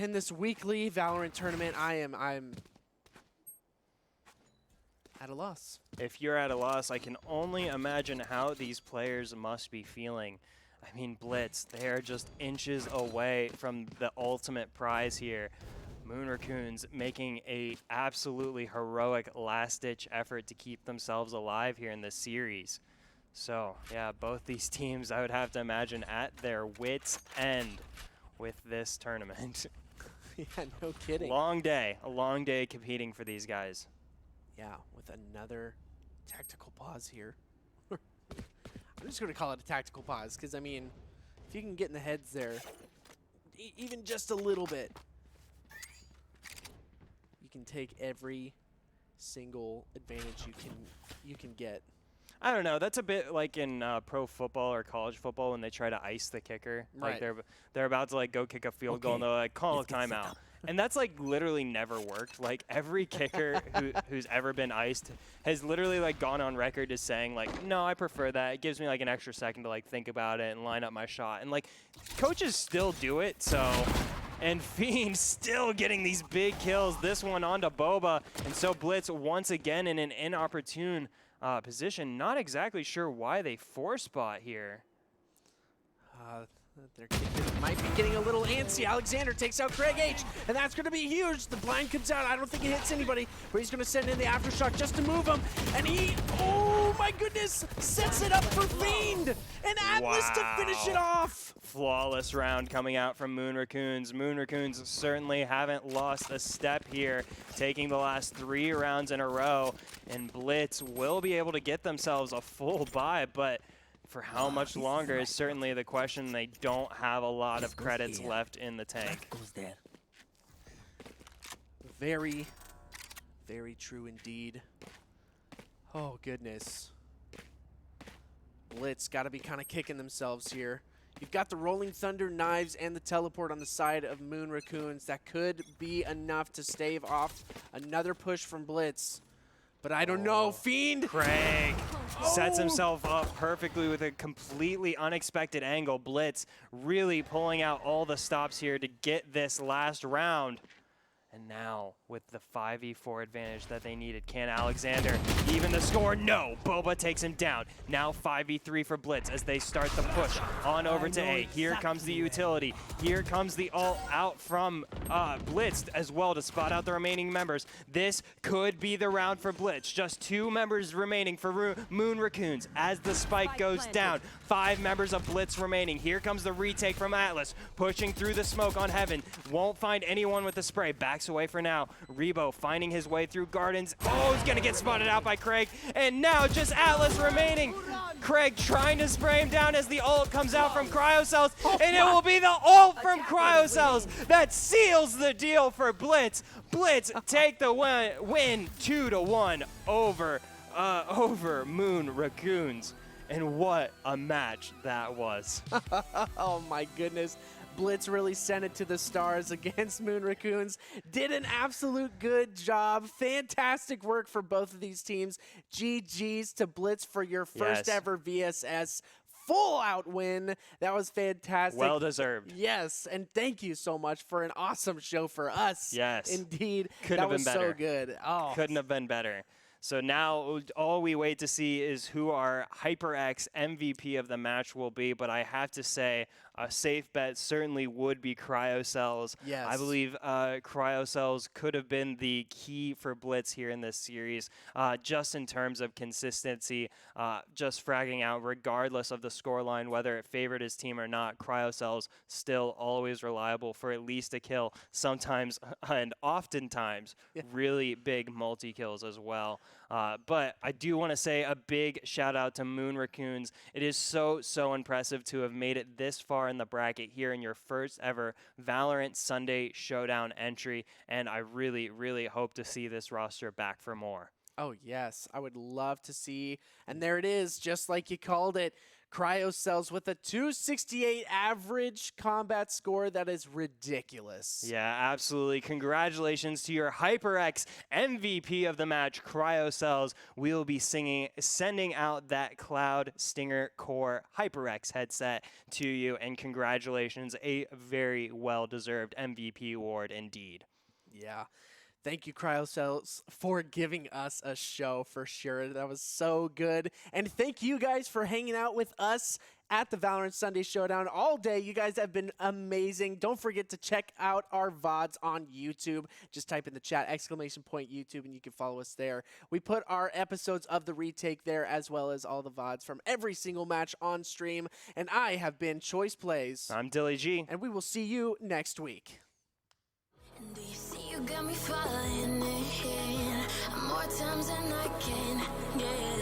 In this weekly Valorant tournament, I'm at a loss. If you're at a loss, I can only imagine how these players must be feeling. I mean, Blitz, they are just inches away from the ultimate prize here. Moon Raccoons making a absolutely heroic last-ditch effort to keep themselves alive here in this series. So, yeah, both these teams, I would have to imagine, at their wits' end with this tournament. Yeah, no kidding. Long day. A long day competing for these guys. Yeah, with another tactical pause here. I'm just going to call it a tactical pause because, I mean, if you can get in the heads there, even just a little bit, you can take every single advantage you can get. I don't know. That's a bit like in pro football or college football when they try to ice the kicker. Right. Like they're about to like go kick a field goal and they're like, call a timeout. And that's like literally never worked. Like every kicker who's ever been iced has literally like gone on record as saying like, no, I prefer that. It gives me like an extra second to like think about it and line up my shot. And like coaches still do it. So, and Fiend still getting these big kills. This one onto Boba. And so Blitz once again in an inopportune position. Not exactly sure why they force spot here. They might be getting a little antsy. Alexander takes out Craig H, and that's going to be huge. The blind comes out. I don't think it hits anybody, but he's going to send in the aftershock just to move him. And he, oh my goodness, sets it up for Fiend and Atlas to finish it off. Flawless round coming out from Moon Raccoons. Moon Raccoons certainly haven't lost a step here, taking the last 3 rounds in a row. And Blitz will be able to get themselves a full buy, but for how much longer is certainly the question. They don't have a lot of credits left in the tank. Very, very true indeed. Oh, goodness. Blitz got to be kind of kicking themselves here. You've got the Rolling Thunder knives and the teleport on the side of Moon Raccoons. That could be enough to stave off another push from Blitz. But I don't know. Fiend! Craig sets himself up perfectly with a completely unexpected angle. Blitz really pulling out all the stops here to get this last round. And now, with the 5v4 advantage that they needed, can Alexander even the score? No! Boba takes him down. Now 5v3 for Blitz as they start the push on over to A. Here comes the utility. Here comes the ult out from Blitz as well to spot out the remaining members. This could be the round for Blitz. Just 2 members remaining for Moon Raccoons as the spike goes down. 5 members of Blitz remaining. Here comes the retake from Atlas, pushing through the smoke on Heaven. Won't find anyone with the spray. Backs away for now. Rebo finding his way through Gardens. Oh, he's going to get spotted out by Craig. And now just Atlas remaining. Craig trying to spray him down as the ult comes out from Cryocells. And it will be the ult from Cryocells that seals the deal for Blitz. Blitz take the win 2-1 over Moon Raccoons. And what a match that was. Oh my goodness. Blitz really sent it to the stars against Moon Raccoons. Did an absolute good job. Fantastic work for both of these teams. GG's to Blitz for your first ever VSS full out win. That was fantastic. Well deserved. Yes, and thank you so much for an awesome show for us. Yes. Indeed. Could have been been better. So good. Oh. Couldn't have been better. So now all we wait to see is who our HyperX MVP of the match will be. But I have to say, a safe bet certainly would be Cryocells. Yes. I believe Cryocells could have been the key for Blitz here in this series, just in terms of consistency, just fragging out regardless of the scoreline, whether it favored his team or not. Cryocells still always reliable for at least a kill, sometimes and oftentimes really big multi-kills as well. But I do want to say a big shout out to Moon Raccoons. It is so impressive to have made it this far in the bracket here in your first ever Valorant Sunday Showdown entry. And I really hope to see this roster back for more. Oh, yes. I would love to see. And there it is, just like you called it. Cryocells with a 268 average combat score. That is ridiculous. Yeah, absolutely. Congratulations to your HyperX MVP of the match, Cryocells. We'll be sending out that Cloud Stinger Core HyperX headset to you, and congratulations, a very well-deserved MVP award indeed. Yeah. Thank you, Cryocells, for giving us a show for sure. That was so good. And thank you guys for hanging out with us at the Valorant Sunday Showdown all day. You guys have been amazing. Don't forget to check out our VODs on YouTube. Just type in the chat, !YouTube, and you can follow us there. We put our episodes of the retake there, as well as all the VODs from every single match on stream. And I have been Choice Plays. I'm Dilly G. And we will see you next week. Do you see you got me falling in more times than I can get